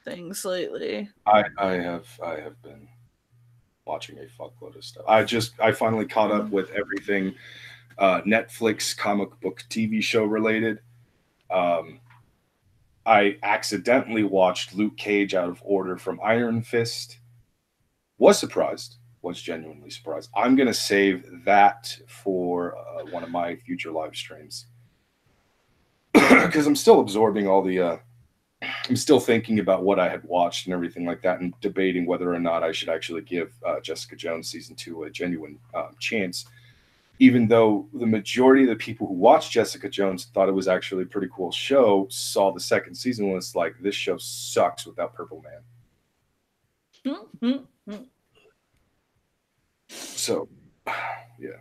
things lately. I have been watching a fuckload of stuff. I finally caught up with everything Netflix comic book TV show related. I accidentally watched Luke Cage out of order from Iron Fist. Was surprised. Was genuinely surprised. I'm going to save that for one of my future live streams. Because I'm still absorbing all the... I'm still thinking about what I had watched and everything like that, and debating whether or not I should actually give Jessica Jones Season 2 a genuine chance. Even though the majority of the people who watched Jessica Jones thought it was actually a pretty cool show, saw the second season and was like, this show sucks without Purple Man. So, yeah.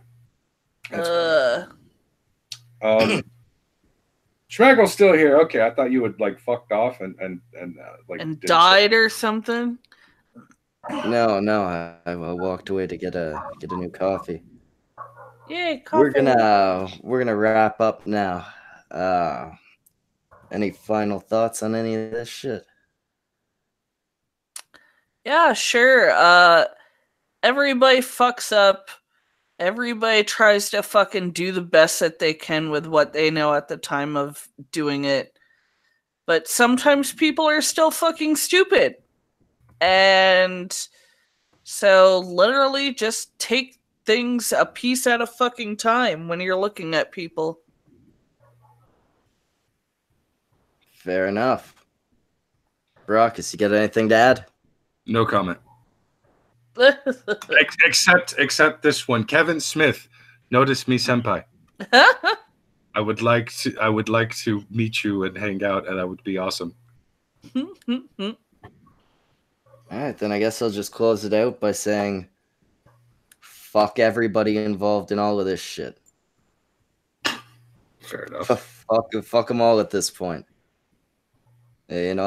Schmaggle's still here. Okay, I thought you would like fucked off and died or something. No, I walked away to get a new coffee. Yay, coffee. We're gonna wrap up now. Any final thoughts on any of this shit? Yeah, sure. Everybody fucks up. Everybody tries to fucking do the best that they can with what they know at the time of doing it. But sometimes people are still fucking stupid. And so literally just take things a piece at a fucking time when you're looking at people. Fair enough. Brockus, you got anything to add? No comment. Except this one. Kevin Smith, notice me, senpai. I would like to meet you and hang out, and that would be awesome. All right, then I guess I'll just close it out by saying, fuck everybody involved in all of this shit. Fair enough. Fuck them all at this point. You know,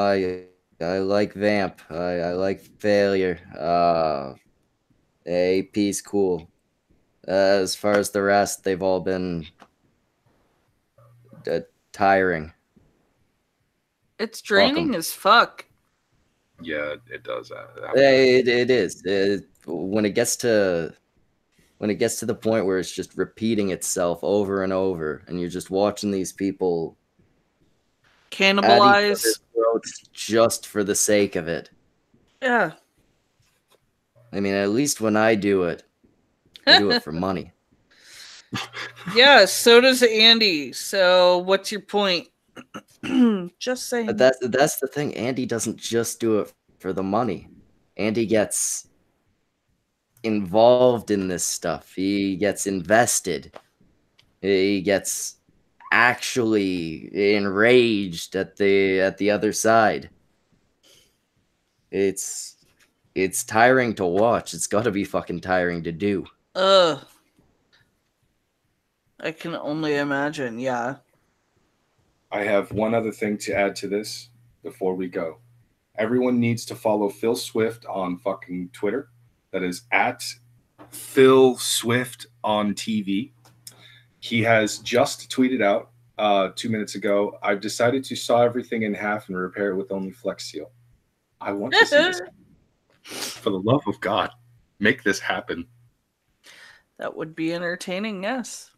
I like Vamp. I like Failure. AP's cool. As far as the rest, they've all been tiring. It's draining as fuck. Yeah, it does. It is. When it gets to the point where it's just repeating itself over and over, and you're just watching these people Cannibalize just for the sake of it. Yeah. I mean, at least when I do it for money. Yeah, so does Andy. So what's your point? Just saying. But that's the thing. Andy doesn't just do it for the money. Andy gets involved in this stuff. He gets invested. He gets actually enraged at the other side. It's tiring to watch. It's got to be fucking tiring to do. I can only imagine. Yeah. I have one other thing to add to this before we go. Everyone needs to follow Phil Swift on fucking Twitter. That is at Phil Swift on TV. He has just tweeted out 2 minutes ago, I've decided to saw everything in half and repair it with only Flex Seal. I want to see this. For the love of God, make this happen. That would be entertaining, yes.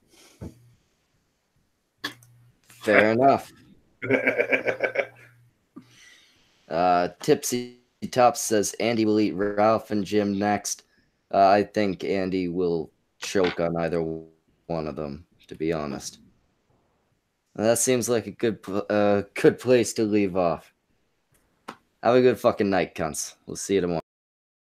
Fair enough. Tipsy Tops says Andy will eat Ralph and Jim next. I think Andy will choke on either one of them, to be honest. That seems like a good place to leave off. Have a good fucking night, cunts. We'll see you tomorrow.